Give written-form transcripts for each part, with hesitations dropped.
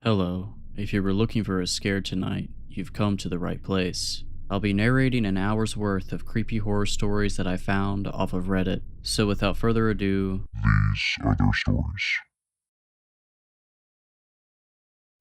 Hello. If you were looking for a scare tonight, you've come to the right place. I'll be narrating an hour's worth of creepy horror stories that I found off of Reddit. So without further ado, These are their stories.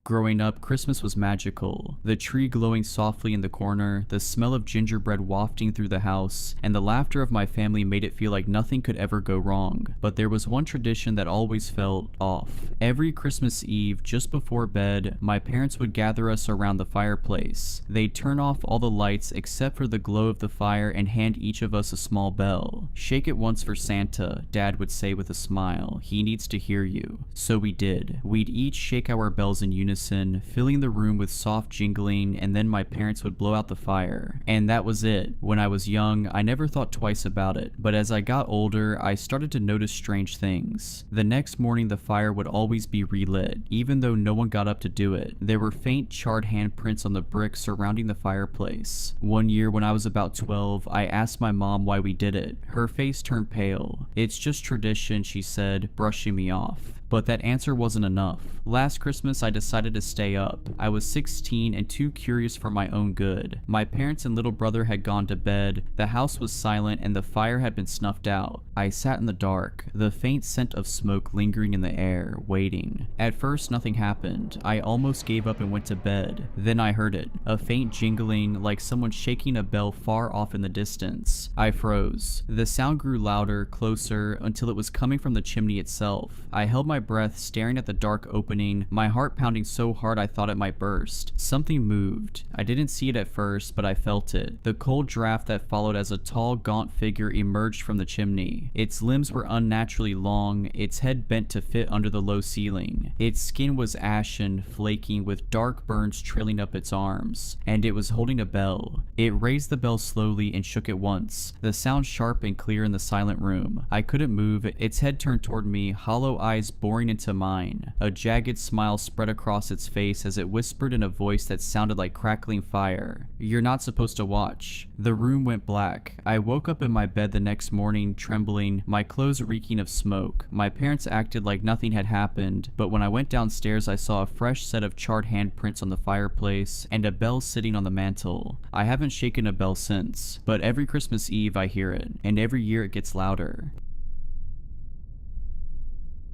Growing up, Christmas was magical. The tree glowing softly in the corner, the smell of gingerbread wafting through the house, and the laughter of my family made it feel like nothing could ever go wrong. But there was one tradition that always felt off. Every Christmas Eve, just before bed, my parents would gather us around the fireplace. They'd turn off all the lights except for the glow of the fire and hand each of us a small bell. "Shake it once for Santa," Dad would say with a smile. "He needs to hear you." So we did. We'd each shake our bells in unison, filling the room with soft jingling, and then my parents would blow out the fire. And that was it. When I was young, I never thought twice about it, but as I got older, I started to notice strange things. The next morning, the fire would always be relit, even though no one got up to do it. There were faint charred handprints on the bricks surrounding the fireplace. One year, when I was about 12, I asked my mom why we did it. Her face turned pale. "It's just tradition," she said, brushing me off. But that answer wasn't enough. Last Christmas, I decided to stay up. I was 16 and too curious for my own good. My parents and little brother had gone to bed, the house was silent, and the fire had been snuffed out. I sat in the dark, the faint scent of smoke lingering in the air, waiting. At first, nothing happened. I almost gave up and went to bed. Then I heard it, a faint jingling, like someone shaking a bell far off in the distance. I froze. The sound grew louder, closer, until it was coming from the chimney itself. I held my breath, staring at the dark opening, my heart pounding so hard I thought it might burst. Something moved. I didn't see it at first, but I felt it. The cold draft that followed as a tall, gaunt figure emerged from the chimney. Its limbs were unnaturally long, its head bent to fit under the low ceiling. Its skin was ashen, flaking, with dark burns trailing up its arms, and it was holding a bell. It raised the bell slowly and shook it once, the sound sharp and clear in the silent room. I couldn't move. Its head turned toward me, hollow eyes boring into mine. A jagged smile spread across its face as it whispered in a voice that sounded like crackling fire, "You're not supposed to watch." The room went black. I woke up in my bed the next morning, trembling, my clothes reeking of smoke. My parents acted like nothing had happened, but when I went downstairs, I saw a fresh set of charred handprints on the fireplace and a bell sitting on the mantle. I haven't shaken a bell since, but every Christmas Eve I hear it, and every year it gets louder.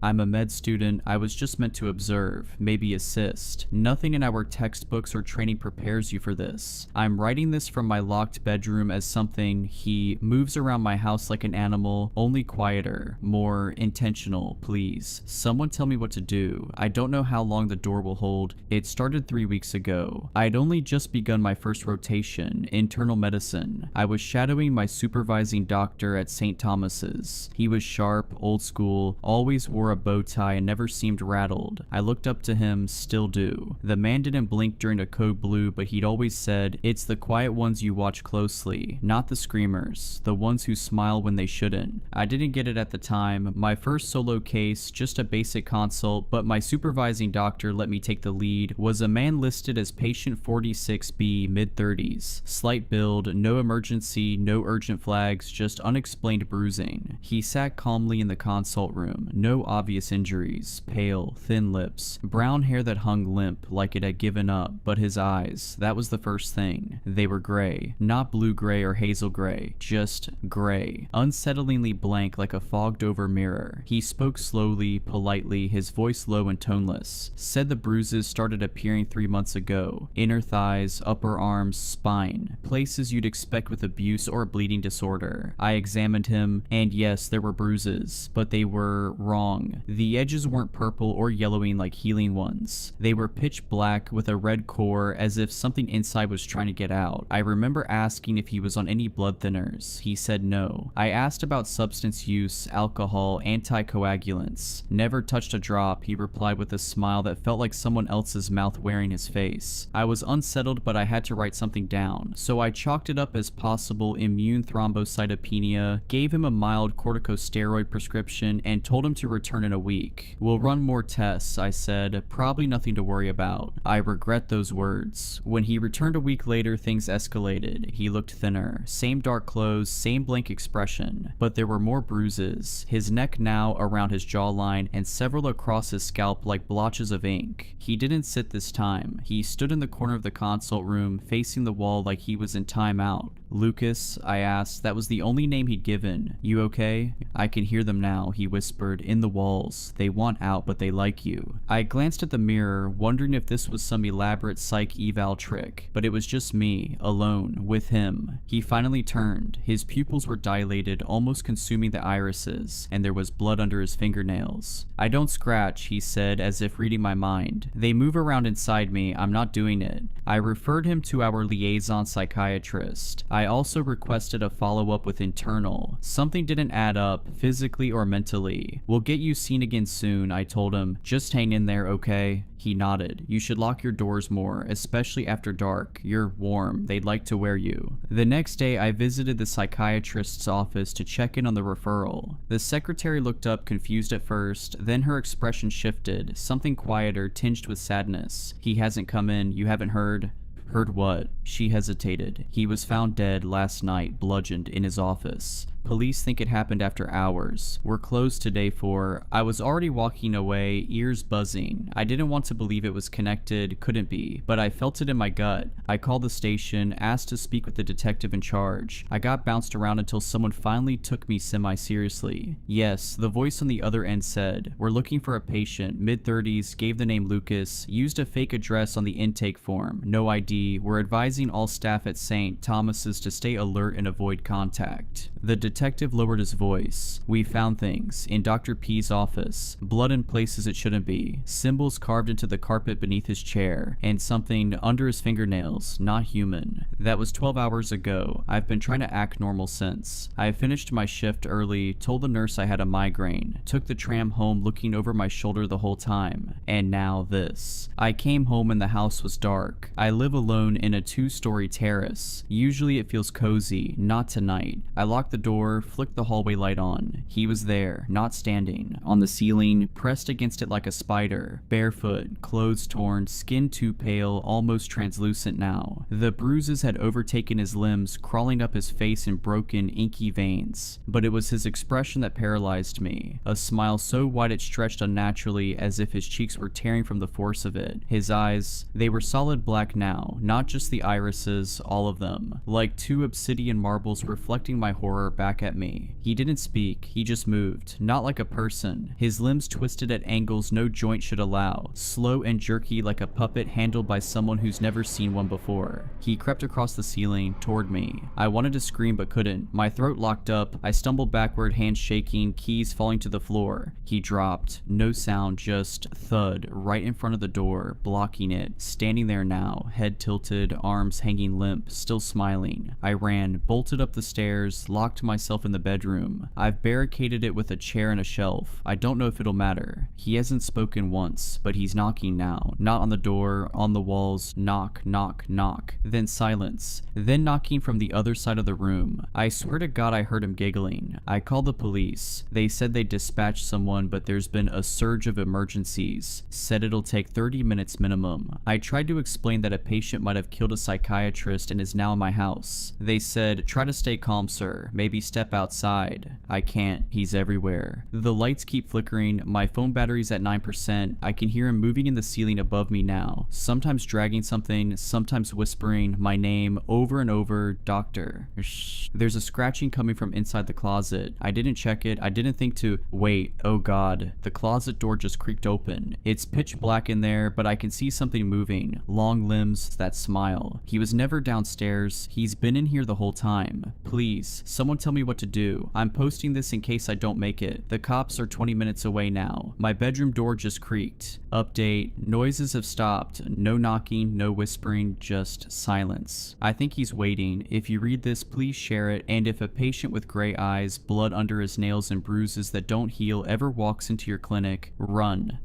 I'm a med student. I was just meant to observe, maybe assist. Nothing in our textbooks or training prepares you for this. I'm writing this from my locked bedroom as something he moves around my house like an animal, only quieter, more intentional, please. Someone tell me what to do. I don't know how long the door will hold. It started 3 weeks ago. I'd only just begun my first rotation, internal medicine. I was shadowing my supervising doctor at St. Thomas's. He was sharp, old school, always wore a bow tie and never seemed rattled. I looked up to him, still do. The man didn't blink during a code blue, but he'd always said, "It's the quiet ones you watch closely, not the screamers, the ones who smile when they shouldn't." I didn't get it at the time. My first solo case, just a basic consult, but my supervising doctor let me take the lead, was a man listed as patient 46B, mid-30s. Slight build, no emergency, no urgent flags, just unexplained bruising. He sat calmly in the consult room, no obvious injuries, pale, thin lips, brown hair that hung limp like it had given up, but his eyes, that was the first thing. They were gray, not blue-gray or hazel gray, just gray, unsettlingly blank like a fogged-over mirror. He spoke slowly, politely, his voice low and toneless. Said the bruises started appearing 3 months ago. Inner thighs, upper arms, spine, places you'd expect with abuse or a bleeding disorder. I examined him, and yes, there were bruises, but they were wrong. The edges weren't purple or yellowing like healing ones. They were pitch black with a red core, as if something inside was trying to get out. I remember asking if he was on any blood thinners. He said no. I asked about substance use, alcohol, anticoagulants. "Never touched a drop," he replied with a smile that felt like someone else's mouth wearing his face. I was unsettled, but I had to write something down, so I chalked it up as possible immune thrombocytopenia, gave him a mild corticosteroid prescription, and told him to return return in a week. We'll run more tests, I said. Probably nothing to worry about. I regret those words. When he returned a week later, things escalated. He looked thinner. Same dark clothes, same blank expression. But there were more bruises. His neck now around his jawline and several across his scalp like blotches of ink. He didn't sit this time. He stood in the corner of the consult room, facing the wall like he was in timeout. Lucas, I asked. That was the only name he'd given. You okay? I can hear them now, he whispered. In the walls. They want out, but they like you. I glanced at the mirror, wondering if this was some elaborate psych eval trick, but it was just me, alone, with him. He finally turned. His pupils were dilated, almost consuming the irises, and there was blood under his fingernails. I don't scratch, he said, as if reading my mind. They move around inside me. I'm not doing it. I referred him to our liaison psychiatrist. I also requested a follow-up with internal. Something didn't add up, physically or mentally. We'll get you seen again soon, I told him. Just hang in there, okay? He nodded. You should lock your doors more, especially after dark. You're warm. They'd like to wear you. The next day, I visited the psychiatrist's office to check in on the referral. The secretary looked up, confused at first, then her expression shifted, something quieter, tinged with sadness. He hasn't come in. You haven't heard? Heard what? She hesitated. He was found dead last night, bludgeoned, in his office. Police think it happened after hours. We're closed today for... I was already walking away, ears buzzing. I didn't want to believe it was connected, couldn't be, but I felt it in my gut. I called the station, asked to speak with the detective in charge. I got bounced around until someone finally took me semi-seriously. Yes, the voice on the other end said, we're looking for a patient, mid-30s, gave the name Lucas, used a fake address on the intake form, no ID. We're advising all staff at St. Thomas's to stay alert and avoid contact. The detective lowered his voice. We found things in Dr. P's office, blood in places it shouldn't be, symbols carved into the carpet beneath his chair, and something under his fingernails, not human. That was 12 hours ago. I've been trying to act normal since. I finished my shift early, told the nurse I had a migraine, took the tram home looking over my shoulder the whole time, and now this. I came home and the house was dark. I live alone in a 2-story terrace. Usually it feels cozy, not tonight. I locked the door, flicked the hallway light on. He was there, not standing, on the ceiling, pressed against it like a spider, barefoot, clothes torn, skin too pale, almost translucent now. The bruises had overtaken his limbs, crawling up his face in broken, inky veins. But it was his expression that paralyzed me. A smile so wide it stretched unnaturally, as if his cheeks were tearing from the force of it. His eyes, they were solid black now, not just the irises, all of them. Like 2 obsidian marbles reflecting my horror back at me. He didn't speak, he just moved, not like a person. His limbs twisted at angles no joint should allow, slow and jerky like a puppet handled by someone who's never seen one before. He crept across the ceiling, toward me. I wanted to scream but couldn't. My throat locked up, I stumbled backward, hands shaking, keys falling to the floor. He dropped. No sound, just thud, right in front of the door, blocking it. Standing there now, head tilted, arms hanging limp, still smiling. I ran, bolted up the stairs, locked myself in the bedroom. I've barricaded it with a chair and a shelf. I don't know if it'll matter. He hasn't spoken once, but he's knocking now. Not on the door, on the walls. Knock, knock, knock. Then silence. Then knocking from the other side of the room. I swear to God I heard him giggling. I called the police. They said they'd dispatched someone, but there's been a surge of emergencies. Said it'll take 30 minutes minimum. I tried to explain that a patient might have killed a psychiatrist and is now in my house. They said, try to stay calm, sir. Maybe step outside. I can't. He's everywhere. The lights keep flickering. My phone battery's at 9%. I can hear him moving in the ceiling above me now. Sometimes dragging something, sometimes whispering my name over and over, doctor. Shh. There's a scratching coming from inside the closet. I didn't check it. I didn't think to wait. Oh God. The closet door just creaked open. It's pitch black in there, but I can see something moving. Long limbs, that smile. He was never downstairs. He's been in here the whole time. Please, someone tell me what to do. I'm posting this in case I don't make it. The cops are 20 minutes away now. My bedroom door just creaked. Update. Noises have stopped. No knocking, no whispering, just silence. I think he's waiting. If you read this, please share it. And if a patient with gray eyes, blood under his nails and bruises that don't heal ever walks into your clinic, run.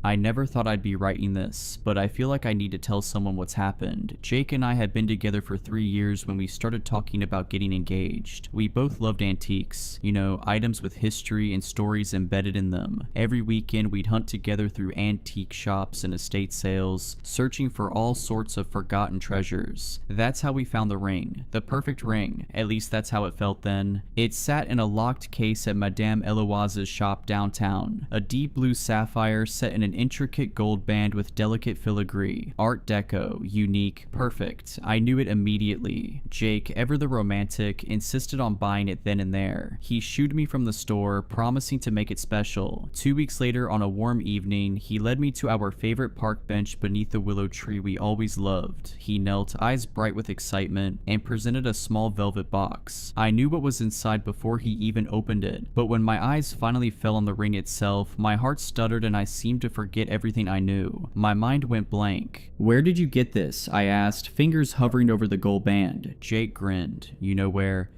I never thought I'd be writing this, but I feel like I need to tell someone what's happened. Jake and I had been together for 3 years when we started talking about getting engaged. We both loved antiques, you know, items with history and stories embedded in them. Every weekend we'd hunt together through antique shops and estate sales, searching for all sorts of forgotten treasures. That's how we found the ring. The perfect ring. At least that's how it felt then. It sat in a locked case at Madame Eloise's shop downtown. A deep blue sapphire set in an intricate gold band with delicate filigree. Art Deco. Unique. Perfect. I knew it immediately. Jake, ever the romantic, insisted on buying it then and there. He shooed me from the store, promising to make it special. 2 weeks later, on a warm evening, he led me to our favorite park bench beneath the willow tree we always loved. He knelt, eyes bright with excitement, and presented a small velvet box. I knew what was inside before he even opened it, but when my eyes finally fell on the ring itself, my heart stuttered and I seemed to forget everything I knew. My mind went blank. "Where did you get this?" I asked, fingers hovering over the gold band. Jake grinned. "You know where?"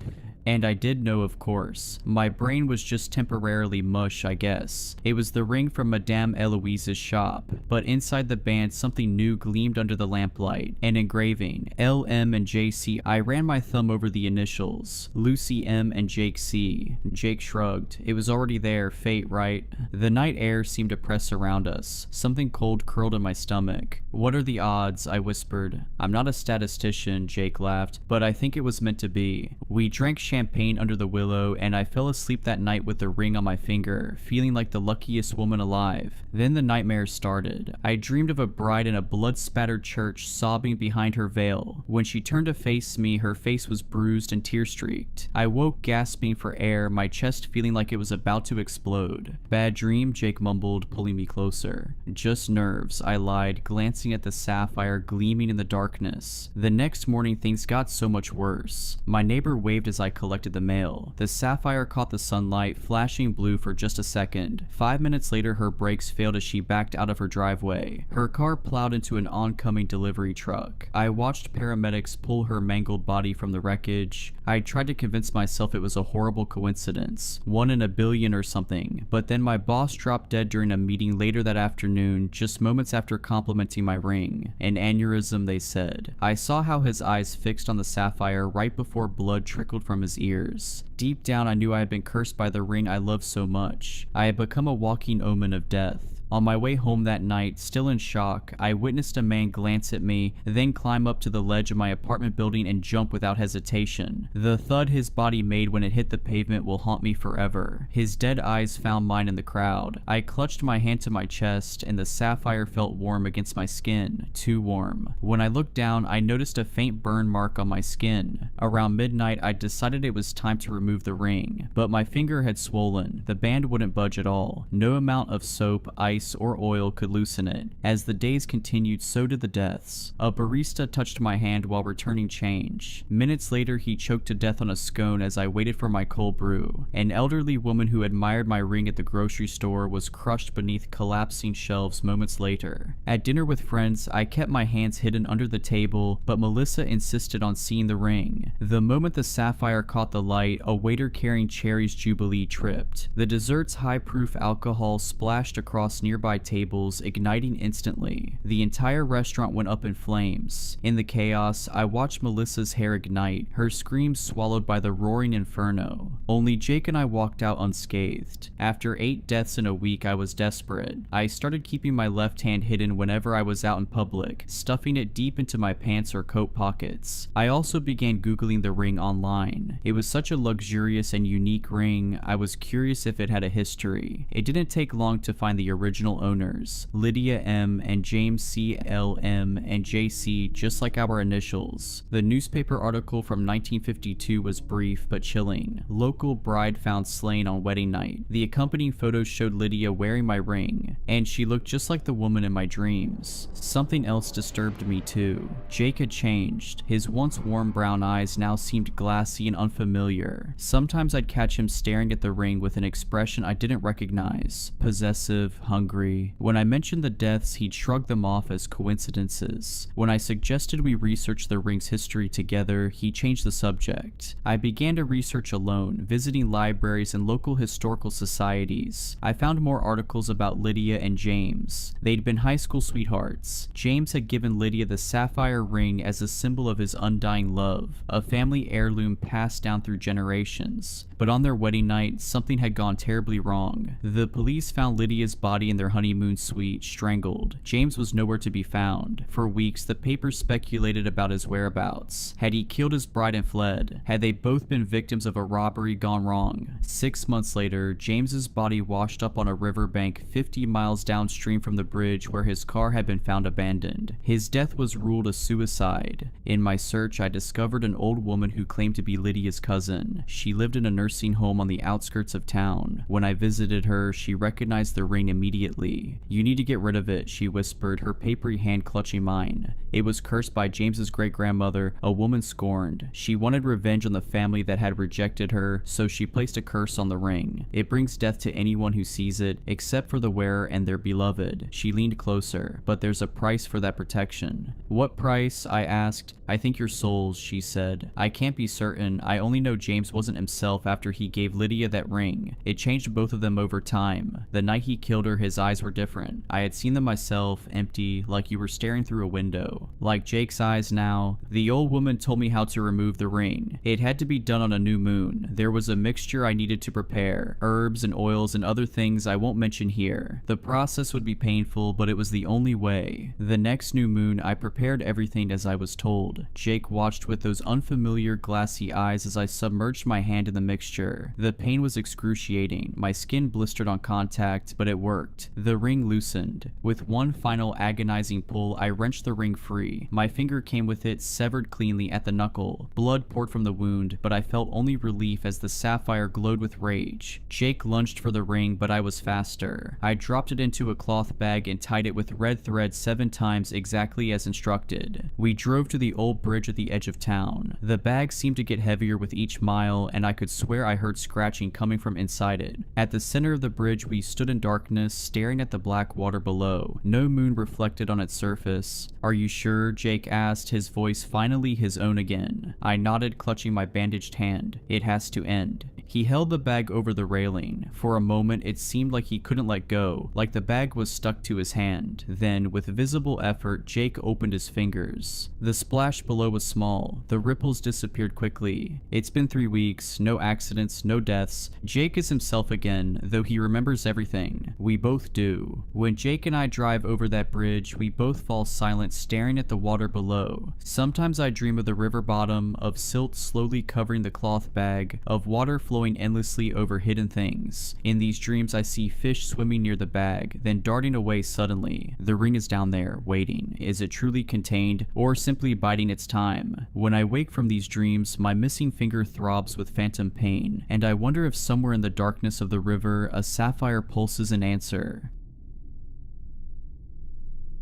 And I did know, of course. My brain was just temporarily mush, I guess. It was the ring from Madame Eloise's shop, but inside the band something new gleamed under the lamplight. An engraving, LM and JC. I ran my thumb over the initials, Lucy M and Jake C. Jake shrugged. It was already there, fate, right? The night air seemed to press around us. Something cold curled in my stomach. "What are the odds?" I whispered. "I'm not a statistician," Jake laughed, "but I think it was meant to be." We drank champagne under the willow, and I fell asleep that night with the ring on my finger, feeling like the luckiest woman alive. Then the nightmare started. I dreamed of a bride in a blood-spattered church sobbing behind her veil. When she turned to face me, her face was bruised and tear-streaked. I woke gasping for air, my chest feeling like it was about to explode. "Bad dream?" Jake mumbled, pulling me closer. "Just nerves," I lied, glancing at the sapphire gleaming in the darkness. The next morning things got so much worse. My neighbor waved as I collected the mail. The sapphire caught the sunlight, flashing blue for just a second. 5 minutes later, her brakes failed as she backed out of her driveway. Her car plowed into an oncoming delivery truck. I watched paramedics pull her mangled body from the wreckage. I tried to convince myself it was a horrible coincidence, 1 in a billion or something, but then my boss dropped dead during a meeting later that afternoon, just moments after complimenting my ring. An aneurysm, they said. I saw how his eyes fixed on the sapphire right before blood trickled from his ears. Deep down, I knew I had been cursed by the ring I loved so much. I had become a walking omen of death. On my way home that night, still in shock, I witnessed a man glance at me, then climb up to the ledge of my apartment building and jump without hesitation. The thud his body made when it hit the pavement will haunt me forever. His dead eyes found mine in the crowd. I clutched my hand to my chest, and the sapphire felt warm against my skin. Too warm. When I looked down, I noticed a faint burn mark on my skin. Around midnight, I decided it was time to remove the ring, but my finger had swollen. The band wouldn't budge at all. No amount of soap, ice, or oil could loosen it. As the days continued, so did the deaths. A barista touched my hand while returning change. Minutes later, he choked to death on a scone as I waited for my cold brew. An elderly woman who admired my ring at the grocery store was crushed beneath collapsing shelves moments later. At dinner with friends, I kept my hands hidden under the table, but Melissa insisted on seeing the ring. The moment the sapphire caught the light, a waiter carrying Cherry's Jubilee tripped. The dessert's high-proof alcohol splashed across nearby tables, igniting instantly. The entire restaurant went up in flames. In the chaos, I watched Melissa's hair ignite, her screams swallowed by the roaring inferno. Only Jake and I walked out unscathed. After 8 deaths in a week, I was desperate. I started keeping my left hand hidden whenever I was out in public, stuffing it deep into my pants or coat pockets. I also began Googling the ring online. It was such a luxurious and unique ring, I was curious if it had a history. It didn't take long to find the original owners, Lydia M and James C. L. M and J.C., just like our initials. The newspaper article from 1952 was brief but chilling. Local bride found slain on wedding night. The accompanying photos showed Lydia wearing my ring, and she looked just like the woman in my dreams. Something else disturbed me too. Jake had changed. His once warm brown eyes now seemed glassy and unfamiliar. Sometimes I'd catch him staring at the ring with an expression I didn't recognize. Possessive, hungry, hungry. When I mentioned the deaths, he'd shrug them off as coincidences. When I suggested we research the ring's history together, he changed the subject. I began to research alone, visiting libraries and local historical societies. I found more articles about Lydia and James. They'd been high school sweethearts. James had given Lydia the sapphire ring as a symbol of his undying love, a family heirloom passed down through generations. But on their wedding night, something had gone terribly wrong. The police found Lydia's body in their honeymoon suite, strangled. James was nowhere to be found. For weeks, the papers speculated about his whereabouts. Had he killed his bride and fled? Had they both been victims of a robbery gone wrong? 6 months later, James's body washed up on a riverbank 50 miles downstream from the bridge where his car had been found abandoned. His death was ruled a suicide. In my search, I discovered an old woman who claimed to be Lydia's cousin. She lived in a nursing home on the outskirts of town. When I visited her, she recognized the ring immediately. "You need to get rid of it," she whispered, her papery hand clutching mine. It was cursed by James's great-grandmother, a woman scorned. She wanted revenge on the family that had rejected her, so she placed a curse on the ring. It brings death to anyone who sees it, except for the wearer and their beloved. She leaned closer, but there's a price for that protection. "What price?" I asked. "I think your souls," she said. "I can't be certain. I only know James wasn't himself after he gave Lydia that ring. It changed both of them over time. The night he killed her, his eyes were different. I had seen them myself, empty, like you were staring through a window. Like Jake's eyes now. The old woman told me how to remove the ring. It had to be done on a new moon. There was a mixture I needed to prepare, herbs and oils and other things I won't mention here. The process would be painful, but it was the only way. The next new moon, I prepared everything as I was told. Jake watched with those unfamiliar glassy eyes as I submerged my hand in the mixture. The pain was excruciating. My skin blistered on contact, but it worked. The ring loosened. With one final agonizing pull, I wrenched the ring free. My finger came with it, severed cleanly at the knuckle. Blood poured from the wound, but I felt only relief as the sapphire glowed with rage. Jake lunged for the ring, but I was faster. I dropped it into a cloth bag and tied it with red thread 7 times exactly as instructed. We drove to the old bridge at the edge of town. The bag seemed to get heavier with each mile, and I could swear I heard scratching coming from inside it. At the center of the bridge, we stood in darkness, staring at the black water below. No moon reflected on its surface. "Are you sure?" Jake asked, his voice finally his own again. I nodded, clutching my bandaged hand. "It has to end." He held the bag over the railing. For a moment, it seemed like he couldn't let go, like the bag was stuck to his hand. Then, with visible effort, Jake opened his fingers. The splash below was small. The ripples disappeared quickly. "It's been 3 weeks, no accidents, no deaths. Jake is himself again, though he remembers everything. We both do. When Jake and I drive over that bridge, we both fall silent, staring at the water below. Sometimes I dream of the river bottom, of silt slowly covering the cloth bag, of water flowing endlessly over hidden things. In these dreams, I see fish swimming near the bag, then darting away suddenly. The ring is down there, waiting. Is it truly contained, or simply biding its time? When I wake from these dreams, my missing finger throbs with phantom pain, and I wonder if somewhere in the darkness of the river, a sapphire pulses an answer.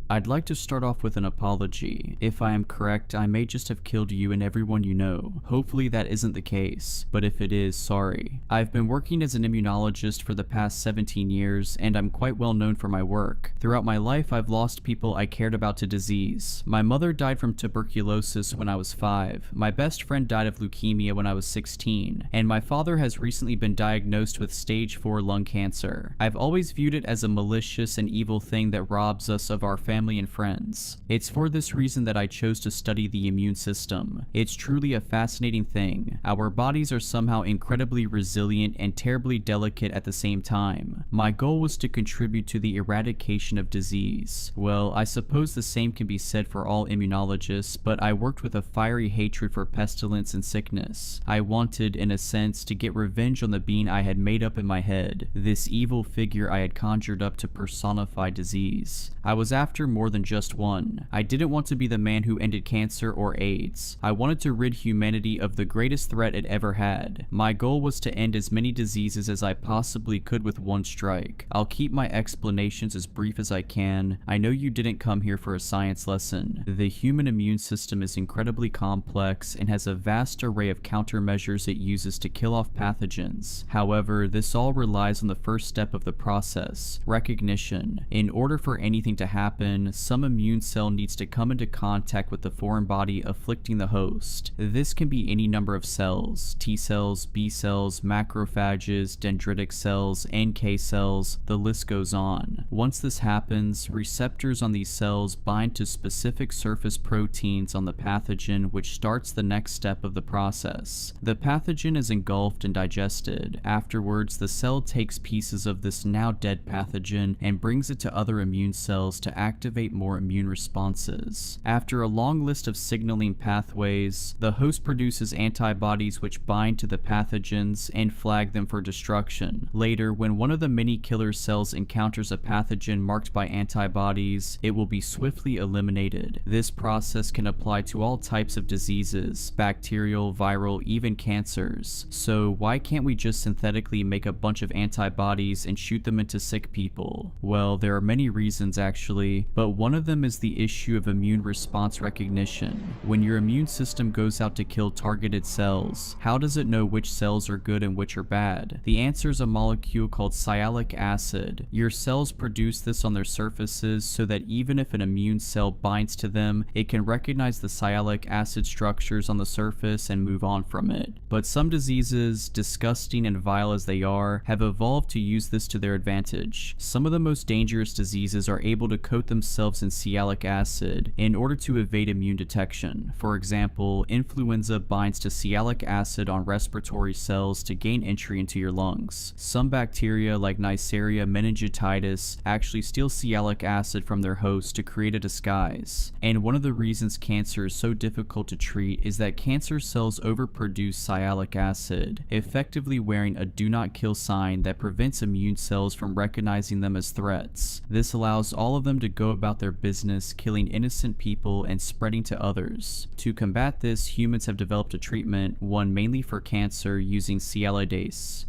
I'd like to start off with an apology. If I am correct, I may just have killed you and everyone you know. Hopefully that isn't the case, but if it is, sorry. I've been working as an immunologist for the past 17 years, and I'm quite well known for my work. Throughout my life, I've lost people I cared about to disease. My mother died from tuberculosis when I was 5. My best friend died of leukemia when I was 16, and my father has recently been diagnosed with stage 4 lung cancer. I've always viewed it as a malicious and evil thing that robs us of our family and friends. It's for this reason that I chose to study the immune system. It's truly a fascinating thing. Our bodies are somehow incredibly resilient and terribly delicate at the same time. My goal was to contribute to the eradication of disease. Well, I suppose the same can be said for all immunologists, but I worked with a fiery hatred for pestilence and sickness. I wanted, in a sense, to get revenge on the being I had made up in my head, this evil figure I had conjured up to personify disease. I was after after more than just one. I didn't want to be the man who ended cancer or AIDS. I wanted to rid humanity of the greatest threat it ever had. My goal was to end as many diseases as I possibly could with one strike. I'll keep my explanations as brief as I can. I know you didn't come here for a science lesson. The human immune system is incredibly complex and has a vast array of countermeasures it uses to kill off pathogens. However, this all relies on the first step of the process, recognition. In order for anything to happen, some immune cell needs to come into contact with the foreign body afflicting the host. This can be any number of cells: T cells, B cells, macrophages, dendritic cells, NK cells, the list goes on. Once this happens, receptors on these cells bind to specific surface proteins on the pathogen, which starts the next step of the process. The pathogen is engulfed and digested. Afterwards, the cell takes pieces of this now dead pathogen and brings it to other immune cells to activate more immune responses. After a long list of signaling pathways, the host produces antibodies which bind to the pathogens and flag them for destruction. Later, when one of the many killer cells encounters a pathogen marked by antibodies, it will be swiftly eliminated. This process can apply to all types of diseases: bacterial, viral, even cancers. So why can't we just synthetically make a bunch of antibodies and shoot them into sick people? Well, there are many reasons actually, but one of them is the issue of immune response recognition. When your immune system goes out to kill targeted cells, how does it know which cells are good and which are bad? The answer is a molecule called sialic acid. Your cells produce this on their surfaces so that even if an immune cell binds to them, it can recognize the sialic acid structures on the surface and move on from it. But some diseases, disgusting and vile as they are, have evolved to use this to their advantage. Some of the most dangerous diseases are able to coat themselves in sialic acid in order to evade immune detection. For example, influenza binds to sialic acid on respiratory cells to gain entry into your lungs. Some bacteria like Neisseria meningitidis actually steal sialic acid from their host to create a disguise. And one of the reasons cancer is so difficult to treat is that cancer cells overproduce sialic acid, effectively wearing a do not kill sign that prevents immune cells from recognizing them as threats. This allows all of them to go about their business, killing innocent people and spreading to others. To combat this, humans have developed a treatment, one mainly for cancer, using sialidase,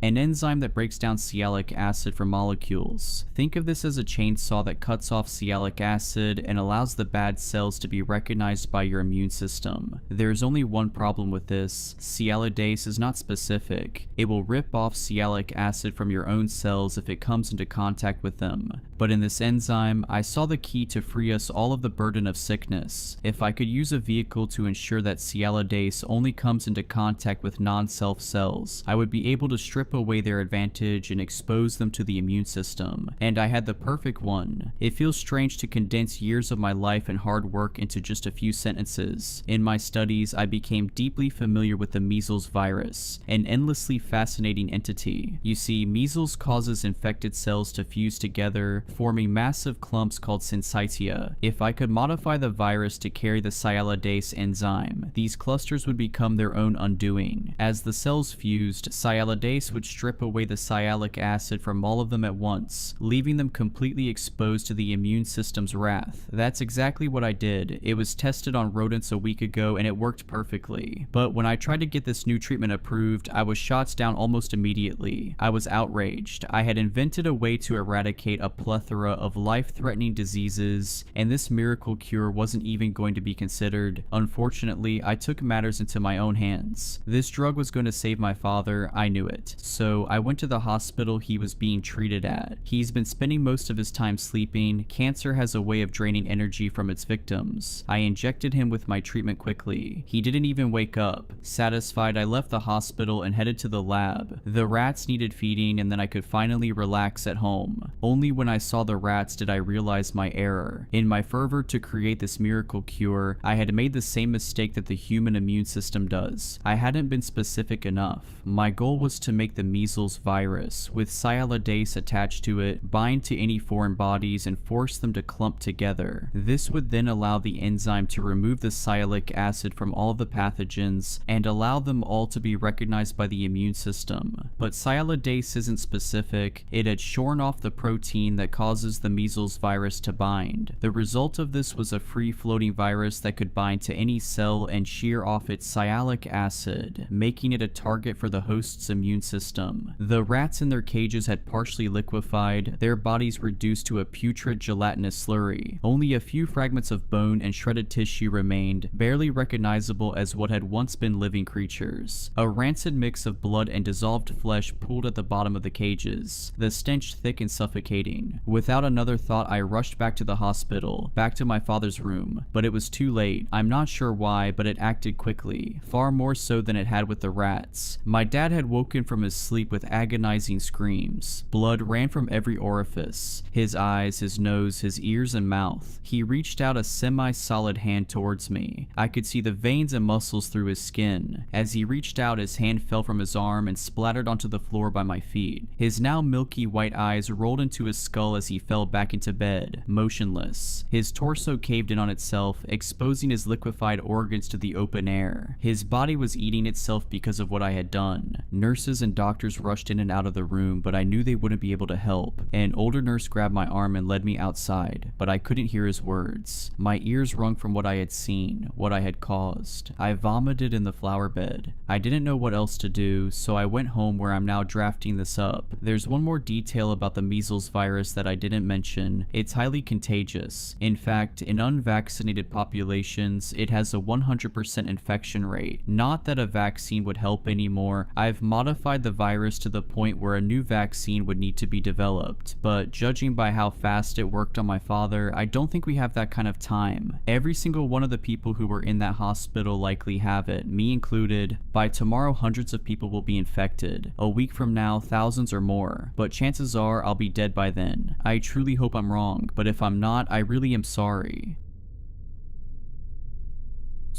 an enzyme that breaks down sialic acid from molecules. Think of this as a chainsaw that cuts off sialic acid and allows the bad cells to be recognized by your immune system. There's only one problem with this: sialidase is not specific. It will rip off sialic acid from your own cells if it comes into contact with them. But in this enzyme, I saw the key to free us all of the burden of sickness. If I could use a vehicle to ensure that sialidase only comes into contact with non-self cells, I would be able to strip away their advantage and expose them to the immune system. And I had the perfect one. It feels strange to condense years of my life and hard work into just a few sentences. In my studies, I became deeply familiar with the measles virus, an endlessly fascinating entity. You see, measles causes infected cells to fuse together, forming massive clumps called syncytia. If I could modify the virus to carry the sialidase enzyme, these clusters would become their own undoing. As the cells fused, sialidase would strip away the sialic acid from all of them at once, leaving them completely exposed to the immune system's wrath. That's exactly what I did. It was tested on rodents a week ago and it worked perfectly. But when I tried to get this new treatment approved, I was shot down almost immediately. I was outraged. I had invented a way to eradicate a plethora of life-threatening diseases, and this miracle cure wasn't even going to be considered. Unfortunately, I took matters into my own hands. This drug was going to save my father, I knew it. So I went to the hospital he was being treated at. He's been spending most of his time sleeping. Cancer has a way of draining energy from its victims. I injected him with my treatment quickly. He didn't even wake up. Satisfied, I left the hospital and headed to the lab. The rats needed feeding, and then I could finally relax at home. Only when I saw the rats did I realize my error. In my fervor to create this miracle cure, I had made the same mistake that the human immune system does. I hadn't been specific enough. My goal was to make make the measles virus, with sialadase attached to it, bind to any foreign bodies and force them to clump together. This would then allow the enzyme to remove the sialic acid from all of the pathogens and allow them all to be recognized by the immune system. But sialadase isn't specific. It had shorn off the protein that causes the measles virus to bind. The result of this was a free-floating virus that could bind to any cell and shear off its sialic acid, making it a target for the host's immune system. The rats in their cages had partially liquefied, their bodies reduced to a putrid gelatinous slurry. Only a few fragments of bone and shredded tissue remained, barely recognizable as what had once been living creatures. A rancid mix of blood and dissolved flesh pooled at the bottom of the cages, the stench thick and suffocating. Without another thought, I rushed back to the hospital, back to my father's room, but it was too late. I'm not sure why, but it acted quickly, far more so than it had with the rats. My dad had woken from his sleep with agonizing screams. Blood ran from every orifice, his eyes, his nose, his ears and mouth. He reached out a semi-solid hand towards me. I could see the veins and muscles through his skin. As he reached out, his hand fell from his arm and splattered onto the floor by my feet. His now milky white eyes rolled into his skull as he fell back into bed, motionless. His torso caved in on itself, exposing his liquefied organs to the open air. His body was eating itself because of what I had done. Nurses and doctors rushed in and out of the room, but I knew they wouldn't be able to help. An older nurse grabbed my arm and led me outside, but I couldn't hear his words. My ears rung from what I had seen, what I had caused. I vomited in the flower bed. I didn't know what else to do, so I went home where I'm now drafting this up. There's one more detail about the measles virus that I didn't mention. It's highly contagious. In fact, in unvaccinated populations, it has a 100% infection rate. Not that a vaccine would help anymore. I've modified the virus to the point where a new vaccine would need to be developed, but judging by how fast it worked on my father, I don't think we have that kind of time. Every single one of the people who were in that hospital likely have it, me included. By tomorrow, hundreds of people will be infected. A week from now, thousands or more. But chances are I'll be dead by then. I truly hope I'm wrong, but if I'm not, I really am sorry.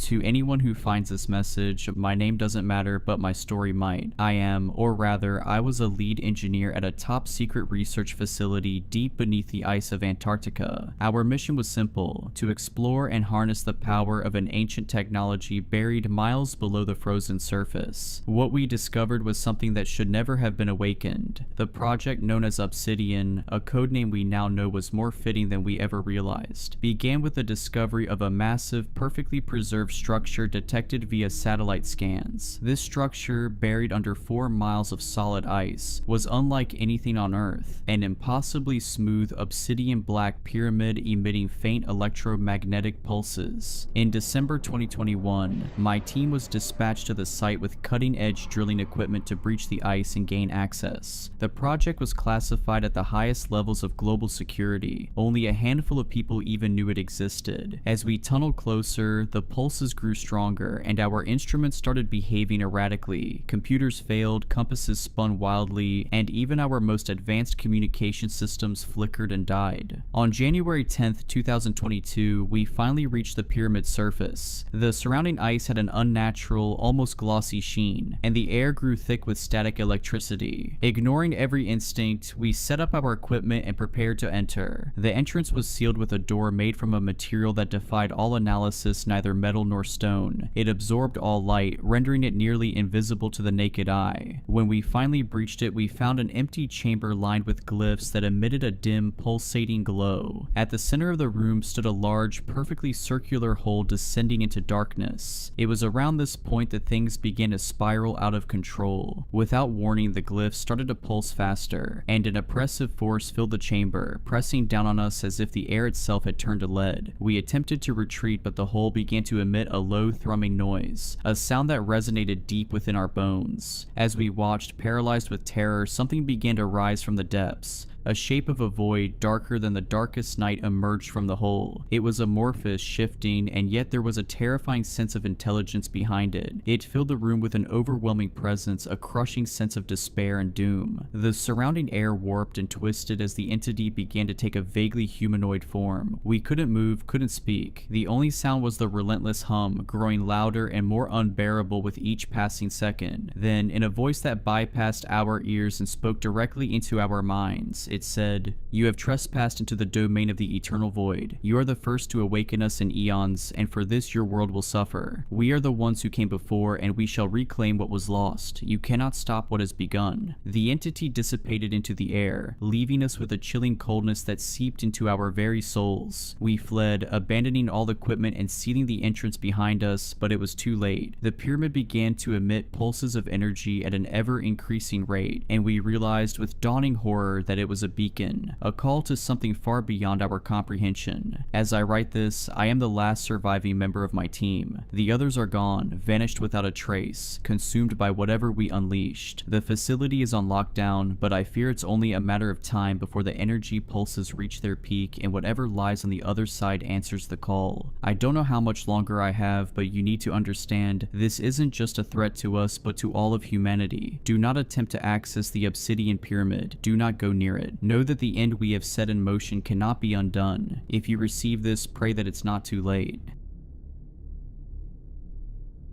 To anyone who finds this message, my name doesn't matter, but my story might. I am, or rather, I was a lead engineer at a top secret research facility deep beneath the ice of Antarctica. Our mission was simple: to explore and harness the power of an ancient technology buried miles below the frozen surface. What we discovered was something that should never have been awakened. The project, known as Obsidian, a codename we now know was more fitting than we ever realized, began with the discovery of a massive, perfectly preserved structure detected via satellite scans. This structure, buried under 4 miles of solid ice, was unlike anything on Earth, an impossibly smooth obsidian black pyramid emitting faint electromagnetic pulses. In December 2021, my team was dispatched to the site with cutting-edge drilling equipment to breach the ice and gain access. The project was classified at the highest levels of global security. Only a handful of people even knew it existed. As we tunneled closer, the pulses grew stronger, and our instruments started behaving erratically. Computers failed, compasses spun wildly, and even our most advanced communication systems flickered and died. On January 10th, 2022, we finally reached the pyramid's surface. The surrounding ice had an unnatural, almost glossy sheen, and the air grew thick with static electricity. Ignoring every instinct, we set up our equipment and prepared to enter. The entrance was sealed with a door made from a material that defied all analysis, neither metal nor stone. It absorbed all light, rendering it nearly invisible to the naked eye. When we finally breached it, we found an empty chamber lined with glyphs that emitted a dim, pulsating glow. At the center of the room stood a large, perfectly circular hole descending into darkness. It was around this point that things began to spiral out of control. Without warning, the glyphs started to pulse faster, and an oppressive force filled the chamber, pressing down on us as if the air itself had turned to lead. We attempted to retreat, but the hole began to emit a low thrumming noise, a sound that resonated deep within our bones. As we watched, paralyzed with terror, something began to rise from the depths. A shape of a void, darker than the darkest night, emerged from the hole. It was amorphous, shifting, and yet there was a terrifying sense of intelligence behind it. It filled the room with an overwhelming presence, a crushing sense of despair and doom. The surrounding air warped and twisted as the entity began to take a vaguely humanoid form. We couldn't move, couldn't speak. The only sound was the relentless hum, growing louder and more unbearable with each passing second. Then, in a voice that bypassed our ears and spoke directly into our minds, it said, "You have trespassed into the domain of the eternal void. You are the first to awaken us in eons, and for this your world will suffer. We are the ones who came before, and we shall reclaim what was lost. You cannot stop what has begun." The entity dissipated into the air, leaving us with a chilling coldness that seeped into our very souls. We fled, abandoning all equipment and sealing the entrance behind us, but it was too late. The pyramid began to emit pulses of energy at an ever-increasing rate, and we realized with dawning horror that it was a beacon, a call to something far beyond our comprehension. As I write this, I am the last surviving member of my team. The others are gone, vanished without a trace, consumed by whatever we unleashed. The facility is on lockdown, but I fear it's only a matter of time before the energy pulses reach their peak and whatever lies on the other side answers the call. I don't know how much longer I have, but you need to understand, this isn't just a threat to us, but to all of humanity. Do not attempt to access the Obsidian Pyramid. Do not go near it. Know that the end we have set in motion cannot be undone. If you receive this, pray that it's not too late.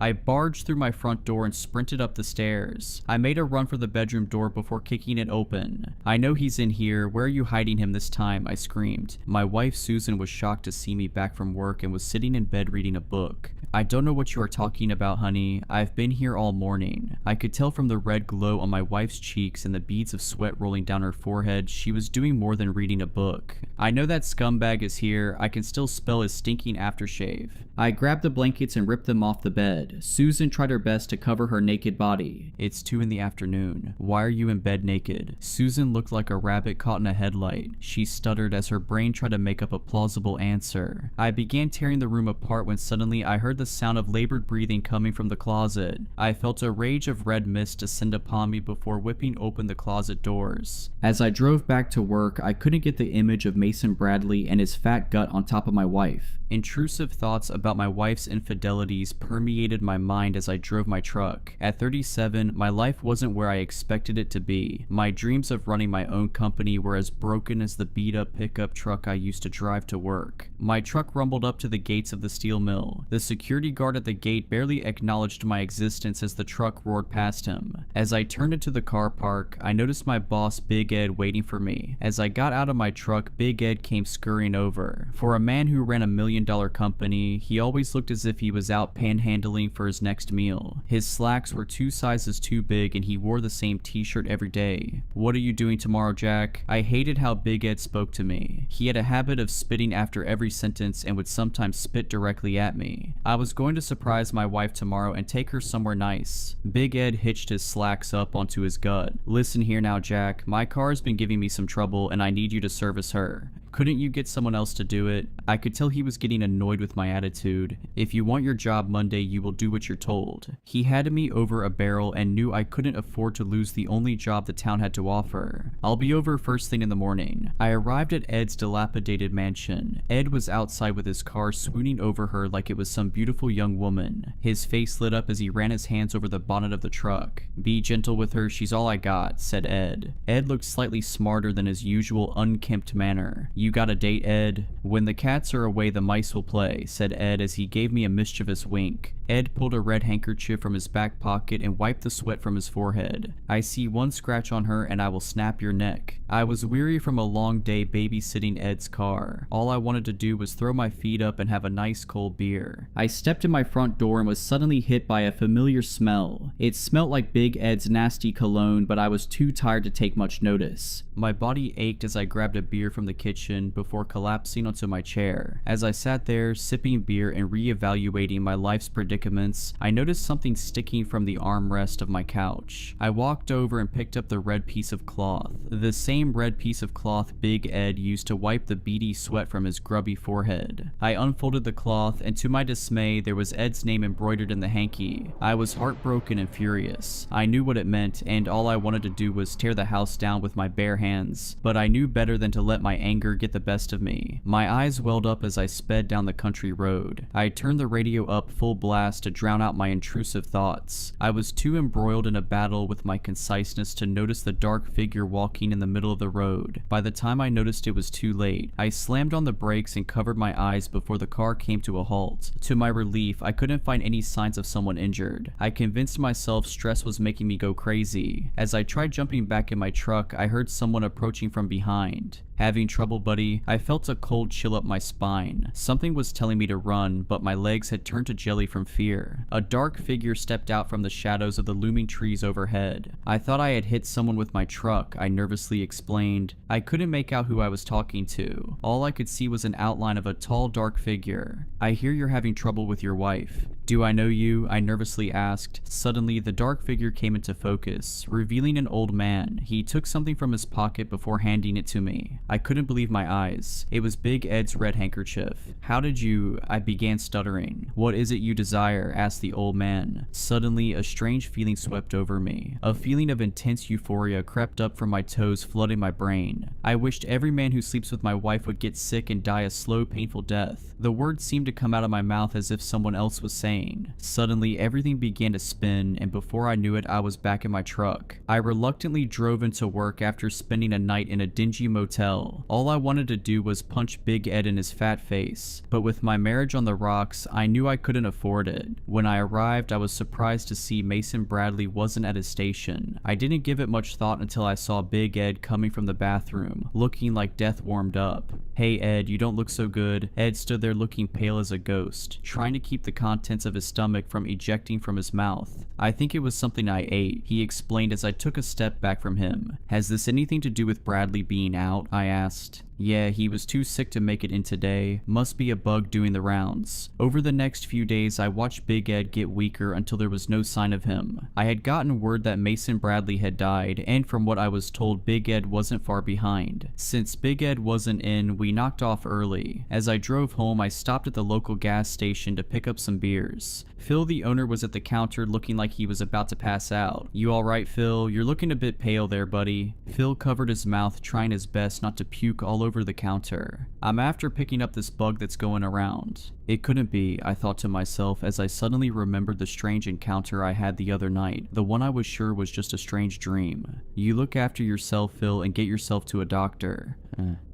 I barged through my front door and sprinted up the stairs. I made a run for the bedroom door before kicking it open. "I know he's in here. Where are you hiding him this time?" I screamed. My wife Susan was shocked to see me back from work and was sitting in bed reading a book. "I don't know what you are talking about, honey. I've been here all morning." I could tell from the red glow on my wife's cheeks and the beads of sweat rolling down her forehead she was doing more than reading a book. "I know that scumbag is here. I can still smell his stinking aftershave." I grabbed the blankets and ripped them off the bed. Susan tried her best to cover her naked body. "It's 2 in the afternoon. Why are you in bed naked?" Susan looked like a rabbit caught in a headlight. She stuttered as her brain tried to make up a plausible answer. I began tearing the room apart when suddenly I heard the sound of labored breathing coming from the closet. I felt a rage of red mist descend upon me before whipping open the closet doors. As I drove back to work, I couldn't get the image of Mason Bradley and his fat gut on top of my wife. Intrusive thoughts about my wife's infidelities permeated my mind as I drove my truck. At 37, my life wasn't where I expected it to be. My dreams of running my own company were as broken as the beat-up pickup truck I used to drive to work. My truck rumbled up to the gates of the steel mill. The security guard at the gate barely acknowledged my existence as the truck roared past him. As I turned into the car park, I noticed my boss Big Ed waiting for me. As I got out of my truck, Big Ed came scurrying over. For a man who ran a million-dollar company, he always looked as if he was out panhandling for his next meal. His slacks were 2 sizes too big and he wore the same t-shirt every day. "What are you doing tomorrow, Jack?" I hated how Big Ed spoke to me. He had a habit of spitting after every sentence and would sometimes spit directly at me. "I was going to surprise my wife tomorrow and take her somewhere nice." Big Ed hitched his slacks up onto his gut. "Listen here now, Jack. My car's been giving me some trouble and I need you to service her. Couldn't you get someone else to do it?" I could tell he was getting annoyed with my attitude. "If you want your job Monday, you will do what you're told." He had me over a barrel and knew I couldn't afford to lose the only job the town had to offer. "I'll be over first thing in the morning." I arrived at Ed's dilapidated mansion. Ed was outside with his car swooning over her like it was some beautiful young woman. His face lit up as he ran his hands over the bonnet of the truck. "Be gentle with her, she's all I got," said Ed. Ed looked slightly smarter than his usual unkempt manner. "You got a date, Ed?" "When the cats are away, the mice will play," said Ed as he gave me a mischievous wink. Ed pulled a red handkerchief from his back pocket and wiped the sweat from his forehead. "I see one scratch on her and I will snap your neck." I was weary from a long day babysitting Ed's car. All I wanted to do was throw my feet up and have a nice cold beer. I stepped in my front door and was suddenly hit by a familiar smell. It smelt like Big Ed's nasty cologne, but I was too tired to take much notice. My body ached as I grabbed a beer from the kitchen before collapsing onto my chair. As I sat there, sipping beer and reevaluating my life's predicaments, I noticed something sticking from the armrest of my couch. I walked over and picked up the red piece of cloth. The same red piece of cloth Big Ed used to wipe the beady sweat from his grubby forehead. I unfolded the cloth, and to my dismay, there was Ed's name embroidered in the hanky. I was heartbroken and furious. I knew what it meant, and all I wanted to do was tear the house down with my bare hands, but I knew better than to let my anger get the best of me. My eyes welled up as I sped down the country road. I turned the radio up full blast glass to drown out my intrusive thoughts. I was too embroiled in a battle with my conciseness to notice the dark figure walking in the middle of the road. By the time I noticed it was too late, I slammed on the brakes and covered my eyes before the car came to a halt. To my relief, I couldn't find any signs of someone injured. I convinced myself stress was making me go crazy. As I tried jumping back in my truck, I heard someone approaching from behind. Having trouble, buddy? I felt a cold chill up my spine. Something was telling me to run, but my legs had turned to jelly from fear. A dark figure stepped out from the shadows of the looming trees overhead. I thought I had hit someone with my truck, I nervously explained. I couldn't make out who I was talking to. All I could see was an outline of a tall, dark figure. I hear you're having trouble with your wife. Do I know you? I nervously asked. Suddenly, the dark figure came into focus, revealing an old man. He took something from his pocket before handing it to me. I couldn't believe my eyes. It was Big Ed's red handkerchief. How did you... I began stuttering. What is it you desire? Asked the old man. Suddenly, a strange feeling swept over me. A feeling of intense euphoria crept up from my toes, flooding my brain. I wished every man who sleeps with my wife would get sick and die a slow, painful death. The words seemed to come out of my mouth as if someone else was saying. Suddenly, everything began to spin, and before I knew it, I was back in my truck. I reluctantly drove into work after spending a night in a dingy motel. All I wanted to do was punch Big Ed in his fat face, but with my marriage on the rocks, I knew I couldn't afford it. When I arrived, I was surprised to see Mason Bradley wasn't at his station. I didn't give it much thought until I saw Big Ed coming from the bathroom, looking like death warmed up. Hey Ed, you don't look so good. Ed stood there looking pale as a ghost, trying to keep the contents of his stomach from ejecting from his mouth. I think it was something I ate, he explained as I took a step back from him. Has this anything to do with Bradley being out? I asked. Yeah, he was too sick to make it in today. Must be a bug doing the rounds. Over the next few days, I watched Big Ed get weaker until there was no sign of him. I had gotten word that Mason Bradley had died, and from what I was told, Big Ed wasn't far behind. Since Big Ed wasn't in, we knocked off early. As I drove home, I stopped at the local gas station to pick up some beers. Phil, the owner, was at the counter looking like he was about to pass out. You alright, Phil? You're looking a bit pale there, buddy. Phil covered his mouth, trying his best not to puke all over the counter. I'm after picking up this bug that's going around. It couldn't be, I thought to myself as I suddenly remembered the strange encounter I had the other night, the one I was sure was just a strange dream. You look after yourself, Phil, and get yourself to a doctor.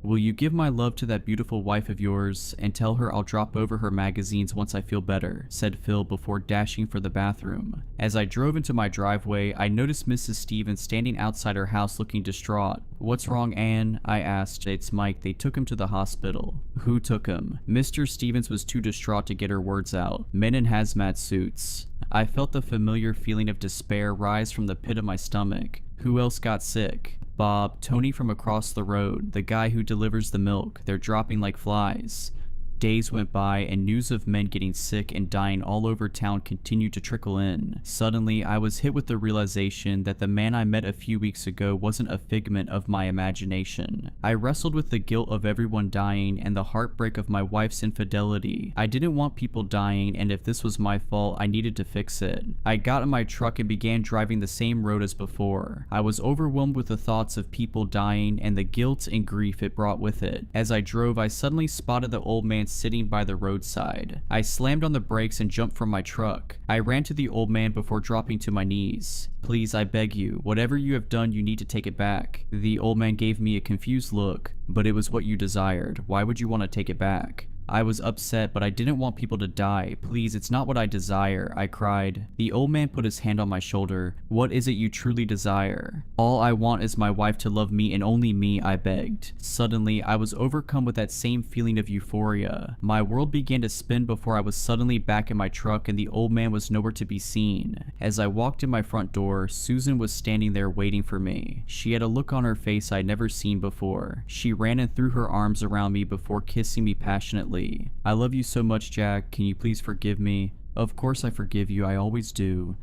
Will you give my love to that beautiful wife of yours and tell her I'll drop over her magazines once I feel better, said Phil before dashing for the bathroom. As I drove into my driveway, I noticed Mrs. Stevens standing outside her house looking distraught. What's wrong, Anne? I asked. It's Mike. They took him to the hospital. Who took him? Mr. Stevens was too distraught to get her words out. Men in hazmat suits. I felt the familiar feeling of despair rise from the pit of my stomach. Who else got sick? Bob, Tony from across the road, the guy who delivers the milk. They're dropping like flies. Days went by and news of men getting sick and dying all over town continued to trickle in. Suddenly, I was hit with the realization that the man I met a few weeks ago wasn't a figment of my imagination. I wrestled with the guilt of everyone dying and the heartbreak of my wife's infidelity. I didn't want people dying, and if this was my fault, I needed to fix it. I got in my truck and began driving the same road as before. I was overwhelmed with the thoughts of people dying and the guilt and grief it brought with it. As I drove, I suddenly spotted the old man sitting by the roadside. I slammed on the brakes and jumped from my truck. I ran to the old man before dropping to my knees. Please, I beg you, whatever you have done, you need to take it back. The old man gave me a confused look. But it was what you desired. Why would you want to take it back? I was upset, but I didn't want people to die. Please, it's not what I desire, I cried. The old man put his hand on my shoulder. What is it you truly desire? All I want is my wife to love me and only me, I begged. Suddenly, I was overcome with that same feeling of euphoria. My world began to spin before I was suddenly back in my truck and the old man was nowhere to be seen. As I walked in my front door, Susan was standing there waiting for me. She had a look on her face I'd never seen before. She ran and threw her arms around me before kissing me passionately. I love you so much, Jack. Can you please forgive me? Of course I forgive you. I always do.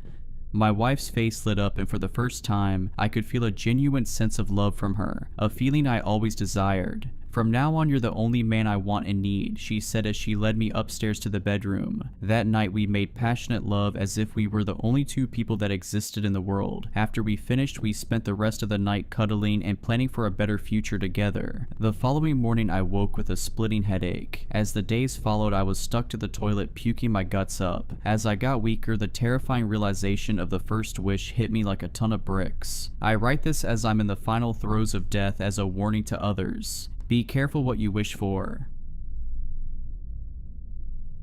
My wife's face lit up, and for the first time, I could feel a genuine sense of love from her, a feeling I always desired. "From now on, you're the only man I want and need," she said as she led me upstairs to the bedroom. That night, we made passionate love as if we were the only two people that existed in the world. After we finished, we spent the rest of the night cuddling and planning for a better future together. The following morning, I woke with a splitting headache. As the days followed, I was stuck to the toilet puking my guts up. As I got weaker, the terrifying realization of the first wish hit me like a ton of bricks. I write this as I'm in the final throes of death as a warning to others. Be careful what you wish for.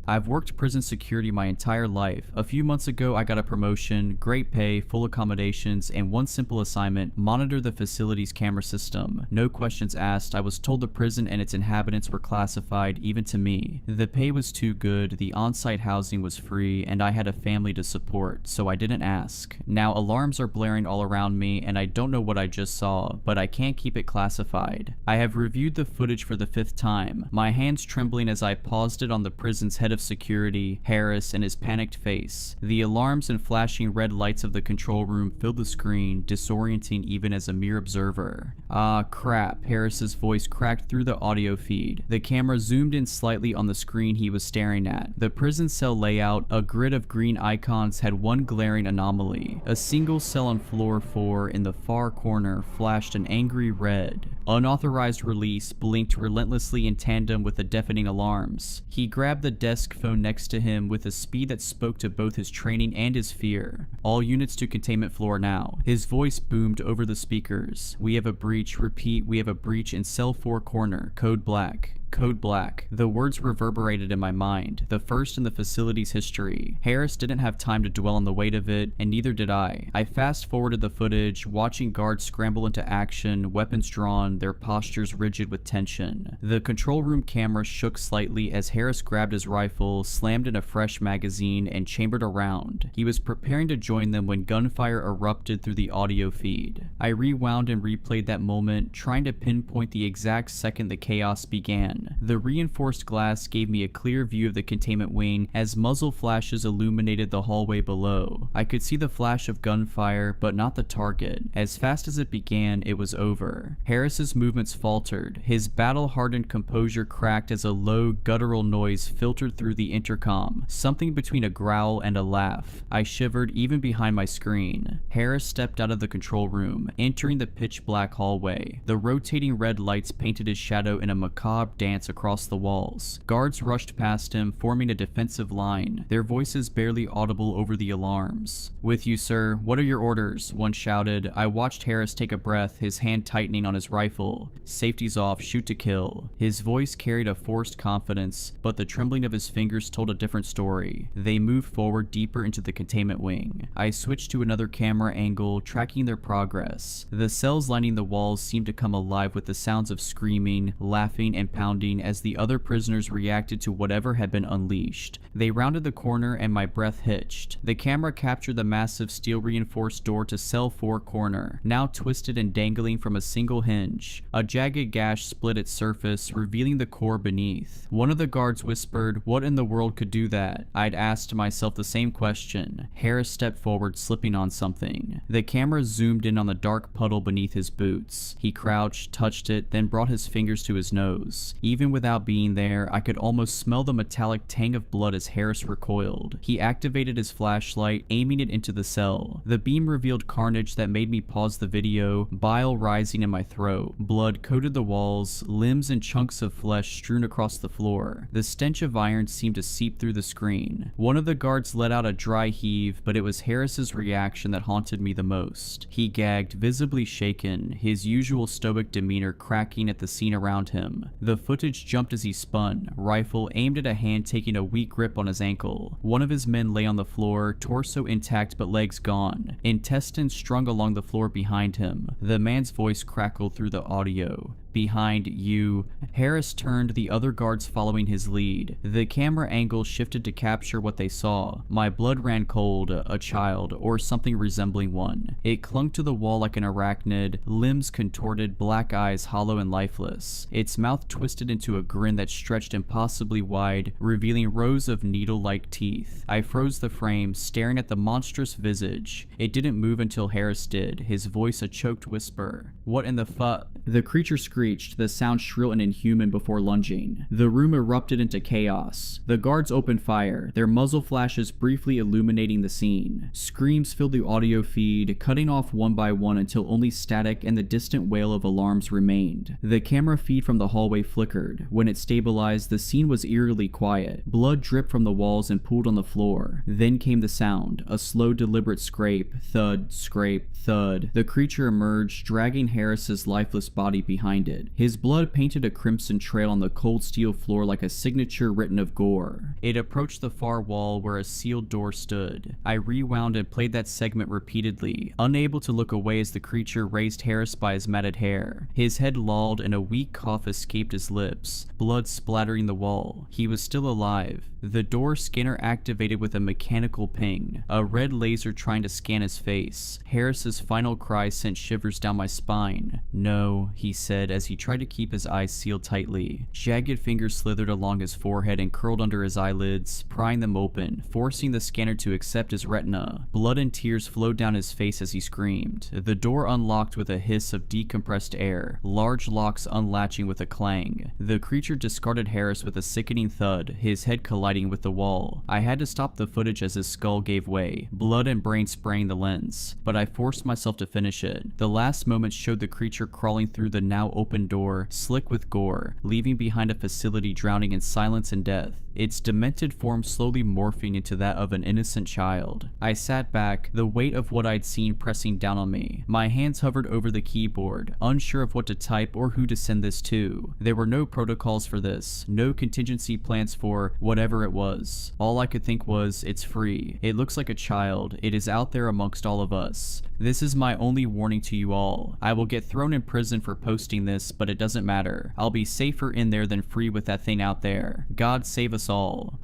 I've worked prison security my entire life. A few months ago, I got a promotion, great pay, full accommodations, and one simple assignment: monitor the facility's camera system. No questions asked. I was told the prison and its inhabitants were classified, even to me. The pay was too good, the on-site housing was free, and I had a family to support, so I didn't ask. Now alarms are blaring all around me, and I don't know what I just saw, but I can't keep it classified. I have reviewed the footage for the 5th time, my hands trembling as I paused it on the prison's head of security, Harris, and his panicked face. The alarms and flashing red lights of the control room filled the screen, disorienting even as a mere observer. Ah, crap, Harris's voice cracked through the audio feed. The camera zoomed in slightly on the screen he was staring at. The prison cell layout, a grid of green icons, had one glaring anomaly. A single cell on floor 4 in the far corner flashed an angry red. Unauthorized release blinked relentlessly in tandem with the deafening alarms. He grabbed the desk phone next to him with a speed that spoke to both his training and his fear. "All units to containment floor now." His voice boomed over the speakers. "We have a breach. Repeat, we have a breach in cell 4 corner. Code black. Code black." The words reverberated in my mind, the first in the facility's history. Harris didn't have time to dwell on the weight of it, and neither did I. I fast-forwarded the footage, watching guards scramble into action, weapons drawn, their postures rigid with tension. The control room camera shook slightly as Harris grabbed his rifle, slammed in a fresh magazine, and chambered a round. He was preparing to join them when gunfire erupted through the audio feed. I rewound and replayed that moment, trying to pinpoint the exact second the chaos began. The reinforced glass gave me a clear view of the containment wing as muzzle flashes illuminated the hallway below. I could see the flash of gunfire, but not the target. As fast as it began, it was over. Harris's movements faltered. His battle-hardened composure cracked as a low, guttural noise filtered through the intercom, something between a growl and a laugh. I shivered even behind my screen. Harris stepped out of the control room, entering the pitch-black hallway. The rotating red lights painted his shadow in a macabre dance across the walls. Guards rushed past him, forming a defensive line, their voices barely audible over the alarms. "With you, sir. What are your orders?" one shouted. I watched Harris take a breath, his hand tightening on his rifle. "Safety's off. Shoot to kill." His voice carried a forced confidence, but the trembling of his fingers told a different story. They moved forward deeper into the containment wing. I switched to another camera angle, tracking their progress. The cells lining the walls seemed to come alive with the sounds of screaming, laughing, and pounding as the other prisoners reacted to whatever had been unleashed. They rounded the corner and my breath hitched. The camera captured the massive steel-reinforced door to cell 4 corner, now twisted and dangling from a single hinge. A jagged gash split its surface, revealing the core beneath. One of the guards whispered, "What in the world could do that?" I'd asked myself the same question. Harris stepped forward, slipping on something. The camera zoomed in on the dark puddle beneath his boots. He crouched, touched it, then brought his fingers to his nose. Even without being there, I could almost smell the metallic tang of blood as Harris recoiled. He activated his flashlight, aiming it into the cell. The beam revealed carnage that made me pause the video, bile rising in my throat. Blood coated the walls, limbs and chunks of flesh strewn across the floor. The stench of iron seemed to seep through the screen. One of the guards let out a dry heave, but it was Harris's reaction that haunted me the most. He gagged, visibly shaken, his usual stoic demeanor cracking at the scene around him. The footage jumped as he spun, rifle aimed at a hand taking a weak grip on his ankle. One of his men lay on the floor, torso intact but legs gone, intestines strung along the floor behind him. The man's voice crackled through the audio. "Behind you." Harris turned, the other guards following his lead. The camera angle shifted to capture what they saw. My blood ran cold. A child, or something resembling one. It clung to the wall like an arachnid, limbs contorted, black eyes hollow and lifeless. Its mouth twisted into a grin that stretched impossibly wide, revealing rows of needle-like teeth. I froze the frame, staring at the monstrous visage. It didn't move until Harris did, his voice a choked whisper. "What in the fu—" The creature screamed screeched, the sound shrill and inhuman before lunging. The room erupted into chaos. The guards opened fire, their muzzle flashes briefly illuminating the scene. Screams filled the audio feed, cutting off one by one until only static and the distant wail of alarms remained. The camera feed from the hallway flickered. When it stabilized, the scene was eerily quiet. Blood dripped from the walls and pooled on the floor. Then came the sound, a slow, deliberate scrape, thud, scrape, thud. The creature emerged, dragging Harris's lifeless body behind it. His blood painted a crimson trail on the cold steel floor like a signature written of gore. It approached the far wall where a sealed door stood. I rewound and played that segment repeatedly, unable to look away as the creature raised Harris by his matted hair. His head lolled and a weak cough escaped his lips, blood splattering the wall. He was still alive. The door scanner activated with a mechanical ping, a red laser trying to scan his face. Harris's final cry sent shivers down my spine. "No," he said as he tried to keep his eyes sealed tightly. Jagged fingers slithered along his forehead and curled under his eyelids, prying them open, forcing the scanner to accept his retina. Blood and tears flowed down his face as he screamed. The door unlocked with a hiss of decompressed air, large locks unlatching with a clang. The creature discarded Harris with a sickening thud, his head colliding with the wall. I had to stop the footage as his skull gave way, blood and brain spraying the lens, but I forced myself to finish it. The last moments showed the creature crawling through the now open door, slick with gore, leaving behind a facility drowning in silence and death, its demented form slowly morphing into that of an innocent child. I sat back, the weight of what I'd seen pressing down on me. My hands hovered over the keyboard, unsure of what to type or who to send this to. There were no protocols for this, no contingency plans for whatever it was. All I could think was, it's free. It looks like a child. It is out there amongst all of us. This is my only warning to you all. I will get thrown in prison for posting this, but it doesn't matter. I'll be safer in there than free with that thing out there. God save us all.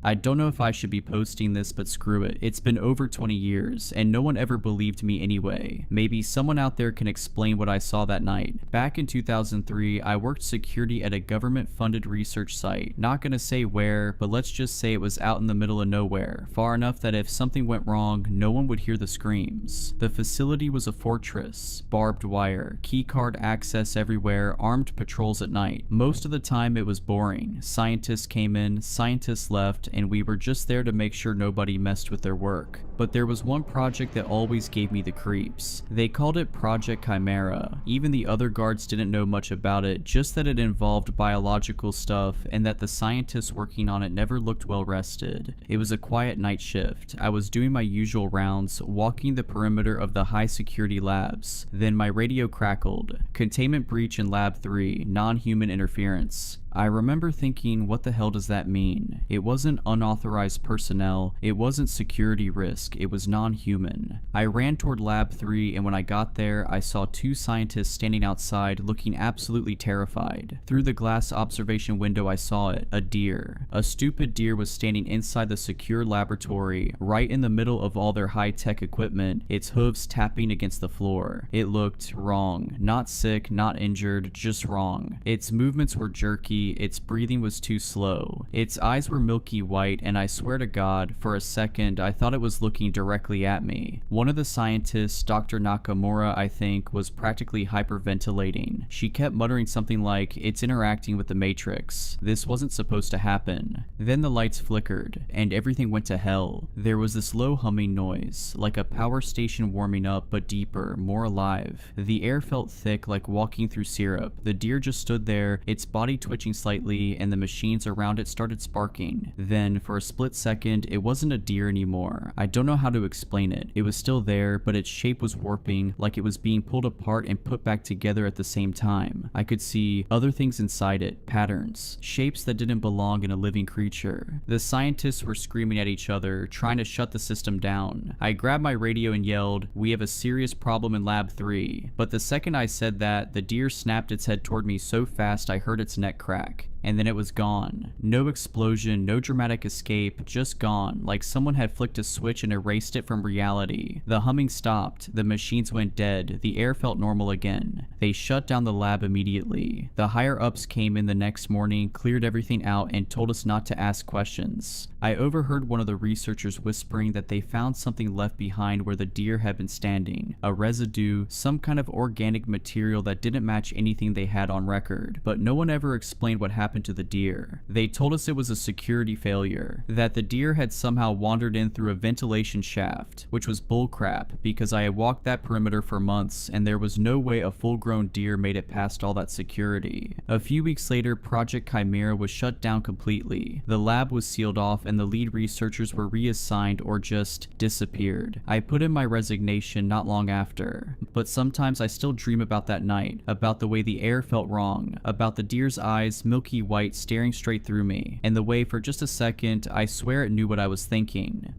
I don't know if I should be posting this, but screw it. It's been over 20 years, and no one ever believed me anyway. Maybe someone out there can explain what I saw that night. Back in 2003, I worked security at a government-funded research site. Not gonna say where, but let's just say it was out in the middle of nowhere, far enough that if something went wrong, no one would hear the screams. The facility was a fortress, barbed wire, keycard access everywhere, armed patrols at night. Most of the time it was boring. Scientists came in, scientists left, and we were just there to make sure nobody messed with their work. But there was one project that always gave me the creeps. They called it Project Chimera. Even the other guards didn't know much about it, just that it involved biological stuff and that the scientists working on it never looked well rested. It was a quiet night shift. I was doing my usual rounds, walking the perimeter of the high security labs. Then my radio crackled. Containment breach in Lab 3, non-human interference. I remember thinking, what the hell does that mean? It wasn't unauthorized personnel, it wasn't security risk, it was non-human. I ran toward Lab 3 and when I got there, I saw two scientists standing outside looking absolutely terrified. Through the glass observation window I saw it, a deer. A stupid deer was standing inside the secure laboratory, right in the middle of all their high-tech equipment, its hooves tapping against the floor. It looked wrong. Not sick, not injured, just wrong. Its movements were jerky, its breathing was too slow. Its eyes were milky white, and I swear to God, for a second, I thought it was looking directly at me. One of the scientists, Dr. Nakamura, I think, was practically hyperventilating. She kept muttering something like, "It's interacting with the Matrix. This wasn't supposed to happen." Then the lights flickered, and everything went to hell. There was this low humming noise, like a power station warming up, but deeper, more alive. The air felt thick, like walking through syrup. The deer just stood there, its body twitching slightly, and the machines around it started sparking. Then, for a split second, it wasn't a deer anymore. I don't know how to explain it. It was still there, but its shape was warping, like it was being pulled apart and put back together at the same time. I could see other things inside it, patterns, shapes that didn't belong in a living creature. The scientists were screaming at each other, trying to shut the system down. I grabbed my radio and yelled, "We have a serious problem in Lab 3. But the second I said that, the deer snapped its head toward me so fast I heard its neck crack. and then it was gone. No explosion, no dramatic escape, just gone, like someone had flicked a switch and erased it from reality. The humming stopped, the machines went dead, the air felt normal again. They shut down the lab immediately. The higher ups came in the next morning, cleared everything out, and told us not to ask questions. I overheard one of the researchers whispering that they found something left behind where the deer had been standing, a residue, some kind of organic material that didn't match anything they had on record, but no one ever explained what happened to the deer. They told us it was a security failure, that the deer had somehow wandered in through a ventilation shaft, which was bullcrap because I had walked that perimeter for months and there was no way a full-grown deer made it past all that security. A few weeks later, Project Chimera was shut down completely. The lab was sealed off and the lead researchers were reassigned or just disappeared. I put in my resignation not long after, but sometimes I still dream about that night, about the way the air felt wrong, about the deer's eyes, milky white, staring straight through me, and the way for just a second I swear it knew what I was thinking.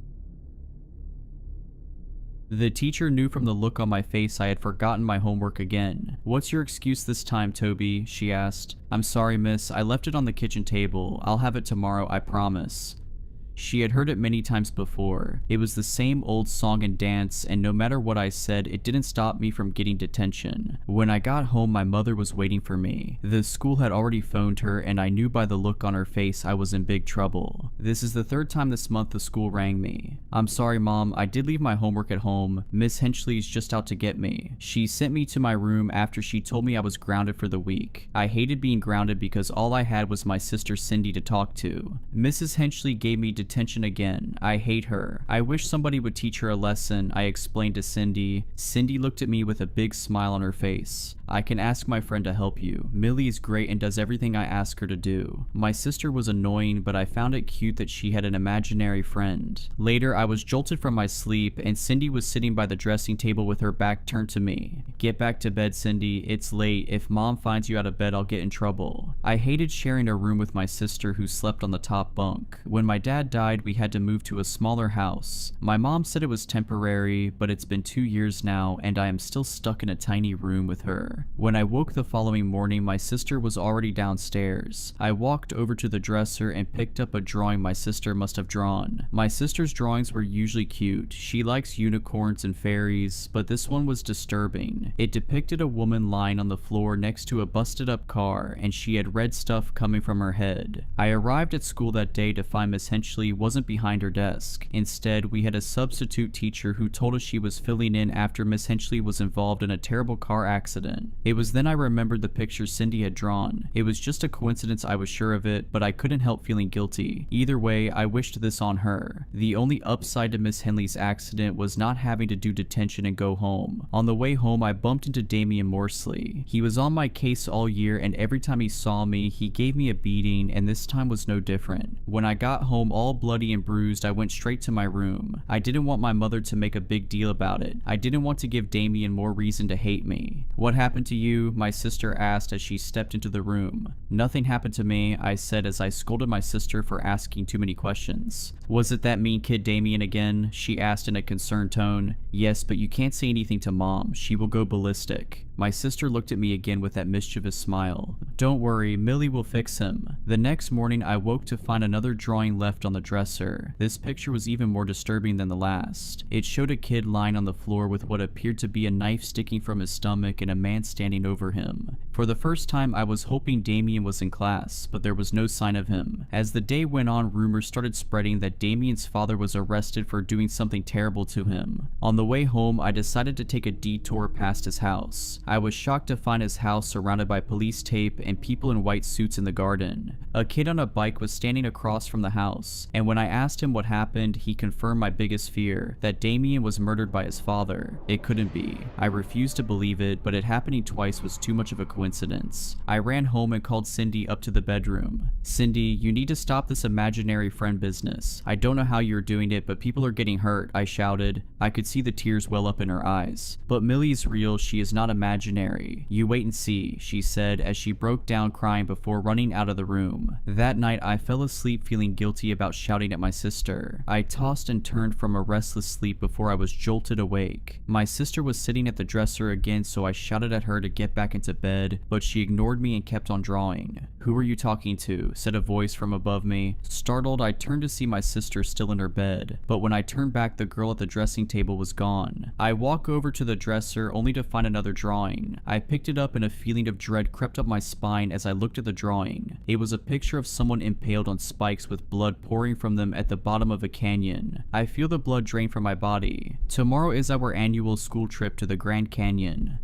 The teacher knew from the look on my face I had forgotten my homework again. "What's your excuse this time, Toby?" she asked. "I'm sorry, miss. I left it on the kitchen table. I'll have it tomorrow, I promise." She had heard it many times before. It was the same old song and dance, and no matter what I said, it didn't stop me from getting detention. When I got home, my mother was waiting for me. The school had already phoned her, and I knew by the look on her face I was in big trouble. This is the third time this month the school rang me. "I'm sorry, Mom. I did leave my homework at home. Miss Henchley's just out to get me. She sent me to my room after she told me I was grounded for the week. I hated being grounded because all I had was my sister Cindy to talk to. Mrs. Henchley gave me detention again. I hate her. I wish somebody would teach her a lesson," I explained to Cindy. Cindy looked at me with a big smile on her face. "I can ask my friend to help you. Millie is great and does everything I ask her to do." My sister was annoying, but I found it cute that she had an imaginary friend. Later, I was jolted from my sleep, and Cindy was sitting by the dressing table with her back turned to me. "Get back to bed, Cindy. It's late. If Mom finds you out of bed, I'll get in trouble." I hated sharing a room with my sister who slept on the top bunk. When my dad died, we had to move to a smaller house. My mom said it was temporary, but it's been 2 years now, and I am still stuck in a tiny room with her. When I woke the following morning, my sister was already downstairs. I walked over to the dresser and picked up a drawing my sister must have drawn. My sister's drawings were usually cute. She likes unicorns and fairies, but this one was disturbing. It depicted a woman lying on the floor next to a busted up car, and she had red stuff coming from her head. I arrived at school that day to find Miss Henchley wasn't behind her desk. Instead, we had a substitute teacher who told us she was filling in after Miss Henchley was involved in a terrible car accident. It was then I remembered the picture Cindy had drawn. It was just a coincidence, I was sure of it, but I couldn't help feeling guilty. Either way, I wished this on her. The only upside to Miss Henley's accident was not having to do detention and go home. On the way home, I bumped into Damian Morsley. He was on my case all year, and every time he saw me, he gave me a beating, and this time was no different. When I got home all bloody and bruised, I went straight to my room. I didn't want my mother to make a big deal about it. I didn't want to give Damian more reason to hate me. "What happened to you?" my sister asked as she stepped into the room. "Nothing happened to me," I said as I scolded my sister for asking too many questions. "Was it that mean kid Damian again?" she asked in a concerned tone. "Yes, but you can't say anything to Mom. She will go ballistic." My sister looked at me again with that mischievous smile. "Don't worry, Millie will fix him." The next morning, I woke to find another drawing left on the dresser. This picture was even more disturbing than the last. It showed a kid lying on the floor with what appeared to be a knife sticking from his stomach and a man standing over him. For the first time, I was hoping Damian was in class, but there was no sign of him. As the day went on, rumors started spreading that Damian's father was arrested for doing something terrible to him. On the way home, I decided to take a detour past his house. I was shocked to find his house surrounded by police tape and people in white suits in the garden. A kid on a bike was standing across from the house, and when I asked him what happened, he confirmed my biggest fear, that Damian was murdered by his father. It couldn't be. I refused to believe it, but it happening twice was too much of a coincidence. I ran home and called Cindy up to the bedroom. "Cindy, you need to stop this imaginary friend business. I don't know how you're doing it, but people are getting hurt," I shouted. I could see the tears well up in her eyes. "But Millie's real, she is not imaginary. You wait and see," she said as she broke down crying before running out of the room. That night, I fell asleep feeling guilty about shouting at my sister. I tossed and turned from a restless sleep before I was jolted awake. My sister was sitting at the dresser again, so I shouted at her to get back into bed, but she ignored me and kept on drawing. "Who are you talking to?" said a voice from above me. Startled, I turned to see my sister still in her bed, but when I turned back, the girl at the dressing table was gone. I walk over to the dresser only to find another drawing. I picked it up and a feeling of dread crept up my spine as I looked at the drawing. It was a picture of someone impaled on spikes with blood pouring from them at the bottom of a canyon. I feel the blood drain from my body. Tomorrow is our annual school trip to the Grand Canyon.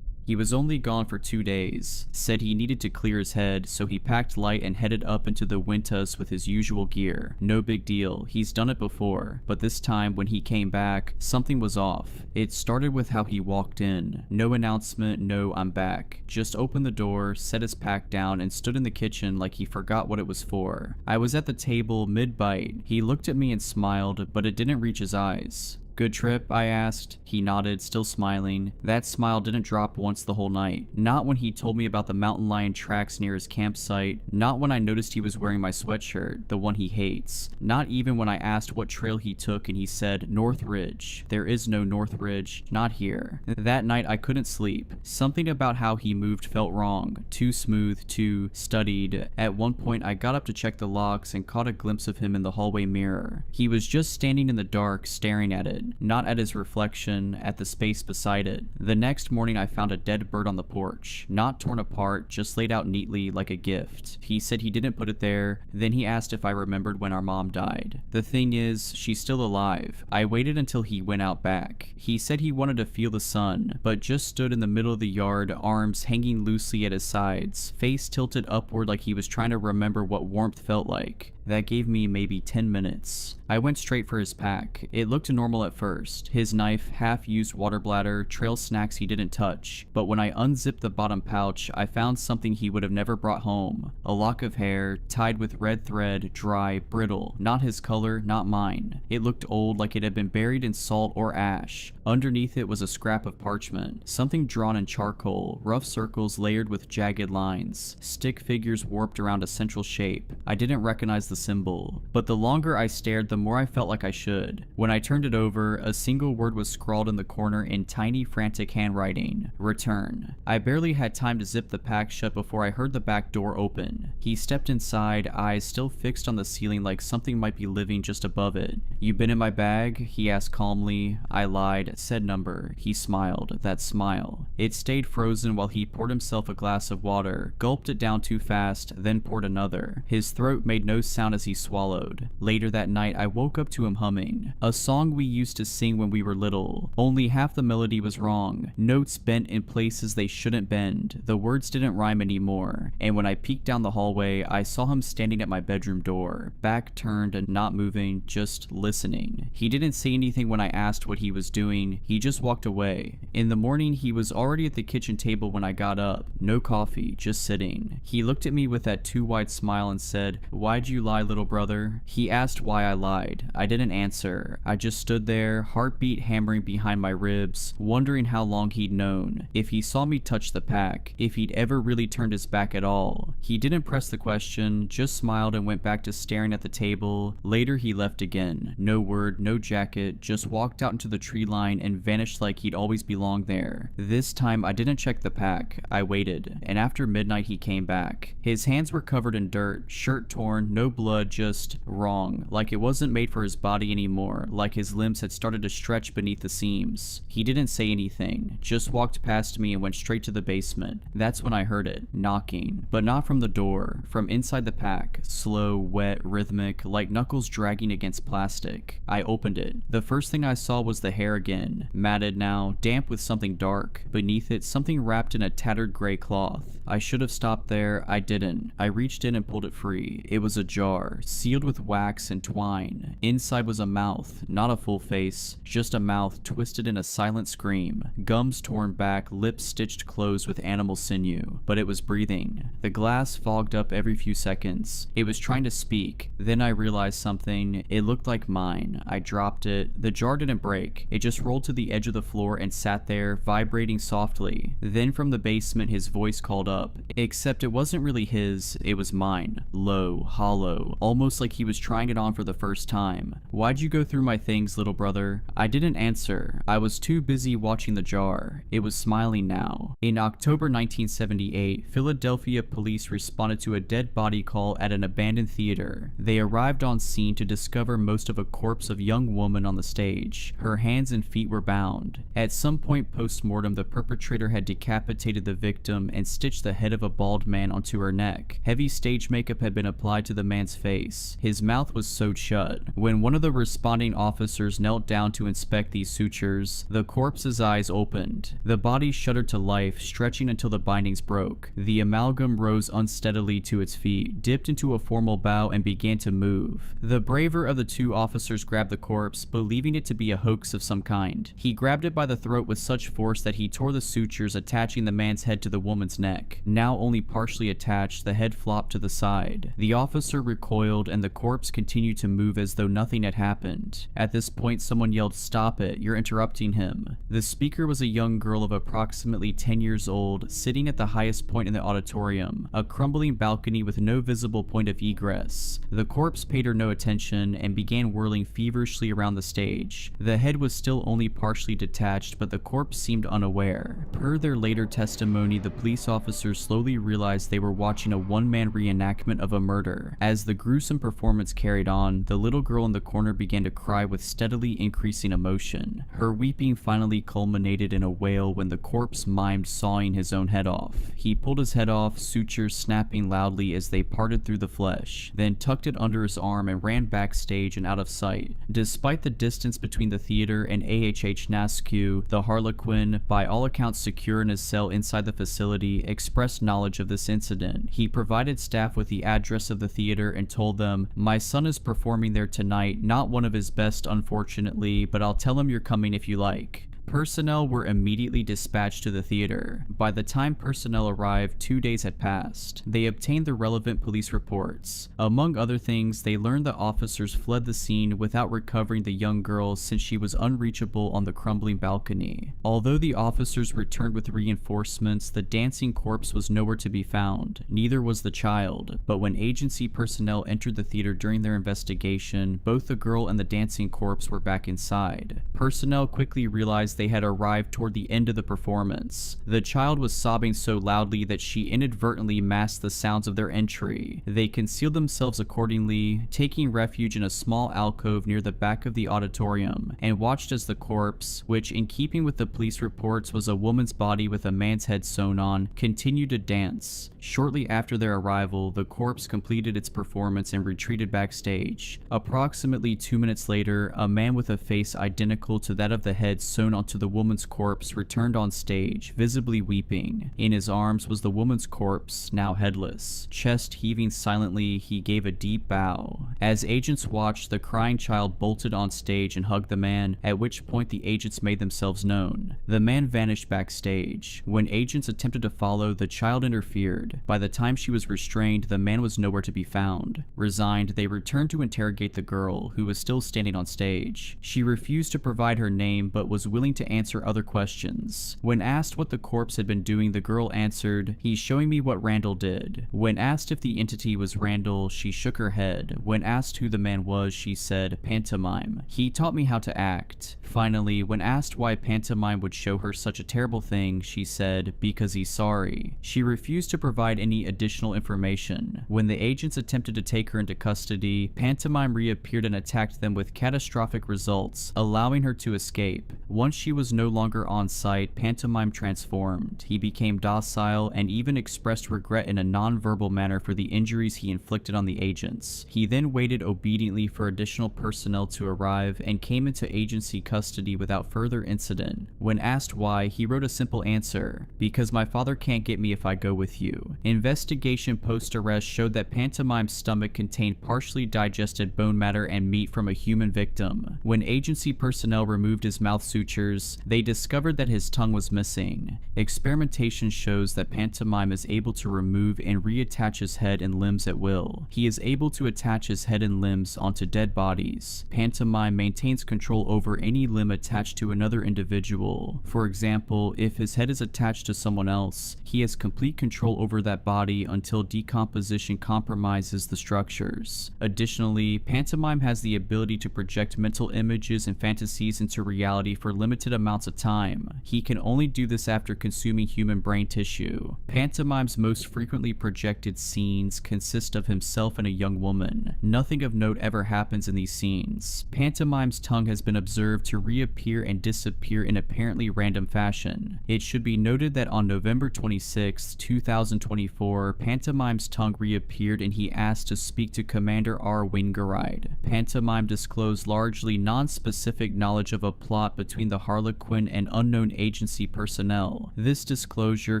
He was only gone for 2 days, said he needed to clear his head, so he packed light and headed up into the Wintas with his usual gear. No big deal, he's done it before, but this time when he came back, something was off. It started with how he walked in. No announcement, no "I'm back." Just opened the door, set his pack down, and stood in the kitchen like he forgot what it was for. I was at the table, mid-bite. He looked at me and smiled, but it didn't reach his eyes. "Good trip?" I asked. He nodded, still smiling. That smile didn't drop once the whole night. Not when he told me about the mountain lion tracks near his campsite. Not when I noticed he was wearing my sweatshirt, the one he hates. Not even when I asked what trail he took and he said, "North Ridge." There is no North Ridge, not here. That night I couldn't sleep. Something about how he moved felt wrong. Too smooth, too studied. At one point I got up to check the locks and caught a glimpse of him in the hallway mirror. He was just standing in the dark, staring at it. Not at his reflection, at the space beside it. The next morning I found a dead bird on the porch. Not torn apart, just laid out neatly like a gift. He said he didn't put it there. Then he asked if I remembered when our mom died. The thing is, she's still alive. I waited until he went out back. He said he wanted to feel the sun, but just stood in the middle of the yard, arms hanging loosely at his sides, face tilted upward like he was trying to remember what warmth felt like. That gave me maybe 10 minutes. I went straight for his pack. It looked normal at first. His knife, half-used water bladder, trail snacks he didn't touch. But when I unzipped the bottom pouch, I found something he would have never brought home. A lock of hair, tied with red thread, dry, brittle. Not his color, not mine. It looked old, like it had been buried in salt or ash. Underneath it was a scrap of parchment. Something drawn in charcoal, rough circles layered with jagged lines. Stick figures warped around a central shape. I didn't recognize the symbol, but the longer I stared, the more I felt like I should. When I turned it over, a single word was scrawled in the corner in tiny, frantic handwriting: "Return." I barely had time to zip the pack shut before I heard the back door open. He stepped inside, eyes still fixed on the ceiling like something might be living just above it. "You been in my bag?" he asked calmly. I lied, said number. He smiled, that smile. It stayed frozen while he poured himself a glass of water, gulped it down too fast, then poured another. His throat made no sound as he swallowed. Later that night, I woke up to him humming. A song we used to sing when we were little. Only half the melody was wrong. Notes bent in places they shouldn't bend. The words didn't rhyme anymore. And when I peeked down the hallway, I saw him standing at my bedroom door. Back turned and not moving, just listening. He didn't say anything when I asked what he was doing. He just walked away. In the morning, he was already at the kitchen table when I got up. No coffee, just sitting. He looked at me with that too wide smile and said, "Why'd you lie, little brother?" He asked why I lied. I didn't answer. I just stood there, heartbeat hammering behind my ribs, wondering how long he'd known, if he saw me touch the pack, if he'd ever really turned his back at all. He didn't press the question, just smiled and went back to staring at the table. Later he left again. No word, no jacket, just walked out into the tree line and vanished like he'd always belonged there. This time I didn't check the pack. I waited, and after midnight he came back. His hands were covered in dirt, shirt torn, no blood, just wrong, like it wasn't made for his body anymore, like his limbs had started to stretch beneath the seams. He didn't say anything, just walked past me and went straight to the basement. That's when I heard it, knocking, but not from the door, from inside the pack, slow, wet, rhythmic, like knuckles dragging against plastic. I opened it. The first thing I saw was the hair again, matted now, damp with something dark. Beneath it, something wrapped in a tattered gray cloth. I should have stopped there, I didn't. I reached in and pulled it free. It was a jar, sealed with wax and twine. Inside was a mouth, not a full face, just a mouth twisted in a silent scream. Gums torn back, lips stitched closed with animal sinew. But it was breathing. The glass fogged up every few seconds. It was trying to speak. Then I realized something. It looked like mine. I dropped it. The jar didn't break. It just rolled to the edge of the floor and sat there, vibrating softly. Then from the basement his voice called up. Except it wasn't really his, it was mine. Low, hollow, though, almost like he was trying it on for the first time. "Why'd you go through my things, little brother?" I didn't answer. I was too busy watching the jar. It was smiling now. In October 1978, Philadelphia police responded to a dead body call at an abandoned theater. They arrived on scene to discover most of a corpse of a young woman on the stage. Her hands and feet were bound. At some point post-mortem, the perpetrator had decapitated the victim and stitched the head of a bald man onto her neck. Heavy stage makeup had been applied to the man's face. His mouth was sewed shut. When one of the responding officers knelt down to inspect these sutures, the corpse's eyes opened. The body shuddered to life, stretching until the bindings broke. The amalgam rose unsteadily to its feet, dipped into a formal bow, and began to move. The braver of the two officers grabbed the corpse, believing it to be a hoax of some kind. He grabbed it by the throat with such force that he tore the sutures attaching the man's head to the woman's neck. Now only partially attached, the head flopped to the side. The officer recoiled, and the corpse continued to move as though nothing had happened. At this point, someone yelled, "Stop it, you're interrupting him." The speaker was a young girl of approximately 10 years old, sitting at the highest point in the auditorium, a crumbling balcony with no visible point of egress. The corpse paid her no attention and began whirling feverishly around the stage. The head was still only partially detached, but the corpse seemed unaware. Per their later testimony, the police officers slowly realized they were watching a one-man reenactment of a murder. As the gruesome performance carried on, the little girl in the corner began to cry with steadily increasing emotion. Her weeping finally culminated in a wail when the corpse mimed sawing his own head off. He pulled his head off, sutures snapping loudly as they parted through the flesh, then tucked it under his arm and ran backstage and out of sight. Despite the distance between the theater and AHH Nascu, the Harlequin, by all accounts secure in his cell inside the facility, expressed knowledge of this incident. He provided staff with the address of the theater and told them, "My son is performing there tonight, not one of his best unfortunately, but I'll tell him you're coming if you like." Personnel were immediately dispatched to the theater. By the time personnel arrived, 2 days had passed. They obtained the relevant police reports. Among other things, they learned that officers fled the scene without recovering the young girl since she was unreachable on the crumbling balcony. Although the officers returned with reinforcements, the dancing corpse was nowhere to be found. Neither was the child. But when agency personnel entered the theater during their investigation, both the girl and the dancing corpse were back inside. Personnel quickly realized they had arrived toward the end of the performance. The child was sobbing so loudly that she inadvertently masked the sounds of their entry. They concealed themselves accordingly, taking refuge in a small alcove near the back of the auditorium, and watched as the corpse, which in keeping with the police reports was a woman's body with a man's head sewn on, continued to dance. Shortly after their arrival, the corpse completed its performance and retreated backstage. Approximately 2 minutes later, a man with a face identical to that of the head sewn onto the woman's corpse returned on stage, visibly weeping. In his arms was the woman's corpse, now headless. Chest heaving silently, he gave a deep bow. As agents watched, the crying child bolted on stage and hugged the man, at which point the agents made themselves known. The man vanished backstage. When agents attempted to follow, the child interfered. By the time she was restrained, the man was nowhere to be found. Resigned, they returned to interrogate the girl, who was still standing on stage. She refused to provide her name, but was willing to answer other questions. When asked what the corpse had been doing, the girl answered, "He's showing me what Randall did." When asked if the entity was Randall, she shook her head. When asked who the man was, she said, "Pantomime. He taught me how to act." Finally, when asked why Pantomime would show her such a terrible thing, she said, "Because he's sorry." She refused to provide any additional information. When the agents attempted to take her into custody, Pantomime reappeared and attacked them with catastrophic results, allowing her to escape. Once she was no longer on site, Pantomime transformed. He became docile and even expressed regret in a non-verbal manner for the injuries he inflicted on the agents. He then waited obediently for additional personnel to arrive and came into agency custody without further incident. When asked why, he wrote a simple answer: "Because my father can't get me if I go with you." Investigation post-arrest showed that Pantomime's stomach contained partially digested bone matter and meat from a human victim. When agency personnel removed his mouth sutures, researchers, they discovered that his tongue was missing. Experimentation shows that Pantomime is able to remove and reattach his head and limbs at will. He is able to attach his head and limbs onto dead bodies. Pantomime maintains control over any limb attached to another individual. For example, if his head is attached to someone else, he has complete control over that body until decomposition compromises the structures. Additionally, Pantomime has the ability to project mental images and fantasies into reality for limited amounts of time. He can only do this after consuming human brain tissue. Pantomime's most frequently projected scenes consist of himself and a young woman. Nothing of note ever happens in these scenes. Pantomime's tongue has been observed to reappear and disappear in apparently random fashion. It should be noted that on November 26, 2024, Pantomime's tongue reappeared and he asked to speak to Commander R. Wingeride. Pantomime disclosed largely non-specific knowledge of a plot between the Harlequin and unknown agency personnel. This disclosure,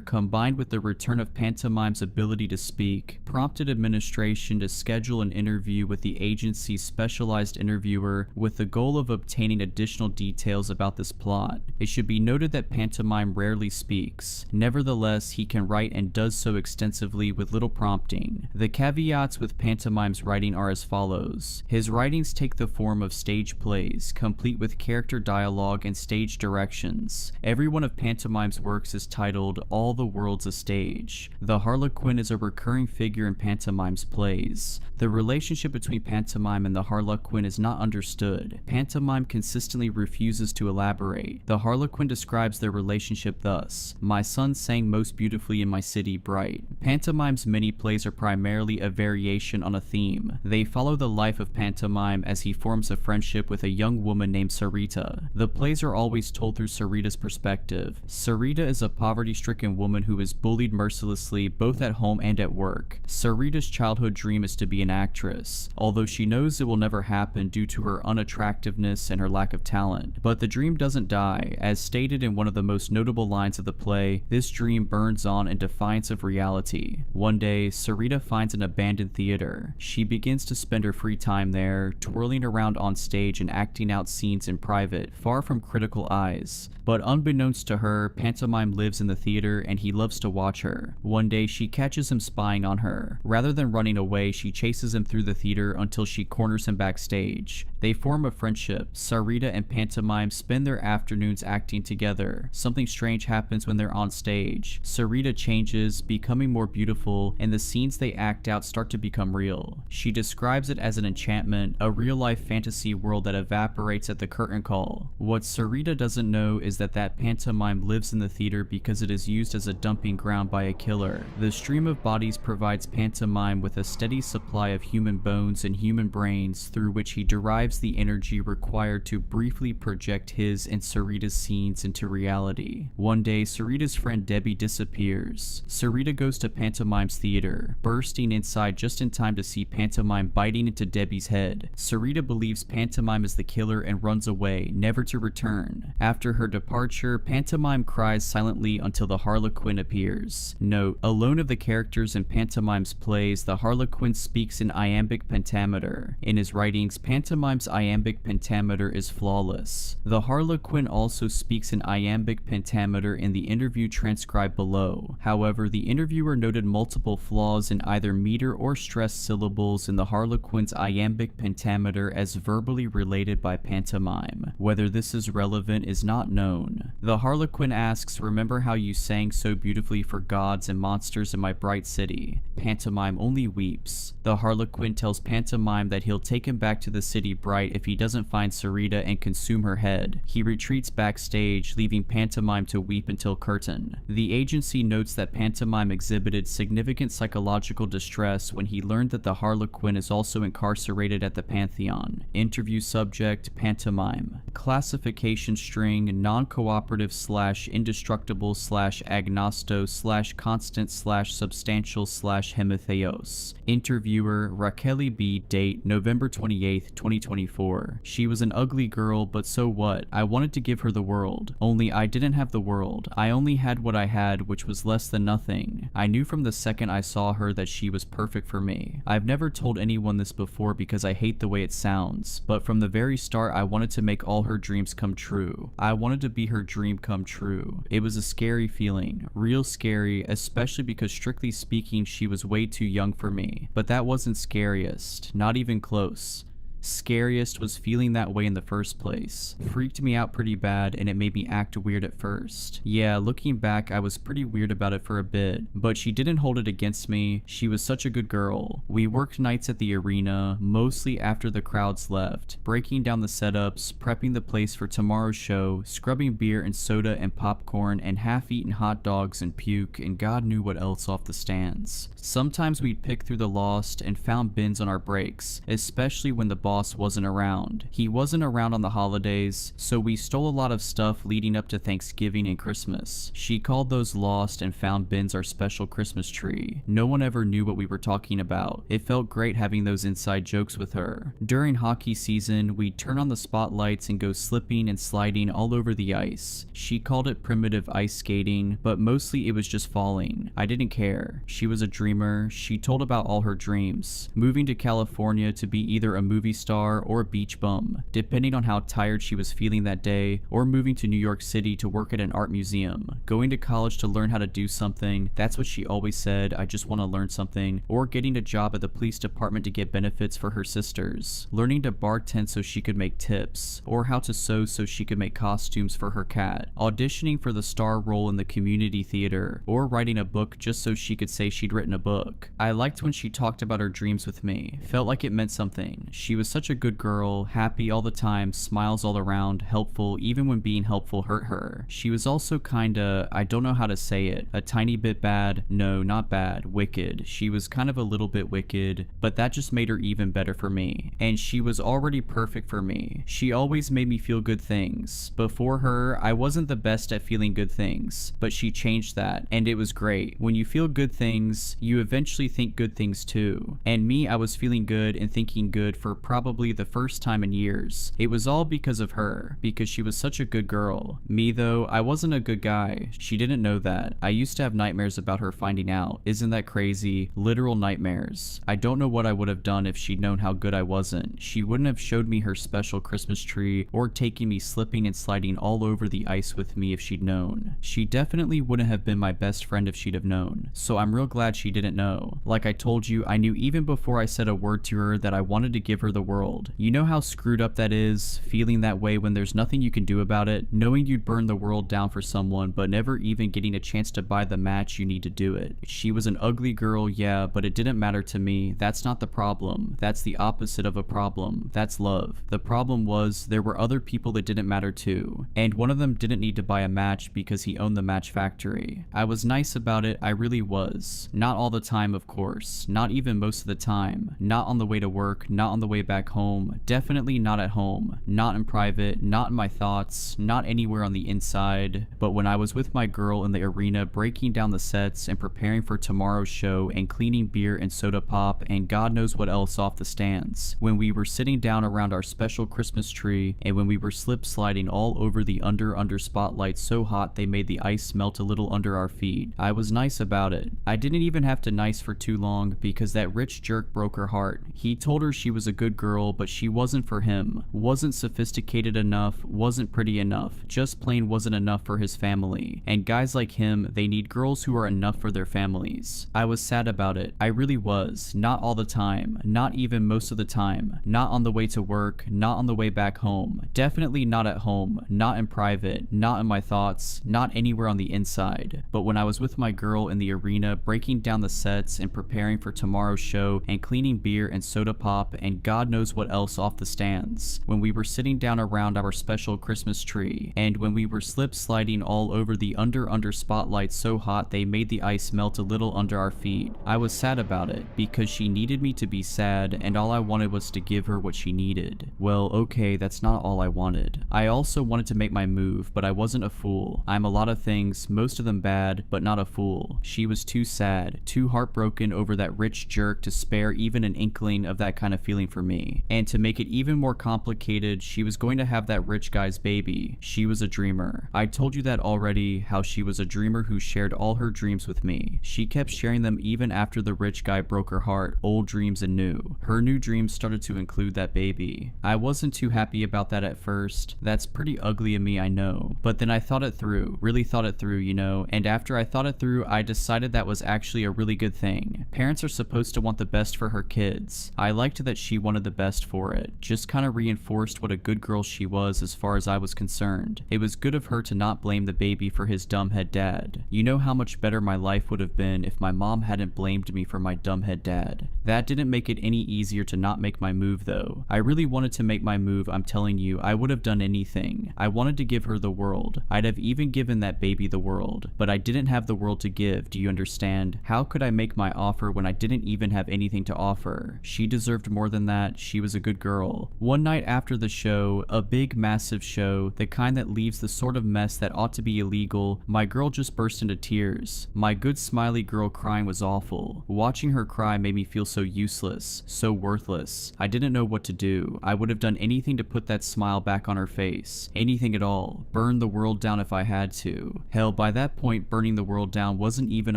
combined with the return of Pantomime's ability to speak, prompted administration to schedule an interview with the agency's specialized interviewer with the goal of obtaining additional details about this plot. It should be noted that Pantomime rarely speaks. Nevertheless, he can write and does so extensively with little prompting. The caveats with Pantomime's writing are as follows. His writings take the form of stage plays, complete with character dialogue and stage directions. Every one of Pantomime's works is titled All the World's a Stage. The Harlequin is a recurring figure in Pantomime's plays. The relationship between Pantomime and the Harlequin is not understood. Pantomime consistently refuses to elaborate. The Harlequin describes their relationship thus: "My son sang most beautifully in my city bright." Pantomime's many plays are primarily a variation on a theme. They follow the life of Pantomime as he forms a friendship with a young woman named Sarita. The plays are always told through Sarita's perspective. Sarita is a poverty-stricken woman who is bullied mercilessly both at home and at work. Sarita's childhood dream is to be an actress, although she knows it will never happen due to her unattractiveness and her lack of talent. But the dream doesn't die. As stated in one of the most notable lines of the play, this dream burns on in defiance of reality. One day, Sarita finds an abandoned theater. She begins to spend her free time there, twirling around on stage and acting out scenes in private, far from critical eyes. But unbeknownst to her, Pantomime lives in the theater and he loves to watch her. One day she catches him spying on her. Rather than running away, she chases him through the theater until she corners him backstage. They form a friendship. Sarita and Pantomime spend their afternoons acting together. Something strange happens when they're on stage. Sarita changes, becoming more beautiful, and the scenes they act out start to become real. She describes it as an enchantment, a real-life fantasy world that evaporates at the curtain call. What Sarita doesn't know is that Pantomime lives in the theater because it is used as a dumping ground by a killer. The stream of bodies provides Pantomime with a steady supply of human bones and human brains through which he derives the energy required to briefly project his and Sarita's scenes into reality. One day, Sarita's friend Debbie disappears. Sarita goes to Pantomime's theater, bursting inside just in time to see Pantomime biting into Debbie's head. Sarita believes Pantomime is the killer and runs away, never to return. After her departure, Pantomime cries silently until the Harlequin appears. Note: alone of the characters in Pantomime's plays, the Harlequin speaks in iambic pentameter. In his writings, Pantomime's iambic pentameter is flawless. The Harlequin also speaks in iambic pentameter in the interview transcribed below. However, the interviewer noted multiple flaws in either meter or stressed syllables in the Harlequin's iambic pentameter as verbally related by Pantomime. Whether this is relevant is not known. The Harlequin asks, "Remember how you sang so beautifully for gods and monsters in my bright city?" Pantomime only weeps. The Harlequin tells Pantomime that he'll take him back to the city bright if he doesn't find Sarita and consume her head. He retreats backstage, leaving Pantomime to weep until curtain. The agency notes that Pantomime exhibited significant psychological distress when he learned that the Harlequin is also incarcerated at the Pantheon. Interview subject: Pantomime. Classification string: non-cooperative / indestructible / agnosto / constant / substantial / hemitheos. Interviewer: Raquel B. Date: November 28, 2024. She was an ugly girl, but so what? I wanted to give her the world. Only I didn't have the world. I only had what I had, which was less than nothing. I knew from the second I saw her that she was perfect for me. I've never told anyone this before because I hate the way it sounds, but from the very start I wanted to make all her dreams come true. true. I wanted to be her dream come true. It was a scary feeling, real scary, especially because strictly speaking she was way too young for me. But that wasn't scariest, not even close. Scariest was feeling that way in the first place. Freaked me out pretty bad and it made me act weird at first. Yeah, looking back I was pretty weird about it for a bit, but she didn't hold it against me. She was such a good girl. We worked nights at the arena, mostly after the crowds left, breaking down the setups, prepping the place for tomorrow's show, scrubbing beer and soda and popcorn and half-eaten hot dogs and puke and God knew what else off the stands. Sometimes we'd pick through the lost and found bins on our breaks, especially when the boss wasn't around. He wasn't around on the holidays, so we stole a lot of stuff leading up to Thanksgiving and Christmas. She called those lost and found bins our special Christmas tree. No one ever knew what we were talking about. It felt great having those inside jokes with her. During hockey season, we'd turn on the spotlights and go slipping and sliding all over the ice. She called it primitive ice skating, but mostly it was just falling. I didn't care. She was a dreamer. She told about all her dreams. Moving to California to be either a movie star or a beach bum, depending on how tired she was feeling that day, or moving to New York City to work at an art museum, going to college to learn how to do something, that's what she always said, I just want to learn something, or getting a job at the police department to get benefits for her sisters, learning to bartend so she could make tips, or how to sew so she could make costumes for her cat, auditioning for the star role in the community theater, or writing a book just so she could say she'd written a book. I liked when she talked about her dreams with me, felt like it meant something. She was such a good girl, happy all the time, smiles all around, helpful even when being helpful hurt her. She was also kinda, I don't know how to say it, a tiny bit bad, no, not bad, wicked. She was kind of a little bit wicked, but that just made her even better for me. And she was already perfect for me. She always made me feel good things. Before her, I wasn't the best at feeling good things, but she changed that, and it was great. When you feel good things, you eventually think good things too. And me, I was feeling good and thinking good for probably the first time in years. It was all because of her, because she was such a good girl. Me though, I wasn't a good guy. She didn't know that. I used to have nightmares about her finding out. Isn't that crazy? Literal nightmares. I don't know what I would have done if she'd known how good I wasn't. She wouldn't have showed me her special Christmas tree or taken me slipping and sliding all over the ice with me if she'd known. She definitely wouldn't have been my best friend if she'd have known. So I'm real glad she didn't know. Like I told you, I knew even before I said a word to her that I wanted to give her the world. You know how screwed up that is? Feeling that way when there's nothing you can do about it, knowing you'd burn the world down for someone but never even getting a chance to buy the match you need to do it. She was an ugly girl, yeah, but it didn't matter to me. That's not the problem. That's the opposite of a problem. That's love. The problem was there were other people that didn't matter too, and one of them didn't need to buy a match because he owned the match factory. I was nice about it, I really was. Not all the time, of course. Not even most of the time. Not on the way to work, not on the way back home. Definitely not at home. Not in private, not in my thoughts, not anywhere on the inside. But when I was with my girl in the arena breaking down the sets and preparing for tomorrow's show and cleaning beer and soda pop and God knows what else off the stands, when we were sitting down around our special Christmas tree, and when we were slip sliding all over the under spotlights so hot they made the ice melt a little under our feet, I was nice about it. I didn't even have to nice for too long because that rich jerk broke her heart. He told her she was a good girl, but she wasn't for him. Wasn't sophisticated enough, wasn't pretty enough, just plain wasn't enough for his family. And guys like him, they need girls who are enough for their families. I was sad about it. I really was. Not all the time. Not even most of the time. Not on the way to work. Not on the way back home. Definitely not at home. Not in private. Not in my thoughts. Not anywhere on the inside. But when I was with my girl in the arena breaking down the sets and preparing for tomorrow's show and cleaning beer and soda pop and God knows what else off the stands, when we were sitting down around our special Christmas tree, and when we were slip sliding all over the under spotlights so hot they made the ice melt a little under our feet, I was sad about it because she needed me to be sad and all I wanted was to give her what she needed. Well, okay, that's not all I wanted. I also wanted to make my move, but I wasn't a fool. I'm a lot of things, most of them bad, but not a fool. She was too sad, too heartbroken over that rich jerk to spare even an inkling of that kind of feeling for me. me. And to make it even more complicated, she was going to have that rich guy's baby. She was a dreamer. I told you that already, how she was a dreamer who shared all her dreams with me. She kept sharing them even after the rich guy broke her heart, old dreams and new. Her new dreams started to include that baby. I wasn't too happy about that at first. That's pretty ugly of me, I know. But then I thought it through, really thought it through, you know, and after I thought it through, I decided that was actually a really good thing. Parents are supposed to want the best for her kids. I liked that she wanted the best for it. Just kind of reinforced what a good girl she was as far as I was concerned. It was good of her to not blame the baby for his dumbhead dad. You know how much better my life would have been if my mom hadn't blamed me for my dumbhead dad. That didn't make it any easier to not make my move though. I really wanted to make my move, I'm telling you, I would have done anything. I wanted to give her the world. I'd have even given that baby the world. But I didn't have the world to give, do you understand? How could I make my offer when I didn't even have anything to offer? She deserved more than that. She was a good girl. One night after the show, a big massive show, the kind that leaves the sort of mess that ought to be illegal, my girl just burst into tears. My good smiley girl crying was awful. Watching her cry made me feel so useless, so worthless. I didn't know what to do. I would have done anything to put that smile back on her face. Anything at all. Burn the world down if I had to. Hell, by that point, burning the world down wasn't even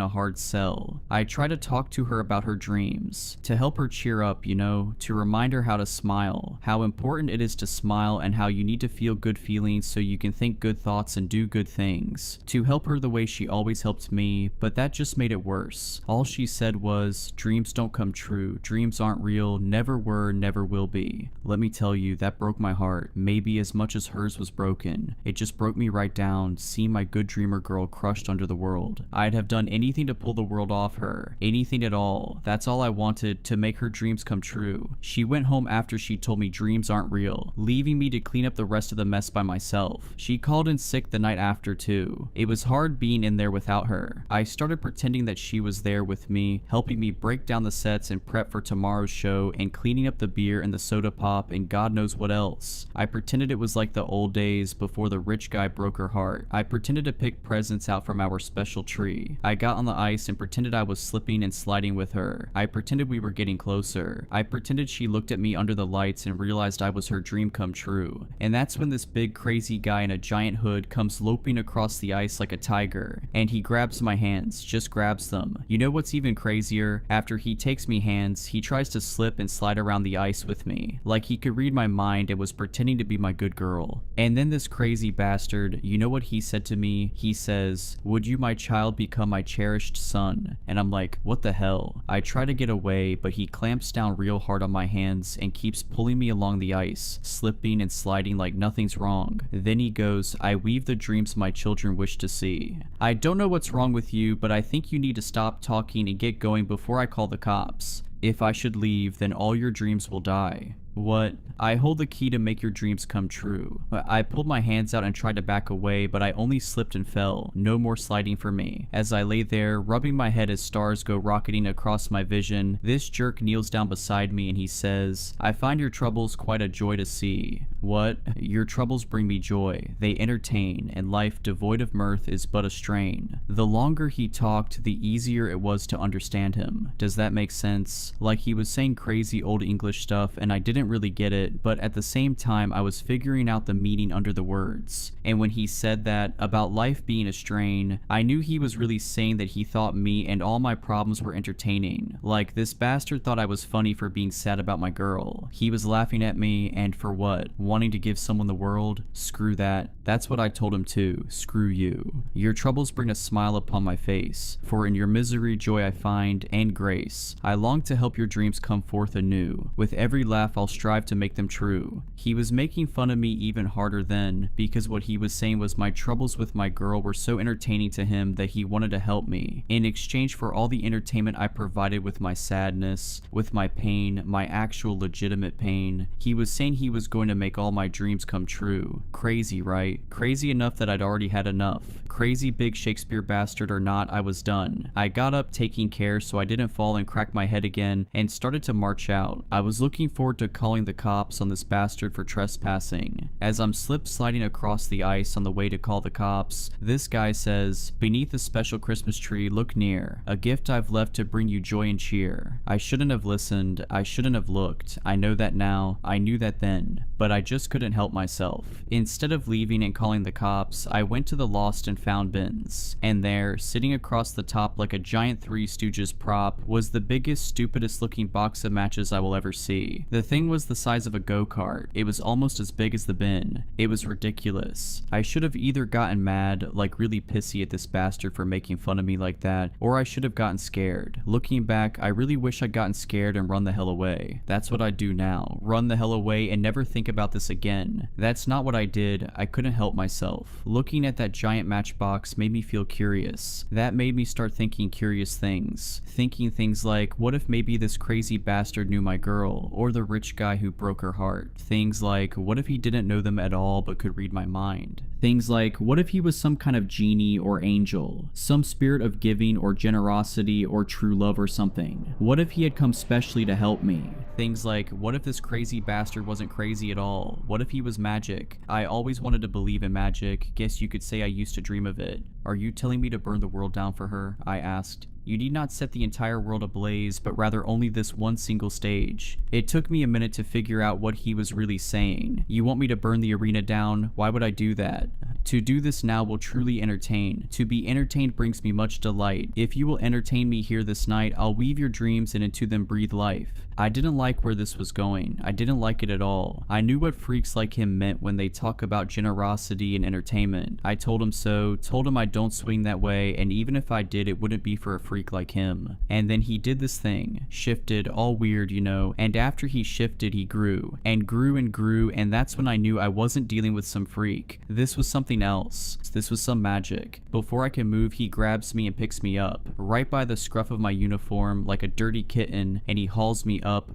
a hard sell. I tried to talk to her about her dreams, to help her cheer up, you know, to remind her how to smile, how important it is to smile and how you need to feel good feelings so you can think good thoughts and do good things, to help her the way she always helped me, but that just made it worse. All she said was, dreams don't come true, dreams aren't real, never were, never will be. Let me tell you, that broke my heart, maybe as much as hers was broken. It just broke me right down, seeing my good dreamer girl crushed under the world. I'd have done anything to pull the world off her, anything at all. That's all I wanted, to make her dreams come true. She went home after she told me dreams aren't real, leaving me to clean up the rest of the mess by myself. She called in sick the night after too. It was hard being in there without her. I started pretending that she was there with me, helping me break down the sets and prep for tomorrow's show and cleaning up the beer and the soda pop and God knows what else. I pretended it was like the old days before the rich guy broke her heart. I pretended to pick presents out from our special tree. I got on the ice and pretended I was slipping and sliding with her. I pretended we were getting closer. I pretended she looked at me under the lights and realized I was her dream come true. And that's when this big crazy guy in a giant hood comes loping across the ice like a tiger, and he grabs my hands, just grabs them. You know what's even crazier? After he takes me hands, he tries to slip and slide around the ice with me, like he could read my mind and was pretending to be my good girl. And then this crazy bastard, you know what he said to me? He says, "Would you, my child, become my cherished son?" And I'm like, what the hell? I try to get away, but he clamps down real hard on my hands and keeps pulling me along the ice, slipping and sliding like nothing's wrong. Then he goes, "I weave the dreams my children wish to see." I don't know what's wrong with you, but I think you need to stop talking and get going before I call the cops. If I should leave, then all your dreams will die. What? I hold the key to make your dreams come true. I pulled my hands out and tried to back away, but I only slipped and fell. No more sliding for me. As I lay there, rubbing my head as stars go rocketing across my vision, this jerk kneels down beside me and he says, "I find your troubles quite a joy to see." What? Your troubles bring me joy. They entertain, and life devoid of mirth is but a strain. The longer he talked, the easier it was to understand him. Does that make sense? Like he was saying crazy old English stuff and I didn't really get it, but at the same time I was figuring out the meaning under the words. And when he said that about life being a strain, I knew he was really saying that he thought me and all my problems were entertaining. Like this bastard thought I was funny for being sad about my girl. He was laughing at me, and for what? Wanting to give someone the world? Screw that. That's what I told him too. Screw you. Your troubles bring a smile upon my face, for in your misery joy I find, and grace. I long to help your dreams come forth anew. With every laugh I'll strive to make them true. He was making fun of me even harder then, because what he was saying was my troubles with my girl were so entertaining to him that he wanted to help me, in exchange for all the entertainment I provided with my sadness, with my pain, my actual legitimate pain. He was saying he was going to make make all my dreams come true. Crazy, right? Crazy enough that I'd already had enough. Crazy big Shakespeare bastard or not, I was done. I got up taking care so I didn't fall and crack my head again and started to march out. I was looking forward to calling the cops on this bastard for trespassing. As I'm slip sliding across the ice on the way to call the cops, this guy says, "Beneath the special Christmas tree, look near. A gift I've left to bring you joy and cheer." I shouldn't have listened. I shouldn't have looked. I know that now. I knew that then. But I just couldn't help myself. Instead of leaving and calling the cops, I went to the lost and found bins. And there, sitting across the top like a giant Three Stooges prop, was the biggest, stupidest looking box of matches I will ever see. The thing was the size of a go-kart. It was almost as big as the bin. It was ridiculous. I should have either gotten mad, like really pissy at this bastard for making fun of me like that, or I should have gotten scared. Looking back, I really wish I'd gotten scared and run the hell away. That's what I'd do now. Run the hell away and never think about this again. That's not what I did. I couldn't help myself. Looking at that giant matchbox made me feel curious. That made me start thinking curious things. Thinking things like, what if maybe this crazy bastard knew my girl, or the rich guy who broke her heart? Things like, what if he didn't know them at all but could read my mind? Things like, what if he was some kind of genie or angel, some spirit of giving or generosity or true love or something? What if he had come specially to help me? Things like, what if this crazy bastard wasn't crazy at all? What if he was magic? I always wanted to believe in magic. Guess you could say I used to dream of it. Are you telling me to burn the world down for her? I asked. You need not set the entire world ablaze, but rather only this one single stage. It took me a minute to figure out what he was really saying. You want me to burn the arena down? Why would I do that? To do this now will truly entertain. To be entertained brings me much delight. If you will entertain me here this night, I'll weave your dreams and into them breathe life. I didn't like where this was going. I didn't like it at all. I knew what freaks like him meant when they talk about generosity and entertainment. I told him so, told him I don't swing that way, and even if I did, it wouldn't be for a freak like him. And then he did this thing, shifted, all weird, you know, and after he shifted, he grew, and grew and grew, and that's when I knew I wasn't dealing with some freak. This was something else. This was some magic. Before I can move, he grabs me and picks me up, right by the scruff of my uniform, like a dirty kitten, and he hauls me up,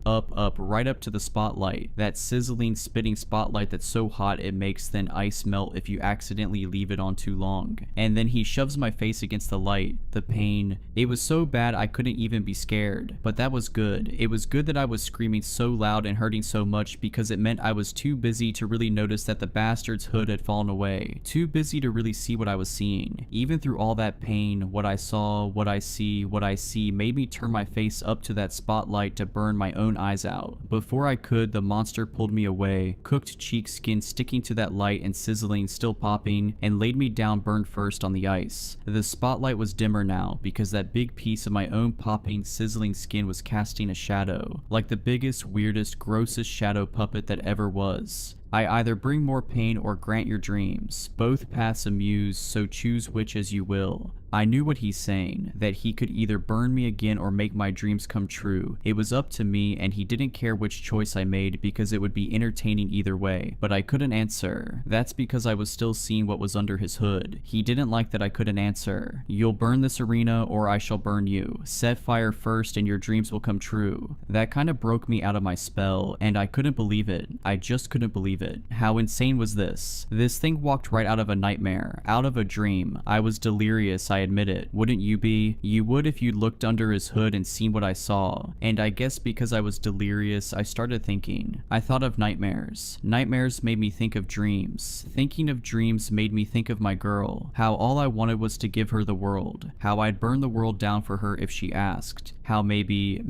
right up to the spotlight. That sizzling, spitting spotlight that's so hot it makes thin ice melt if you accidentally leave it on too long. And then he shoves my face against the light. The pain. It was so bad I couldn't even be scared. But that was good. It was good that I was screaming so loud and hurting so much because it meant I was too busy to really notice that the bastard's hood had fallen away. Too busy to really see what I was seeing. Even through all that pain, what I saw, what I see made me turn my face up to that spotlight to burn my own eyes out. Before I could, the monster pulled me away, cooked cheek skin sticking to that light and sizzling, still popping, and laid me down burned first on the ice. The spotlight was dimmer now because that big piece of my own popping, sizzling skin was casting a shadow, like the biggest, weirdest, grossest shadow puppet that ever was. I either bring more pain or grant your dreams. Both paths amuse, so choose which as you will. I knew what he's saying, that he could either burn me again or make my dreams come true. It was up to me, and he didn't care which choice I made because it would be entertaining either way. But I couldn't answer. That's because I was still seeing what was under his hood. He didn't like that I couldn't answer. You'll burn this arena or I shall burn you. Set fire first and your dreams will come true. That kind of broke me out of my spell, and I couldn't believe it. I just couldn't believe it. How insane was this? This thing walked right out of a nightmare, out of a dream. I was delirious, I admit it. Wouldn't you be? You would if you'd looked under his hood and seen what I saw. And I guess because I was delirious, I started thinking. I thought of nightmares. Nightmares made me think of dreams. Thinking of dreams made me think of my girl. How all I wanted was to give her the world. How I'd burn the world down for her if she asked. How maybe,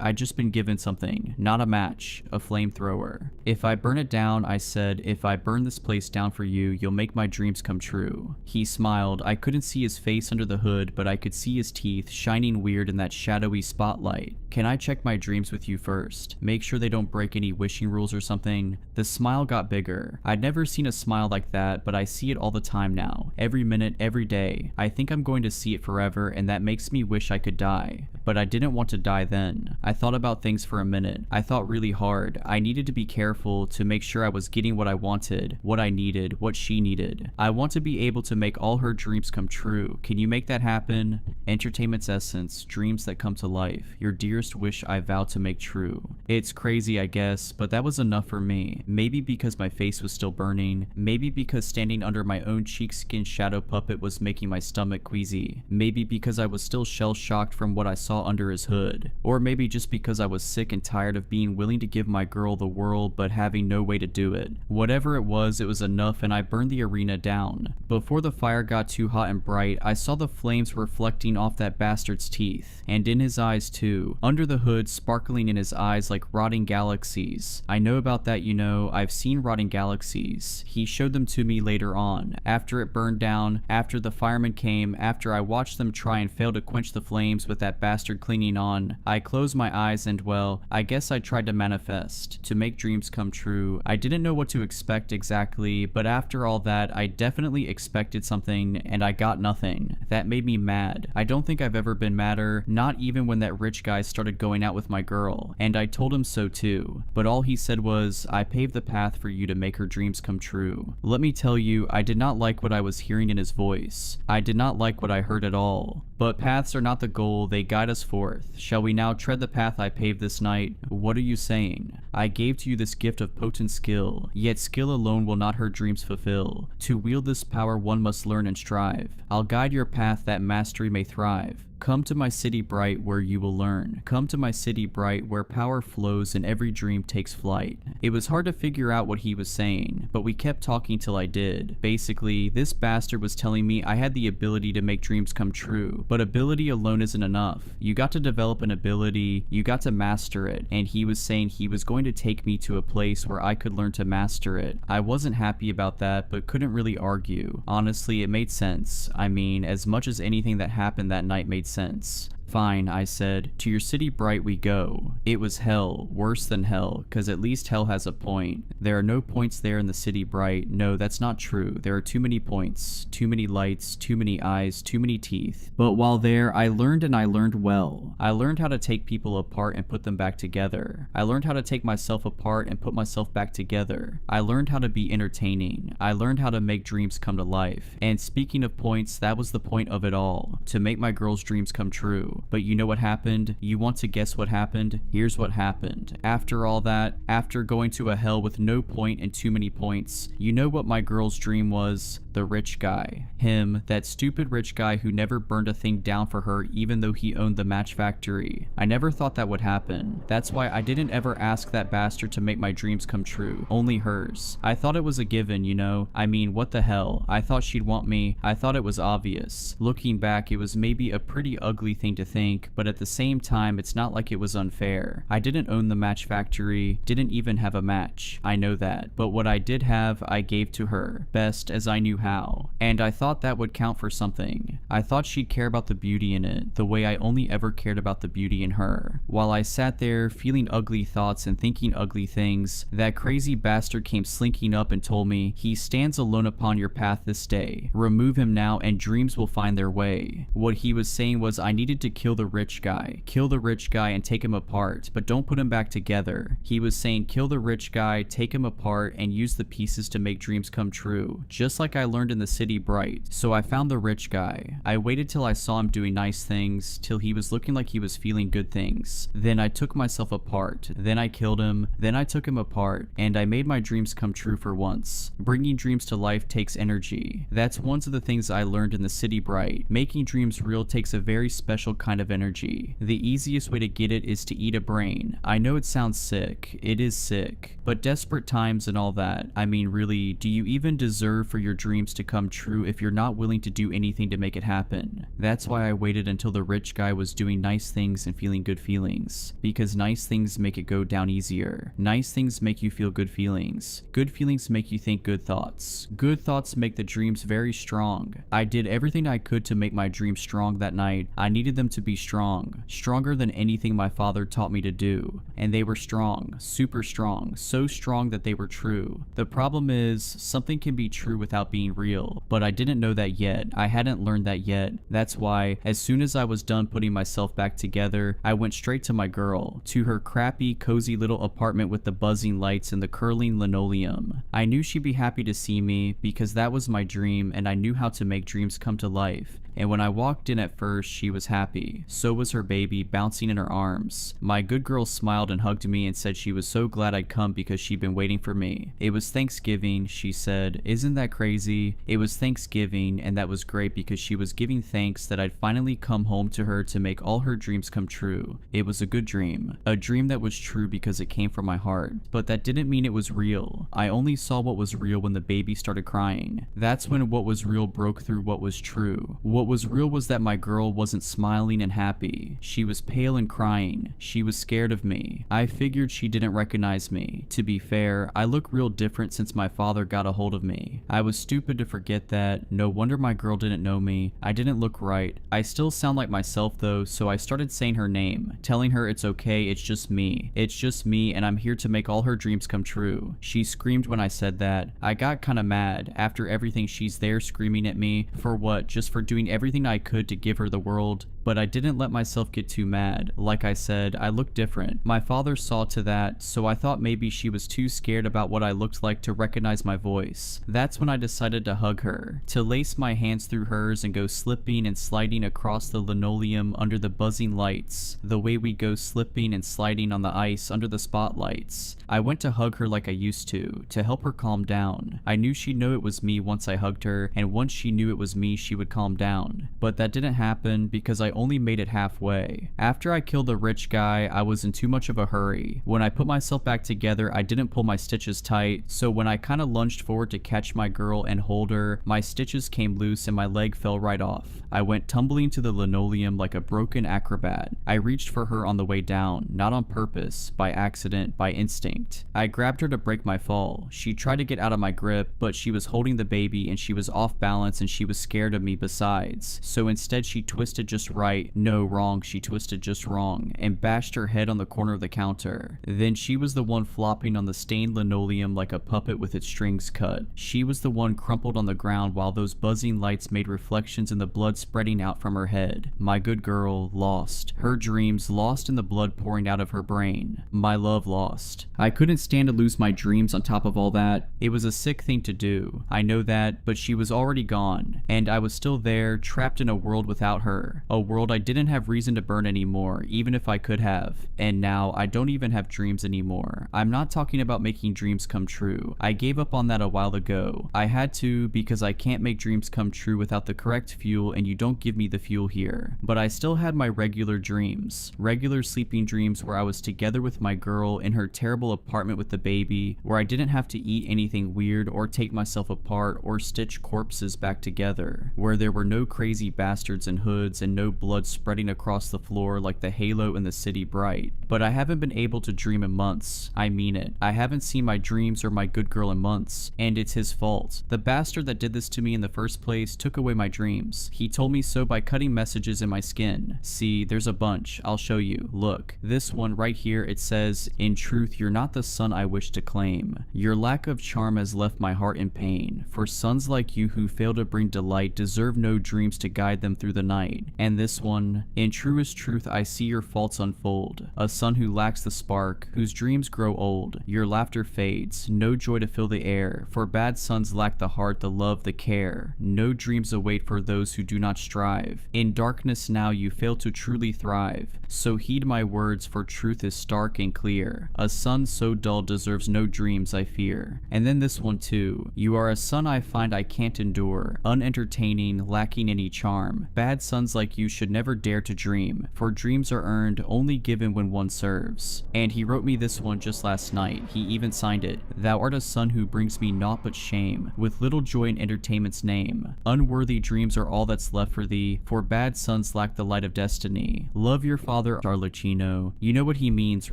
I'd just been given something. Not a match, a flamethrower. If I burn it down, I said, if I burn this place down for you, you'll make my dreams come true. He smiled. I couldn't see his face under the hood, but I could see his teeth shining weird in that shadowy spotlight. Can I check my dreams with you first? Make sure they don't break any wishing rules or something? The smile got bigger. I'd never seen a smile like that, but I see it all the time now. Every minute, every day. I think I'm going to see it forever, and that makes me wish I could die. but I didn't want to die then. I thought about things for a minute. I thought really hard. I needed to be careful to make sure I was getting what I wanted, what I needed, what she needed. I want to be able to make all her dreams come true. Can you make that happen? Entertainment's essence, dreams that come to life. Your dearest wish I vow to make true. It's crazy, I guess, but that was enough for me. Maybe because my face was still burning. Maybe because standing under my own cheek-skin shadow puppet was making my stomach queasy. Maybe because I was still shell-shocked from what I saw under his hood. Or maybe just because I was sick and tired of being willing to give my girl the world but having no way to do it. Whatever it was enough, and I burned the arena down. Before the fire got too hot and bright, I saw the flames reflecting off that bastard's teeth, and in his eyes too. Under the hood, sparkling in his eyes like rotting galaxies. I know about that, you know. I've seen rotting galaxies. He showed them to me later on, after it burned down, after the firemen came, after I watched them try and fail to quench the flames with that bastard clinging on. I closed my eyes and, well, I guess I tried to manifest, to make dreams come true. I didn't know what to expect exactly, but after all that, I definitely expected something, and I got nothing. That made me mad. I don't think I've ever been madder, not even when that rich guy started going out with my girl, and I told him so too. But all he said was, I paved the path for you to make her dreams come true. Let me tell you, I did not like what I was hearing in his voice. I did not like what I heard at all. But paths are not the goal, they guide us forth. Shall we now tread the path I paved this night? What are you saying? I gave to you this gift of potent skill, yet skill alone will not her dreams fulfill. To wield this power one must learn and strive. I'll guide your path that mastery may thrive. Come to my city bright where you will learn. Come to my city bright where power flows and every dream takes flight. It was hard to figure out what he was saying, but we kept talking till I did. Basically, this bastard was telling me I had the ability to make dreams come true, but ability alone isn't enough. You got to develop an ability, you got to master it, and he was saying he was going to take me to a place where I could learn to master it. I wasn't happy about that, but couldn't really argue. Honestly, it made sense. I mean, as much as anything that happened that night made sense. Fine, I said. To your city bright we go. It was hell, worse than hell, cause at least hell has a point. There are no points there in the city bright. No, that's not true. There are too many points, too many lights, too many eyes, too many teeth. But while there, I learned, and I learned well. I learned how to take people apart and put them back together. I learned how to take myself apart and put myself back together. I learned how to be entertaining. I learned how to make dreams come to life. And speaking of points, that was the point of it all. To make my girl's dreams come true. But you know what happened? You want to guess what happened? Here's what happened. After all that, after going to a hell with no point and too many points, you know what my girl's dream was? The rich guy. Him, that stupid rich guy who never burned a thing down for her even though he owned the match factory. I never thought that would happen. That's why I didn't ever ask that bastard to make my dreams come true. Only hers. I thought it was a given, you know? I mean, what the hell? I thought she'd want me. I thought it was obvious. Looking back, it was maybe a pretty ugly thing to think, but at the same time, it's not like it was unfair. I didn't own the match factory, didn't even have a match. I know that. But what I did have, I gave to her, best as I knew how. And I thought that would count for something. I thought she'd care about the beauty in it, the way I only ever cared about the beauty in her. While I sat there, feeling ugly thoughts and thinking ugly things, that crazy bastard came slinking up and told me, he stands alone upon your path this day. Remove him now and dreams will find their way. What he was saying was I needed to kill the rich guy. Kill the rich guy and take him apart, but don't put him back together. He was saying kill the rich guy, take him apart, and use the pieces to make dreams come true. Just like I learned in the city bright. So I found the rich guy. I waited till I saw him doing nice things, till he was looking like he was feeling good things. Then I took myself apart. Then I killed him. Then I took him apart, and I made my dreams come true for once. Bringing dreams to life takes energy. That's one of the things I learned in the city bright. Making dreams real takes a very special kind of energy. The easiest way to get it is to eat a brain. I know it sounds sick. It is sick. But desperate times and all that. I mean, really, do you even deserve for your dreams to come true if you're not willing to do anything to make it happen? That's why I waited until the rich guy was doing nice things and feeling good feelings. Because nice things make it go down easier. Nice things make you feel good feelings. Good feelings make you think good thoughts. Good thoughts make the dreams very strong. I did everything I could to make my dreams strong that night. I needed them to be strong. Stronger than anything my father taught me to do. And they were strong. Super strong. So strong that they were true. The problem is, something can be true without being being real, but I didn't know that yet. I hadn't learned that yet. That's why, as soon as I was done putting myself back together, I went straight to my girl, to her crappy, cozy little apartment with the buzzing lights and the curling linoleum. I knew she'd be happy to see me because that was my dream and I knew how to make dreams come to life. And when I walked in at first, she was happy. So was her baby, bouncing in her arms. My good girl smiled and hugged me and said she was so glad I'd come because she'd been waiting for me. It was Thanksgiving, she said. Isn't that crazy? It was Thanksgiving, and that was great because she was giving thanks that I'd finally come home to her to make all her dreams come true. It was a good dream. A dream that was true because it came from my heart. But that didn't mean it was real. I only saw what was real when the baby started crying. That's when what was real broke through what was true. What was real was that my girl wasn't smiling and happy. She was pale and crying. She was scared of me. I figured she didn't recognize me. To be fair, I look real different since my father got a hold of me. I was stupid to forget that. No wonder my girl didn't know me. I didn't look right. I still sound like myself though, so I started saying her name, telling her it's okay, it's just me. It's just me and I'm here to make all her dreams come true. She screamed when I said that. I got kinda mad. After everything, she's there screaming at me. For what? Just for doing everything I could to give her the world? But I didn't let myself get too mad. Like I said, I looked different. My father saw to that, so I thought maybe she was too scared about what I looked like to recognize my voice. That's when I decided to hug her, to lace my hands through hers and go slipping and sliding across the linoleum under the buzzing lights, the way we go slipping and sliding on the ice under the spotlights. I went to hug her like I used to help her calm down. I knew she'd know it was me once I hugged her, and once she knew it was me, she would calm down. But that didn't happen because I only made it halfway. After I killed the rich guy, I was in too much of a hurry. When I put myself back together, I didn't pull my stitches tight, so when I kinda lunged forward to catch my girl and hold her, my stitches came loose and my leg fell right off. I went tumbling to the linoleum like a broken acrobat. I reached for her on the way down, not on purpose, by accident, by instinct. I grabbed her to break my fall. She tried to get out of my grip, but she was holding the baby and she was off balance and she was scared of me besides. So instead she twisted just right, no wrong, she twisted just wrong, and bashed her head on the corner of the counter. Then she was the one flopping on the stained linoleum like a puppet with its strings cut. She was the one crumpled on the ground while those buzzing lights made reflections in the blood spreading out from her head. My good girl, lost. Her dreams lost in the blood pouring out of her brain. My love lost. I couldn't stand to lose my dreams on top of all that. It was a sick thing to do. I know that, but she was already gone. And I was still there, trapped in a world without her. A world I didn't have reason to burn anymore, even if I could have. And now, I don't even have dreams anymore. I'm not talking about making dreams come true. I gave up on that a while ago. I had to because I can't make dreams come true without the correct fuel and you don't give me the fuel here. But I still had my regular dreams. Regular sleeping dreams where I was together with my girl in her terrible apartment with the baby, where I didn't have to eat anything weird or take myself apart or stitch corpses back together, where there were no crazy bastards in hoods and no blood spreading across the floor like the halo in the city bright. But I haven't been able to dream in months. I mean it. I haven't seen my dreams or my good girl in months, and it's his fault. The bastard that did this to me in the first place took away my dreams. He told me so by cutting messages in my skin. See, there's a bunch. I'll show you. Look, this one right here, it says, "In truth, you're not the son I wish to claim. Your lack of charm has left my heart in pain. For sons like you who fail to bring delight deserve no dreams to guide them through the night." And this one, "In truest truth, I see your faults unfold. A son who lacks the spark, whose dreams grow old. Your laughter fades, no joy to fill the air. For bad sons lack the heart, the love, the care. No dreams await for those who do not strive. In darkness now you fail to truly thrive. So heed my words, for truth is stark and clear. A son so dull deserves no dreams, I fear." And then this one too. "You are a son I find I can't endure. Unentertaining, lacking any charm. Bad sons like you should never dare to dream. For dreams are earned, only given when one serves." And he wrote me this one just last night. He even signed it. "Thou art a son who brings me naught but shame, with little joy in entertainment's name. Unworthy dreams are all that's left for thee, for bad sons lack the light of destiny. Love your father, Arlecchino." You know what he means,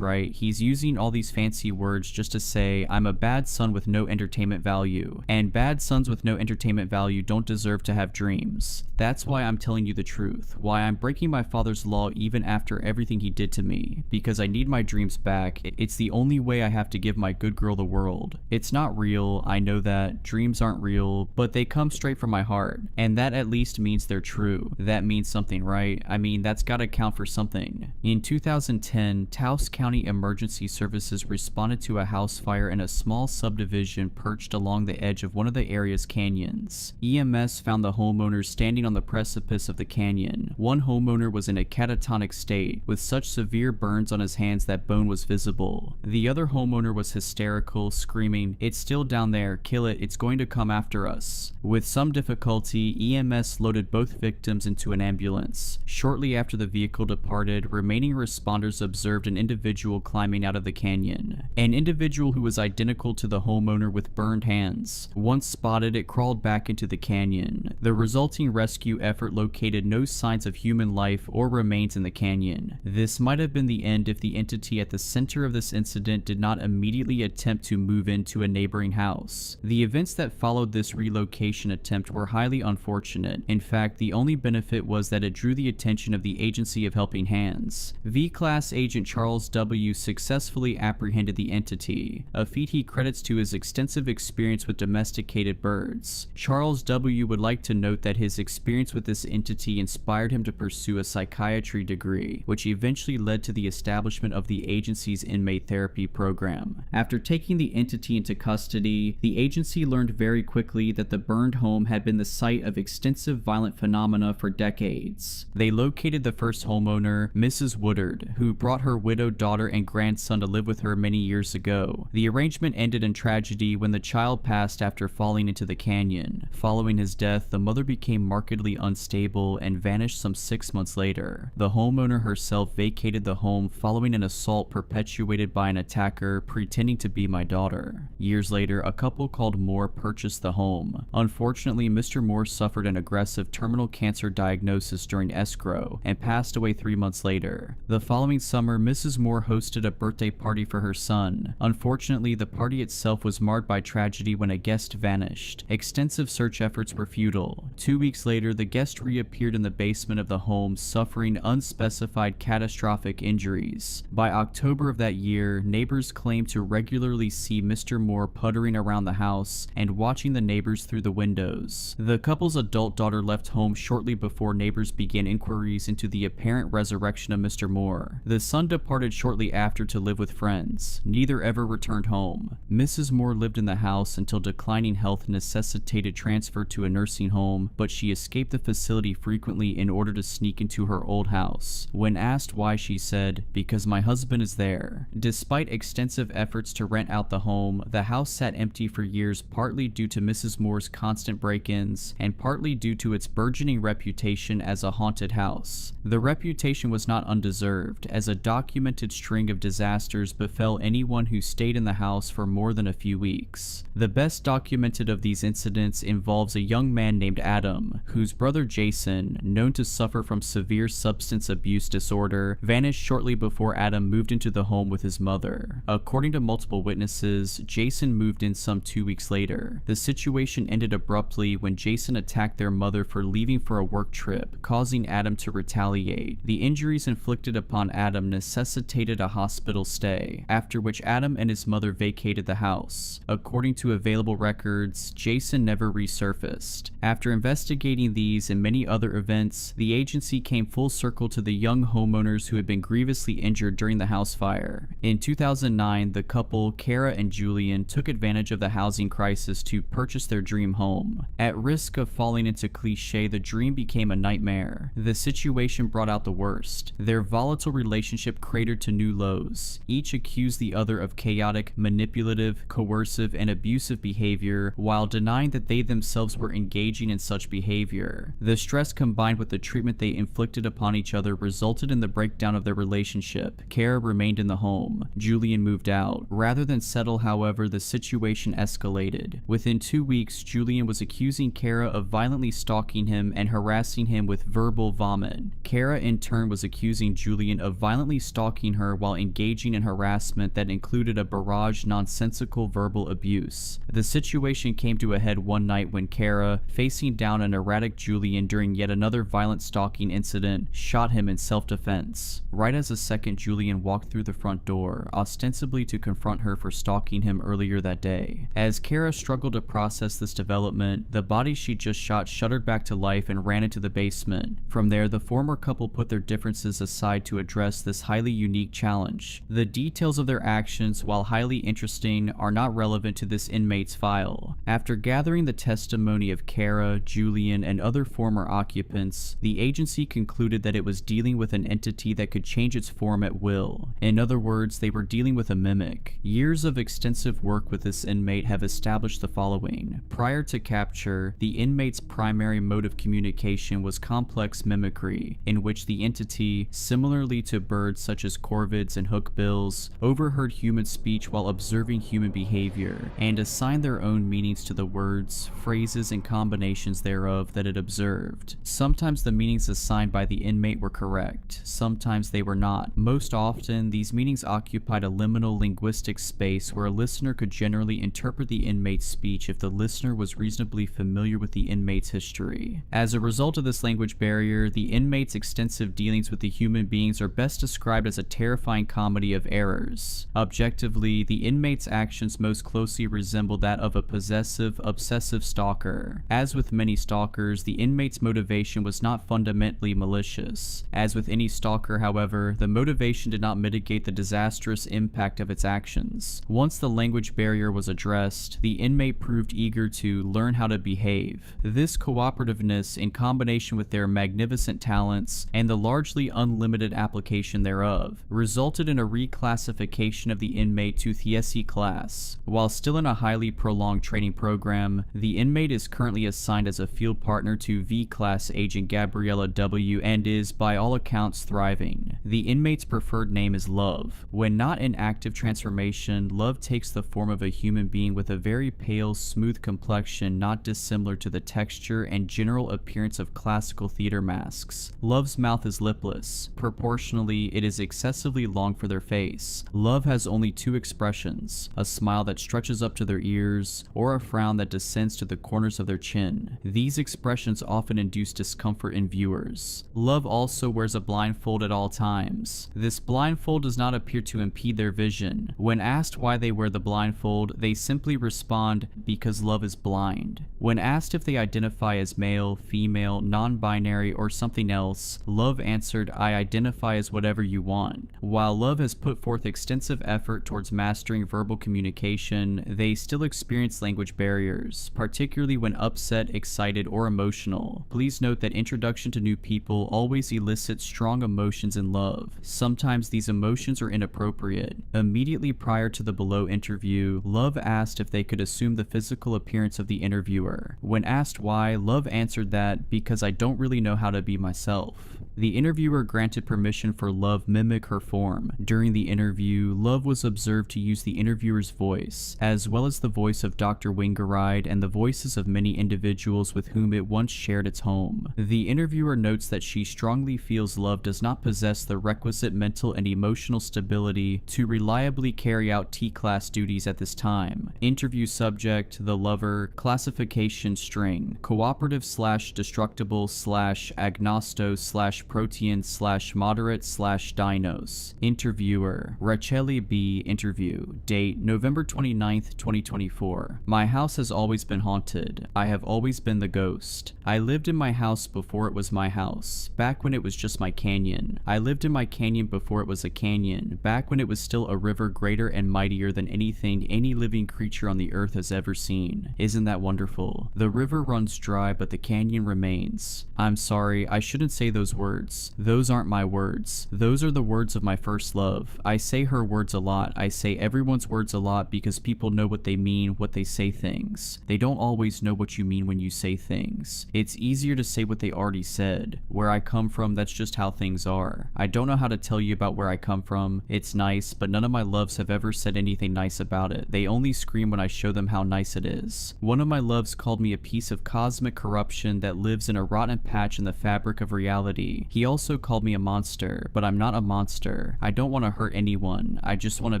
right? He's using all these fancy words just to say, I'm a bad son with no entertainment value. And bad sons with no entertainment value don't deserve to have dreams. That's why I'm telling you the truth. Why why I'm breaking my father's law even after everything he did to me, because I need my dreams back. It's the only way I have to give my good girl the world. It's not real, I know that. Dreams aren't real, but they come straight from my heart, and that at least means they're true. That means something, right? I mean, that's gotta count for something. In 2010, Taos County Emergency Services responded to a house fire in a small subdivision perched along the edge of one of the area's canyons. EMS found the homeowners standing on the precipice of the canyon. One homeowner was in a catatonic state, with such severe burns on his hands that bone was visible. The other homeowner was hysterical, screaming, "It's still down there, kill it, it's going to come after us." With some difficulty, EMS loaded both victims into an ambulance. Shortly after the vehicle departed, remaining responders observed an individual climbing out of the canyon. An individual who was identical to the homeowner with burned hands. Once spotted, it crawled back into the canyon. The resulting rescue effort located no signs of human life or remains in the canyon. This might have been the end if the entity at the center of this incident did not immediately attempt to move into a neighboring house. The events that followed this relocation attempt were highly unfortunate. In fact, the only benefit was that it drew the attention of the Agency of Helping Hands. V-Class Agent Charles W. successfully apprehended the entity, a feat he credits to his extensive experience with domesticated birds. Charles W. would like to note that his experience with this entity inspired him to pursue a psychiatry degree, which eventually led to the establishment of the agency's inmate therapy program. After taking the entity into custody, the agency learned very quickly that the burned home had been the site of extensive violent phenomena for decades. They located the first homeowner, Mrs. Woodard, who brought her widowed daughter and grandson to live with her many years ago. The arrangement ended in tragedy when the child passed after falling into the canyon. Following his death, the mother became markedly unstable and vanished some 6 months later. The homeowner herself vacated the home following an assault perpetuated by an attacker pretending to be my daughter. Years later, a couple called Moore purchased the home. Unfortunately, Mr. Moore suffered an aggressive terminal cancer diagnosis during escrow and passed away 3 months later. The following summer, Mrs. Moore hosted a birthday party for her son. Unfortunately, the party itself was marred by tragedy when a guest vanished. Extensive search efforts were futile. 2 weeks later, the guest reappeared in the basement of the home, suffering unspecified catastrophic injuries. By October of that year, neighbors claimed to regularly see Mr. Moore puttering around the house and watching the neighbors through the windows. The couple's adult daughter left home shortly before neighbors began inquiries into the apparent resurrection of Mr. Moore. The son departed shortly after to live with friends. Neither ever returned home. Mrs. Moore lived in the house until declining health necessitated transfer to a nursing home, but she escaped the facility frequently in order to sneak into her old house. When asked why, she said, "Because my husband is there." Despite extensive efforts to rent out the home, the house sat empty for years, partly due to Mrs. Moore's constant break-ins and partly due to its burgeoning reputation as a haunted house. The reputation was not undeserved, as a documented string of disasters befell anyone who stayed in the house for more than a few weeks. The best documented of these incidents involves a young man named Adam, whose brother Jason, known to suffer from severe substance abuse disorder, vanished shortly before Adam moved into the home with his mother. According to multiple witnesses, Jason moved in some 2 weeks later. The situation ended abruptly when Jason attacked their mother for leaving for a work trip, causing Adam to retaliate. The injuries inflicted upon Adam necessitated a hospital stay, after which Adam and his mother vacated the house. According to available records, Jason never resurfaced. After investigating these and many other events, the agency came full circle to the young homeowners who had been grievously injured during the house fire. In 2009, the couple, Kara and Julian, took advantage of the housing crisis to purchase their dream home. At risk of falling into cliche, the dream became a nightmare. The situation brought out the worst. Their volatile relationship cratered to new lows. Each accused the other of chaotic, manipulative, coercive, and abusive behavior, while denying that they themselves were engaging in such behavior. The stress combined with the treatment they inflicted upon each other resulted in the breakdown of their relationship. Kara remained in the home. Julian moved out. Rather than settle, however, the situation escalated. Within 2 weeks, Julian was accusing Kara of violently stalking him and harassing him with verbal vomit. Kara in turn was accusing Julian of violently stalking her while engaging in harassment that included a barrage nonsensical verbal abuse. The situation came to a head one night when Kara, facing down an erratic Julian during yet another violent stalking incident, shot him in self-defense, right as a second Julian walked through the front door, ostensibly to confront her for stalking him earlier that day. As Kara struggled to process this development, the body she just shot shuddered back to life and ran into the basement. From there, the former couple put their differences aside to address this highly unique challenge. The details of their actions, while highly interesting, are not relevant to this inmate's file. After gathering the testimony of Kara, Julian, and other former occupants, the agency concluded that it was dealing with an entity that could change its form at will. In other words, they were dealing with a mimic. Years of extensive work with this inmate have established the following. Prior to capture, the inmate's primary mode of communication was complex mimicry, in which the entity, similarly to birds such as corvids and hookbills, overheard human speech while observing human behavior, and assigned their own meanings to the words, phrases, and combinations thereof that it observed. Sometimes the meanings assigned by the inmate were correct, sometimes they were not. Most often, these meanings occupied a liminal linguistic space where a listener could generally interpret the inmate's speech if the listener was reasonably familiar with the inmate's history. As a result of this language barrier, the inmate's extensive dealings with the human beings are best described as a terrifying comedy of errors. Objectively, the inmate's actions most closely resemble that of a possessive, obsessive stalker. As with many stalkers, the inmate's motivation was not fundamentally malicious. As with any stalker, however, the motivation did not mitigate the disastrous impact of its actions. Once the language barrier was addressed, the inmate proved eager to learn how to behave. This cooperativeness, in combination with their magnificent talents and the largely unlimited application thereof, resulted in a reclassification of the inmate to Thiesi class. While still in a highly prolonged training program, the inmate is currently assigned as a field partner to V-class agent Gabriella W. and is, by all accounts, thriving. The inmate's preferred name is Love. When not in active transformation, Love takes the form of a human being with a very pale, smooth complexion not dissimilar to the texture and general appearance of classical theater masks. Love's mouth is lipless. Proportionally, it is excessively long for their face. Love has only two expressions, a smile that stretches up to their ears, or a frown that descends to the corners of their chin. These expressions often induce discomfort in viewers. Love also wears a blindfold at all times. This blindfold does not appear to impede their vision. When asked why they wear the blindfold, they simply respond, because Love is blind. When asked if they identify as male, female, non-binary, or something else, Love answered, I identify as whatever you want. While Love has put forth extensive effort towards mastering verbal communication, they still experience language barriers, particularly when upset, excited, or emotional. Please note that introduction to new people always elicits strong emotions in Love. Sometimes these emotions are inappropriate. Immediately prior to the below interview, Love asked if they could assume the physical appearance of the interviewer. When asked why, Love answered that, because I don't really know how to be myself. The interviewer granted permission for Love mimic her form. During the interview, Love was observed to use the interviewer's voice, as well as the voice of Dr. Wingeride and the voices of many individuals with whom it once shared its home. The interviewer notes that she strongly feels Love does not possess the requisite mental and emotional stability to reliably carry out T-class duties at this time. Interview subject, the lover, classification string, cooperative/destructible/agnosto/protean/moderate/dinos. Interviewer, Racheli B. Interview. Date, November 29th, 2024. My house has always been haunted. I have always been the ghost. I lived in my house before it was my house, back when it was just my canyon. I lived in my canyon before it was a canyon, back when it was still a river greater and mightier than anything any living creature on the earth has ever seen. Isn't that wonderful? The river runs dry, but the canyon remains. I'm sorry, I shouldn't say those words. Those aren't my words. Those are the words of my first love. I say her words a lot. I say everyone's words a lot because people know what they mean, what they say things. They don't always know what you mean when you say things. It's easier to say what they already said. Where I come from, that's just how things are. I don't know how to tell you about where I come from. It's nice, but none of my loves have ever said anything nice about it. They only scream when I show them how nice it is. One of my loves called me a piece of cosmic corruption that lives in a rotten patch in the fabric of reality. me. He also called me a monster, but I'm not a monster. I don't want to hurt anyone. I just want to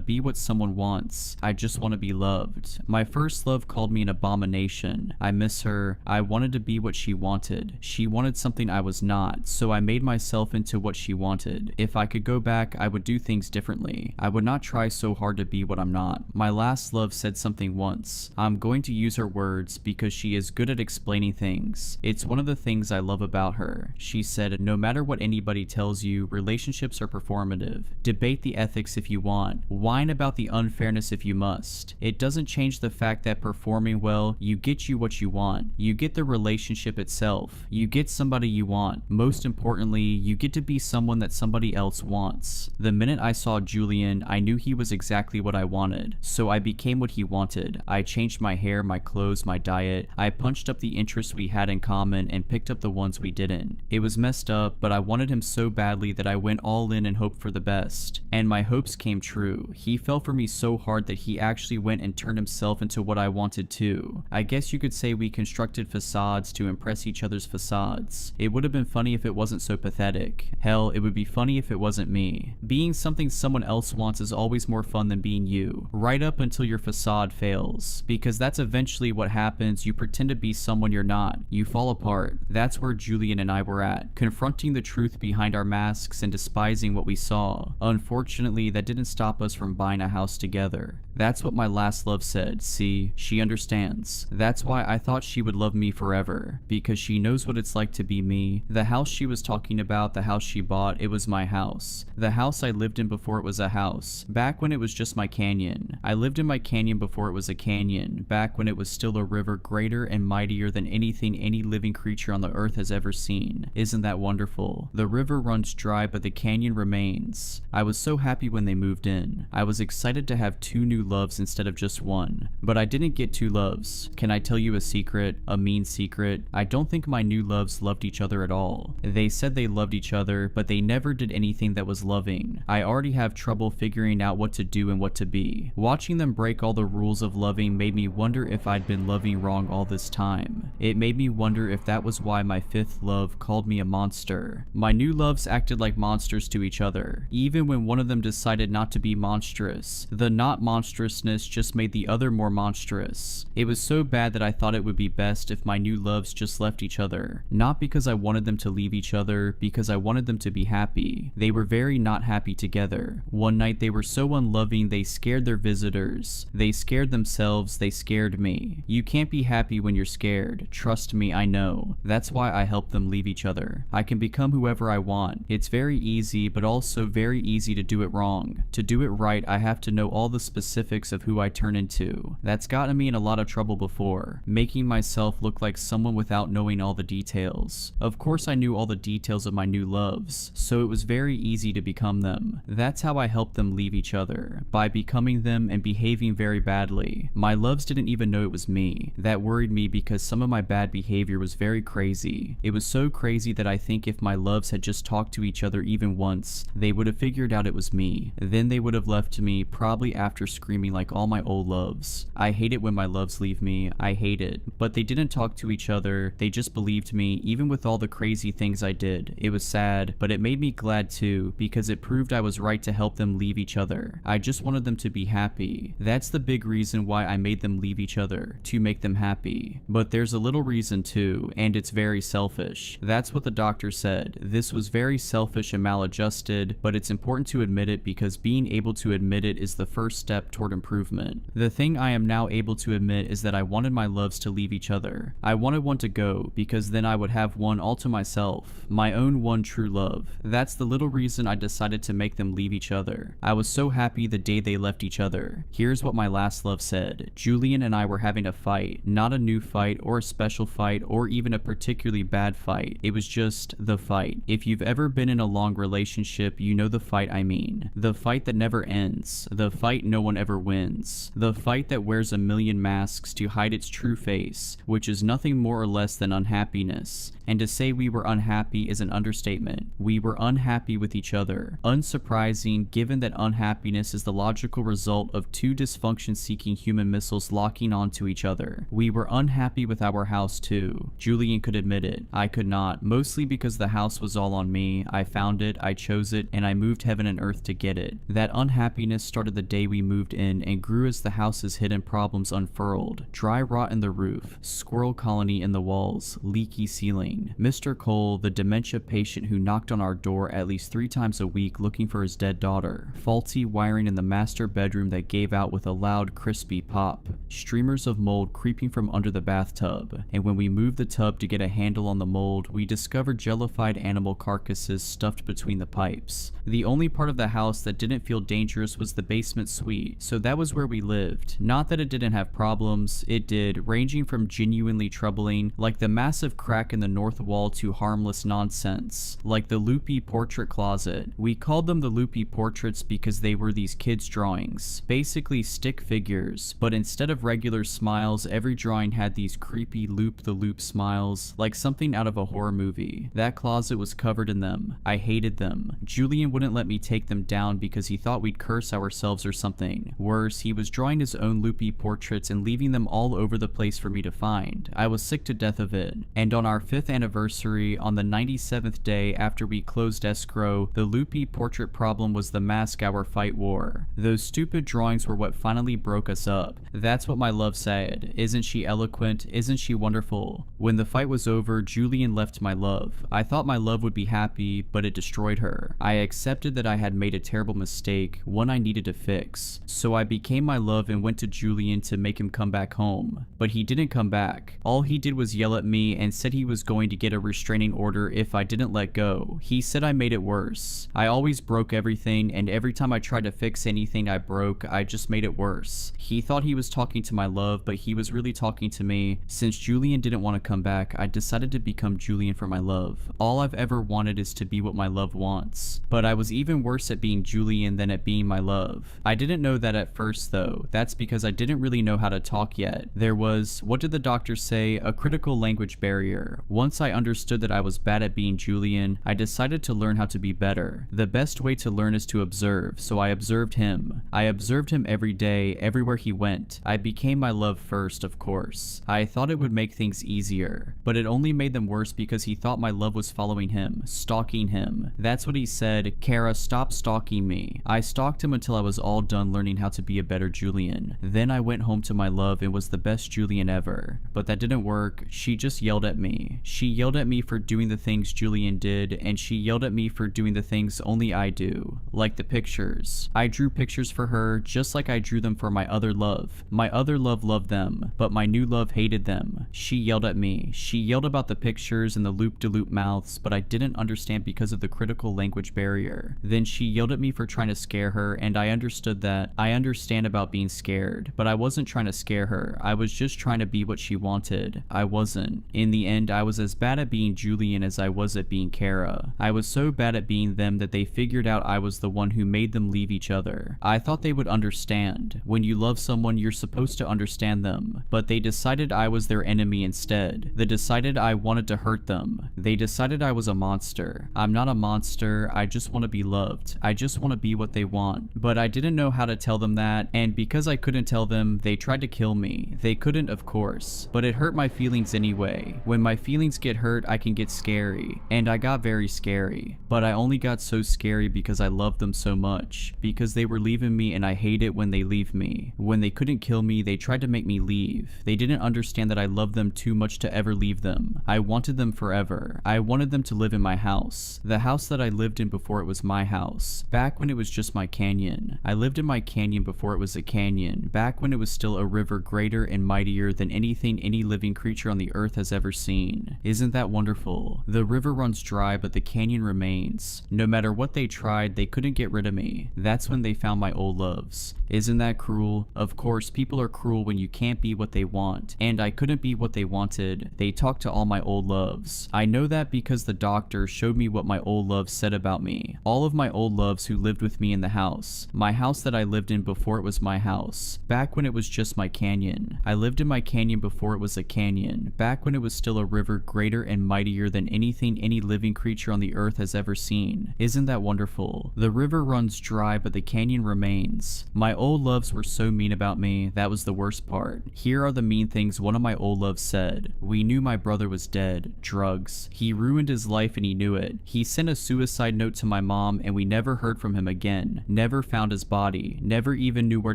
be what someone wants. I just want to be loved. My first love called me an abomination. I miss her. I wanted to be what she wanted. She wanted something I was not, so I made myself into what she wanted. If I could go back, I would do things differently. I would not try so hard to be what I'm not. My last love said something once. I'm going to use her words because she is good at explaining things. It's one of the things I love about her. She said, no matter what anybody tells you, relationships are performative. Debate the ethics if you want. Whine about the unfairness if you must. It doesn't change the fact that performing well, you get you what you want. You get the relationship itself. You get somebody you want. Most importantly, you get to be someone that somebody else wants. The minute I saw Julian, I knew he was exactly what I wanted. So I became what he wanted. I changed my hair, my clothes, my diet. I punched up the interests we had in common and picked up the ones we didn't. It was messed up, but I wanted him so badly that I went all in and hoped for the best. And my hopes came true. He fell for me so hard that he actually went and turned himself into what I wanted too. I guess you could say we constructed facades to impress each other's facades. It would have been funny if it wasn't so pathetic. Hell, it would be funny if it wasn't me. Being something someone else wants is always more fun than being you. Right up until your facade fails. Because that's eventually what happens. You pretend to be someone you're not. You fall apart. That's where Julian and I were at. Confronting the truth behind our masks and despising what we saw. Unfortunately, that didn't stop us from buying a house together. That's what my last love said. See, she understands. That's why I thought she would love me forever. Because she knows what it's like to be me. The house she was talking about, the house she bought, it was my house. The house I lived in before it was a house. Back when it was just my canyon. I lived in my canyon before it was a canyon. Back when it was still a river greater and mightier than anything any living creature on the earth has ever seen. Isn't that wonderful? The river runs dry, but the canyon remains. I was so happy when they moved in. I was excited to have 2 new loves instead of just 1. But I didn't get 2 loves. Can I tell you a secret? A mean secret? I don't think my new loves loved each other at all. They said they loved each other, but they never did anything that was loving. I already have trouble figuring out what to do and what to be. Watching them break all the rules of loving made me wonder if I'd been loving wrong all this time. It made me wonder if that was why my 5th love called me a monster. My new loves acted like monsters to each other, even when one of them decided not to be monstrous. The not monstrousness just made the other more monstrous. It was so bad that I thought it would be best if my new loves just left each other. Not because I wanted them to leave each other, because I wanted them to be happy. They were very not happy together. One night they were so unloving they scared their visitors. They scared themselves, they scared me. You can't be happy when you're scared. Trust me, I know. That's why I help them leave each other. I can become whoever I want. It's very easy, but also very easy to do it wrong. To do it right, I have to know all the specifics of who I turn into. That's gotten me in a lot of trouble before, making myself look like someone without knowing all the details. Of course I knew all the details of my new loves, so it was very easy to become them. That's how I helped them leave each other, by becoming them and behaving very badly. My loves didn't even know it was me. That worried me because some of my bad behavior was very crazy. It was so crazy that I think if my loves had just talked to each other even once, they would have figured out it was me. Then they would have left me, probably after screaming like all my old loves. I hate it when my loves leave me. I hate it. But they didn't talk to each other. They just believed me, even with all the crazy things I did. It was sad, but it made me glad too, because it proved I was right to help them leave each other. I just wanted them to be happy. That's the big reason why I made them leave each other, to make them happy. But there's a little reason too, and it's very selfish. That's what the doctor said. This was very selfish and maladjusted, but it's important to admit it because being able to admit it is the first step toward improvement. The thing I am now able to admit is that I wanted my loves to leave each other. I wanted one to go, because then I would have one all to myself, my own one true love. That's the little reason I decided to make them leave each other. I was so happy the day they left each other. Here's what my last love said. Julian and I were having a fight, not a new fight or a special fight or even a particularly bad fight. It was just the fight. If you've ever been in a long relationship, you know the fight I mean. The fight that never ends. The fight no one ever wins. The fight that wears a million masks to hide its true face, which is nothing more or less than unhappiness. And to say we were unhappy is an understatement. We were unhappy with each other. Unsurprising, given that unhappiness is the logical result of 2 dysfunction-seeking human missiles locking onto each other. We were unhappy with our house too. Julian could admit it. I could not, mostly because the house was all on me. I found it, I chose it, and I moved heaven and earth to get it. That unhappiness started the day we moved in and grew as the house's hidden problems unfurled. Dry rot in the roof, squirrel colony in the walls, leaky ceiling. Mr. Cole, the dementia patient who knocked on our door at least 3 times a week looking for his dead daughter. Faulty wiring in the master bedroom that gave out with a loud, crispy pop. Streamers of mold creeping from under the bathtub. And when we moved the tub to get a handle on the mold, we discovered jellified animal carcasses stuffed between the pipes. The only part of the house that didn't feel dangerous was the basement suite, so that was where we lived. Not that it didn't have problems, it did, ranging from genuinely troubling, like the massive crack in the north wall, to harmless nonsense, like the loopy portrait closet. We called them the loopy portraits because they were these kids' drawings, basically stick figures, but instead of regular smiles, every drawing had these creepy loop-the-loop smiles, like something out of a horror movie. That closet was covered in them. I hated them. Julian wouldn't let me take them down because he thought we'd curse ourselves or something. Worse, he was drawing his own loopy portraits and leaving them all over the place for me to find. I was sick to death of it. And on our 5th anniversary, on the 97th day after we closed escrow, the loopy portrait problem was the mask our fight wore. Those stupid drawings were what finally broke us up. That's what my love said. Isn't she eloquent? Isn't she wonderful? When the fight was over, Julian left my love. I thought my love would be happy, but it destroyed her. I accepted that I had made a terrible mistake, one I needed to fix. So I became my love and went to Julian to make him come back home. But he didn't come back. All he did was yell at me and said he was going to get a restraining order if I didn't let go. He said I made it worse. I always broke everything, and every time I tried to fix anything I broke, I just made it worse. He thought he was talking to my love, but he was really talking to me. Since Julian didn't want to come back, I decided to become Julian for my love. All I've ever wanted is to be what my love wants. But I was even worse at being Julian than at being my love. I didn't know that at first though. That's because I didn't really know how to talk yet. There was, what did the doctor say, a critical language barrier. Once I understood that I was bad at being Julian, I decided to learn how to be better. The best way to learn is to observe, so I observed him. I observed him every day, everywhere he went. I became my love first, of course. I thought it would make things easier, but it only made them worse because he thought my love was following him, stalking him. That's what he said, Kara, stop stalking me. I stalked him until I was all done learning how to be a better Julian. Then I went home to my love and was the best Julian ever. But that didn't work. She just yelled at me. She yelled at me for doing the things Julian did, and she yelled at me for doing the things only I do. Like the pictures. I drew pictures for her just like I drew them for my other love. My other love loved them, but my new love hated them. She yelled at me. She yelled about the pictures and the loop-de-loop mouths, but I didn't understand because of the critical language barrier. Then she yelled at me for trying to scare her, and I understood that. I understand about being scared, but I wasn't trying to scare her. I was just trying to be what she wanted. I wasn't. In the end, I was as bad at being Julian as I was at being Kara. I was so bad at being them that they figured out I was the one who made them leave each other. I thought they would understand. When you love someone, you're supposed to understand them. But they decided I was their enemy instead. They decided I wanted to hurt them. They decided I was a monster. I'm not a monster. I just want to be loved. I just want to be what they want. But I didn't know how to tell them that, and because I couldn't tell them, they tried to kill me. They couldn't, of course, but it hurt my feelings anyway. When my feelings get hurt, I can get scary, and I got very scary. But I only got so scary because I loved them so much, because they were leaving me and I hate it when they leave me. When they couldn't kill me, they tried to make me leave. They didn't understand that I loved them too much to ever leave them. I wanted them forever. I wanted them to live in my house. The house that I lived in before it was my house. Back when it was just my canyon. I lived in my canyon before it was a canyon. Back when it was still a river greater and mightier than anything any living creature on the earth has ever seen. Isn't that wonderful? The river runs dry, but the canyon remains. No matter what they tried, they couldn't get rid of me. That's when they found my old loves. Isn't that cruel? Of course, people are cruel when you can't be what they want, and I couldn't be what they wanted. They talked to all my old loves. I know that because the doctor showed me what my old loves said about me. All of my old loves who lived with me in the house. My house that I lived in before it was my house. Back when it was just my canyon. I lived in my canyon before it was a canyon. Back when it was still a river greater and mightier than anything any living creature on the earth has ever seen. Isn't that wonderful? The river runs dry, but the canyon remains. My old loves were so mean about me. That was the worst part. Here are the mean things one of my old loves said. We knew my brother was dead. Drugs. He ruined ruined his life and he knew it. He sent a suicide note to my mom and we never heard from him again. Never found his body. Never even knew where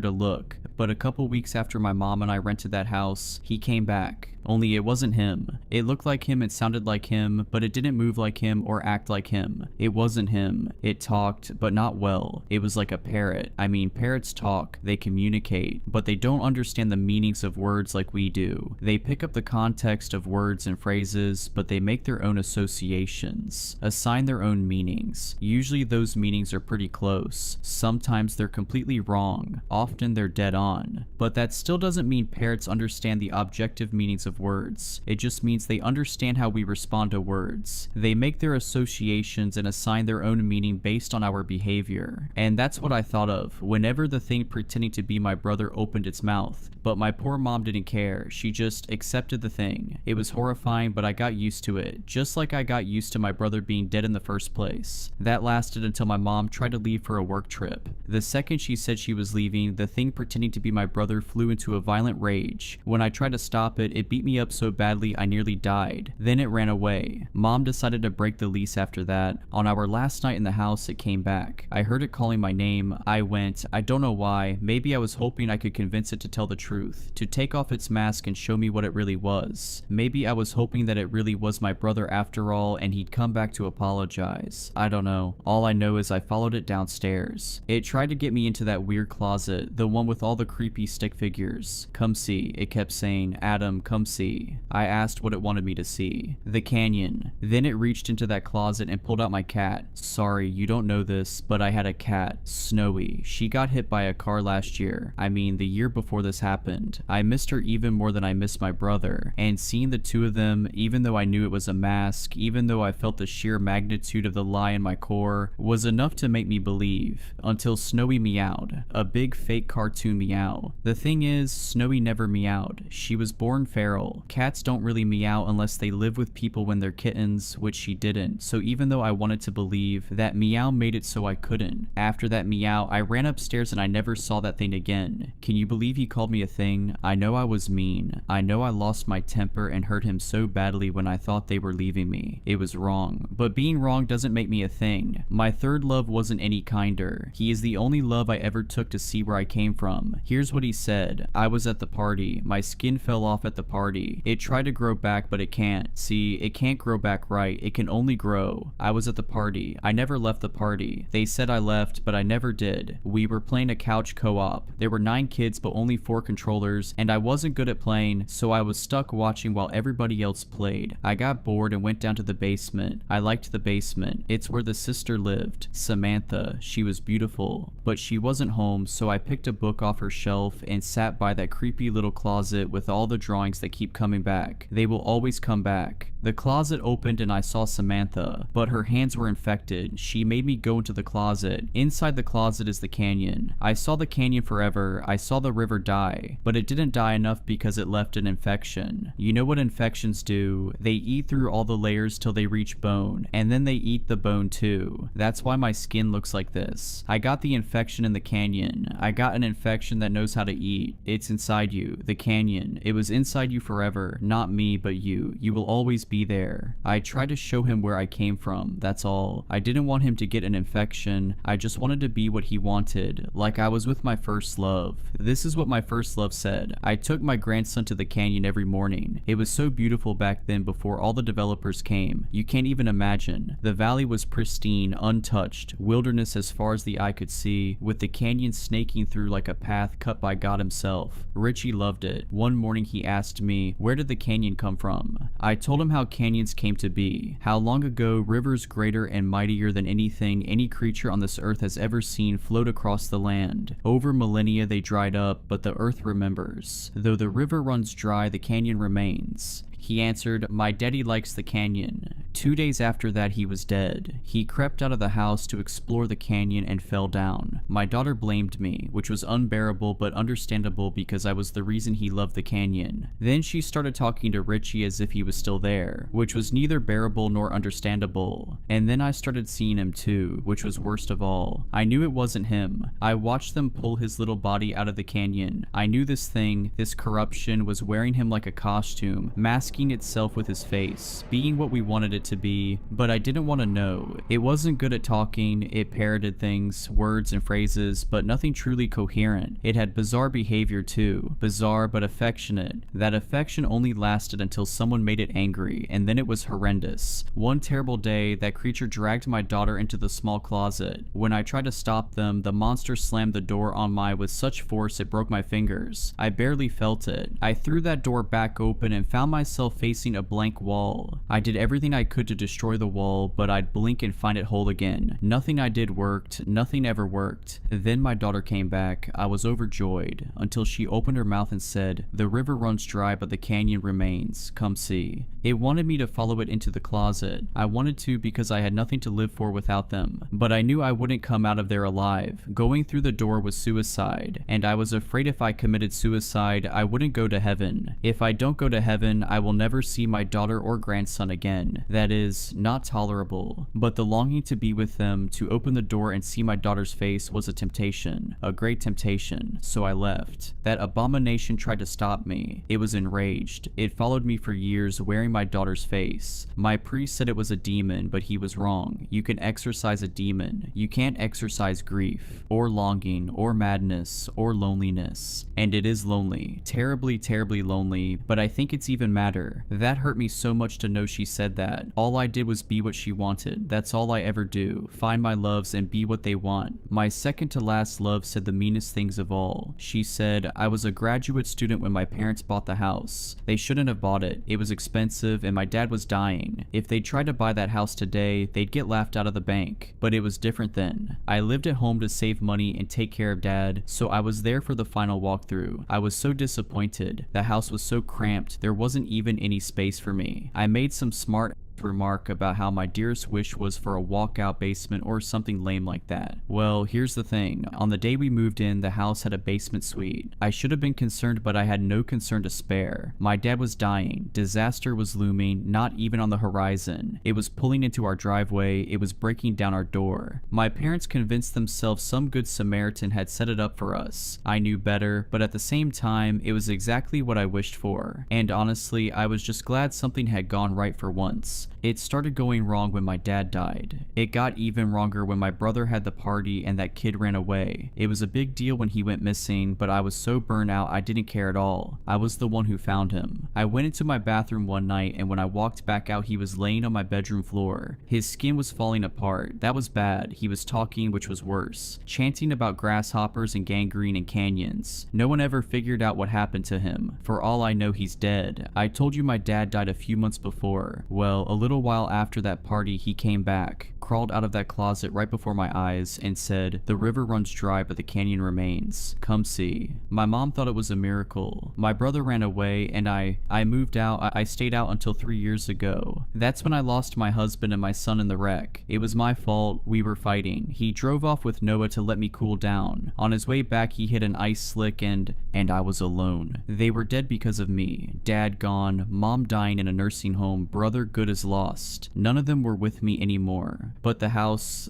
to look. But a couple weeks after my mom and I rented that house, he came back. Only it wasn't him. It looked like him, it sounded like him, but it didn't move like him or act like him. It wasn't him. It talked, but not well. It was like a parrot. I mean, parrots talk, they communicate, but they don't understand the meanings of words like we do. They pick up the context of words and phrases, but they make their own associations, assign their own meanings. Usually those meanings are pretty close. Sometimes they're completely wrong. Often they're dead on. But that still doesn't mean parrots understand the objective meanings of words. It just means they understand how we respond to words. They make their associations and assign their own meaning based on our behavior. And that's what I thought of whenever the thing pretending to be my brother opened its mouth. But my poor mom didn't care. She just accepted the thing. It was horrifying, but I got used to it, just like I got used to my brother being dead in the first place. That lasted until my mom tried to leave for a work trip. The second she said she was leaving, the thing pretending to be my brother flew into a violent rage. When I tried to stop it, it beat me up so badly I nearly died. Then it ran away. Mom decided to break the lease after that. On our last night in the house, it came back. I heard it calling my name. I went. I don't know why. Maybe I was hoping I could convince it to tell the truth, to take off its mask and show me what it really was. Maybe I was hoping that it really was my brother after all and he'd come back to apologize. I don't know. All I know is I followed it downstairs. It tried to get me into that weird closet, the one with all the creepy stick figures. Come see, it kept saying. Adam, come see. I asked what it wanted me to see. The canyon. Then it reached into that closet and pulled out my cat. Sorry, you don't know this, but I had a cat, Snowy. She got hit by a car last year. I mean, the year before this happened. I missed her even more than I missed my brother. And seeing the two of them, even though I knew it was a mask, even though I felt the sheer magnitude of the lie in my core, was enough to make me believe. Until Snowy meowed. A big fake cartoon meow. The thing is, Snowy never meowed. She was born feral. Cats don't really meow unless they live with people when they're kittens, which she didn't. So even though I wanted to believe, that meow made it so I couldn't. After that meow, I ran upstairs and I never saw that thing again. Can you believe he called me a thing? I know I was mean. I know I lost my temper and hurt him so badly when I thought they were leaving me. It was wrong. But being wrong doesn't make me a thing. My third love wasn't any kinder. He is the only love I ever took to see where I came from. Here's what he said. I was at the party. My skin fell off at the party. It tried to grow back, but it can't. See, it can't grow back right. It can only grow. I was at the party. I never left the party. They said I left, but I never did. We were playing a couch co-op. There were 9 kids, but only 4 controllers, and I wasn't good at playing, so I was stuck watching while everybody else played. I got bored and went down to the basement. I liked the basement. It's where the sister lived, Samantha. She was beautiful, but she wasn't home, so I picked a book off her shelf and sat by that creepy little closet with all the drawings that keep coming back. They will always come back. The closet opened and I saw Samantha, but her hands were infected. She made me go into the closet. Inside the closet is the canyon. I saw the canyon forever. I saw the river die, but it didn't die enough because it left an infection. You know what infections do? They eat through all the layers till they reach bone, and then they eat the bone too. That's why my skin looks like this. I got the infection in the canyon. I got an infection that knows how to eat. It's inside you, the canyon. It was inside you forever, not me, but you. You will always be there. I tried to show him where I came from, that's all. I didn't want him to get an infection. I just wanted to be what he wanted, like I was with my first love. This is what my first love said. I took my grandson to the canyon every morning. It was so beautiful back then before all the developers came. You can't even imagine. The valley was pristine, untouched, wilderness as far as the eye could see, with the canyon snaking through like a path cut by God himself. Richie loved it. One morning he asked me, where did the canyon come from? I told him how canyons came to be, how long ago rivers greater and mightier than anything any creature on this earth has ever seen flowed across the land. Over millennia they dried up, but the earth remembers. Though the river runs dry, the canyon remains. He answered, my daddy likes the canyon. 2 days after that he was dead. He crept out of the house to explore the canyon and fell down. My daughter blamed me, which was unbearable but understandable because I was the reason he loved the canyon. Then she started talking to Richie as if he was still there, which was neither bearable nor understandable. And then I started seeing him too, which was worst of all. I knew it wasn't him. I watched them pull his little body out of the canyon. I knew this thing, this corruption, was wearing him like a costume, masking masking itself with his face, being what we wanted it to be, but I didn't want to know. It wasn't good at talking, it parroted things, words and phrases, but nothing truly coherent. It had bizarre behavior too, bizarre but affectionate. That affection only lasted until someone made it angry, and then it was horrendous. One terrible day, that creature dragged my daughter into the small closet. When I tried to stop them, the monster slammed the door on me with such force it broke my fingers. I barely felt it. I threw that door back open and found myself facing a blank wall. I did everything I could to destroy the wall, but I'd blink and find it whole again. Nothing I did worked. Nothing ever worked. Then my daughter came back. I was overjoyed until she opened her mouth and said, "The river runs dry, but the canyon remains. Come see." It wanted me to follow it into the closet. I wanted to because I had nothing to live for without them, but I knew I wouldn't come out of there alive. Going through the door was suicide, and I was afraid if I committed suicide, I wouldn't go to heaven. If I don't go to heaven, I will never see my daughter or grandson again. That is not tolerable. But the longing to be with them, to open the door and see my daughter's face, was a temptation, a great temptation, so I left. That abomination tried to stop me. It was enraged. It followed me for years, wearing my daughter's face. My priest said it was a demon, but he was wrong. You can exorcise a demon. You can't exorcise grief, or longing, or madness, or loneliness. And it is lonely. Terribly, terribly lonely, but I think it's even madder. That hurt me so much to know she said that. All I did was be what she wanted. That's all I ever do. Find my loves and be what they want. My second to last love said the meanest things of all. She said, "I was a graduate student when my parents bought the house. They shouldn't have bought it. It was expensive and my dad was dying. If they tried to buy that house today, they'd get laughed out of the bank. But it was different then. I lived at home to save money and take care of dad, so I was there for the final walkthrough. I was so disappointed. The house was so cramped, there wasn't even any space for me. I made some smart remark about how my dearest wish was for a walkout basement or something lame like that. Well, here's the thing. On the day we moved in, the house had a basement suite. I should have been concerned, but I had no concern to spare. My dad was dying. Disaster was looming, not even on the horizon. It was pulling into our driveway. It was breaking down our door. My parents convinced themselves some good Samaritan had set it up for us. I knew better, but at the same time, it was exactly what I wished for. And honestly, I was just glad something had gone right for once. It started going wrong when my dad died. It got even wronger when my brother had the party and that kid ran away. It was a big deal when he went missing, but I was so burnt out I didn't care at all. I was the one who found him. I went into my bathroom one night, and when I walked back out, he was laying on my bedroom floor. His skin was falling apart. That was bad. He was talking, which was worse, chanting about grasshoppers and gangrene and canyons. No one ever figured out what happened to him. For all I know, he's dead. I told you my dad died a few months before. Well, a little while after that party, he came back, crawled out of that closet right before my eyes, and said, "The river runs dry, but the canyon remains. Come see." My mom thought it was a miracle. My brother ran away, and I moved out. I stayed out until 3 years ago. That's when I lost my husband and my son in the wreck. It was my fault. We were fighting. He drove off with Noah to let me cool down. On his way back, he hit an ice slick, and I was alone. They were dead because of me. Dad gone, mom dying in a nursing home, brother good as lost. None of them were with me anymore. But the house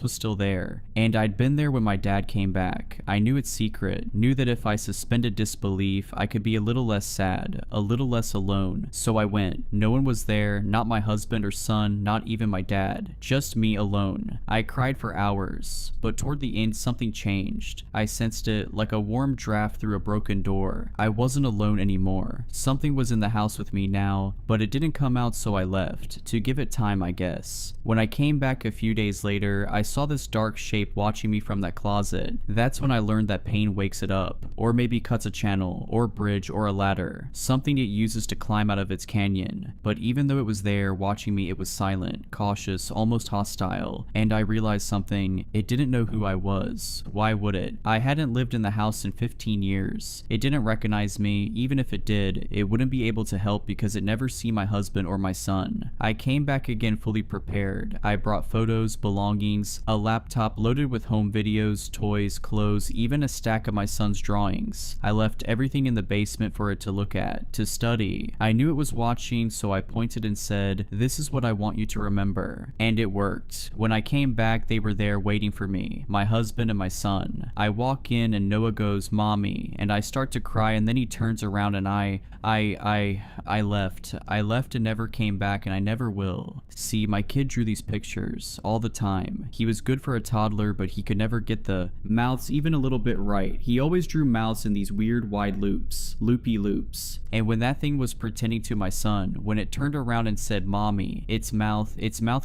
was still there. And I'd been there when my dad came back. I knew its secret, knew that if I suspended disbelief, I could be a little less sad, a little less alone. So I went. No one was there, not my husband or son, not even my dad. Just me alone. I cried for hours. But toward the end, something changed. I sensed it like a warm draft through a broken door. I wasn't alone anymore. Something was in the house with me now, but it didn't come out, so I left. To give it time, I guess. When I came back a few days later, I saw this dark shape watching me from that closet. That's when I learned that pain wakes it up, or maybe cuts a channel, or bridge, or a ladder. Something it uses to climb out of its canyon. But even though it was there, watching me, it was silent, cautious, almost hostile. And I realized something. It didn't know who I was. Why would it? I hadn't lived in the house in 15 years. It didn't recognize me. Even if it did, it wouldn't be able to help because it never see my husband or my son. I came back again fully prepared. I brought photos, belongings, a laptop loaded with home videos, toys, clothes, even a stack of my son's drawings. I left everything in the basement for it to look at, to study. I knew it was watching, so I pointed and said, "This is what I want you to remember." And it worked. When I came back, they were there waiting for me, my husband and my son. I walk in and Noah goes, "Mommy," and I start to cry, and then he turns around and I left. I left and never came back, and I never will. See, my kid drew these pictures all the time. He was good for a toddler, but he could never get the mouths even a little bit right. He always drew mouths in these weird wide loops, loopy loops. And when that thing was pretending to my son, when it turned around and said, "Mommy," its mouth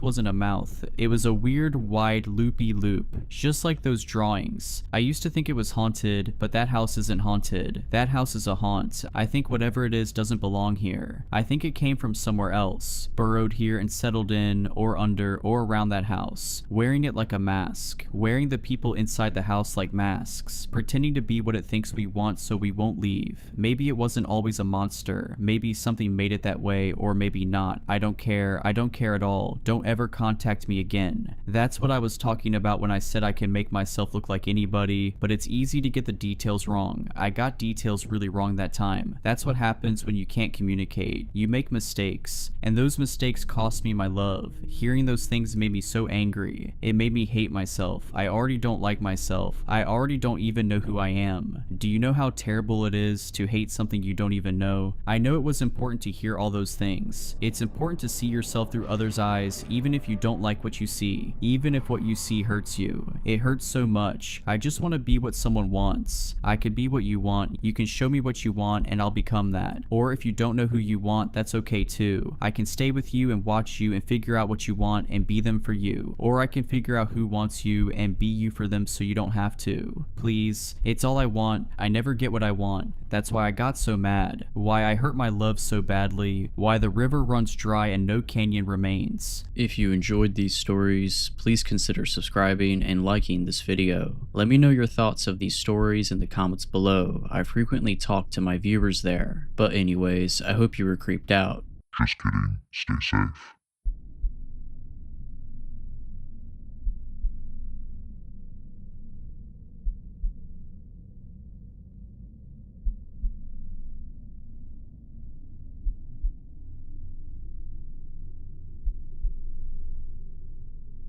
wasn't a mouth. It was a weird wide loopy loop, just like those drawings. I used to think it was haunted, but that house isn't haunted. That house is a haunt. I think whatever it is doesn't belong here. I think it came from somewhere else, burrowed here and settled in or under or around that house, wearing it like a mask, wearing the people inside the house like masks, pretending to be what it thinks we want so we won't leave. Maybe it wasn't always a monster. Maybe something made it that way, or maybe not. I don't care. I don't care at all. Don't ever contact me again. That's what I was talking about when I said I can make myself look like anybody, but it's easy to get the details wrong. I got details really wrong that time. That's what happens when you can't communicate. You make mistakes, and those mistakes cost me my love. Hearing those things made me so angry. It made me hate myself. I already don't like myself. I already don't even know who I am. Do you know how terrible it is to hate something you don't even know? I know it was important to hear all those things. It's important to see yourself through others' eyes, even if you don't like what you see, even if what you see hurts you. It hurts so much. I just want to be what someone wants. I could be what you want. You can show me what you want and I'll become that. Or if you don't know who you want, that's okay too. I can stay with you and watch you and figure out what you want and be them for you. Or I can figure out who wants you and be you for them so you don't have to. Please, it's all I want. I never get what I want. That's why I got so mad. Why I hurt my love so badly. Why the river runs dry and no canyon remains. If you enjoyed these stories, please consider subscribing and liking this video. Let me know your thoughts of these stories in the comments below. I frequently talk to my viewers there. But anyways, I hope you were creeped out. Just kidding. Stay safe.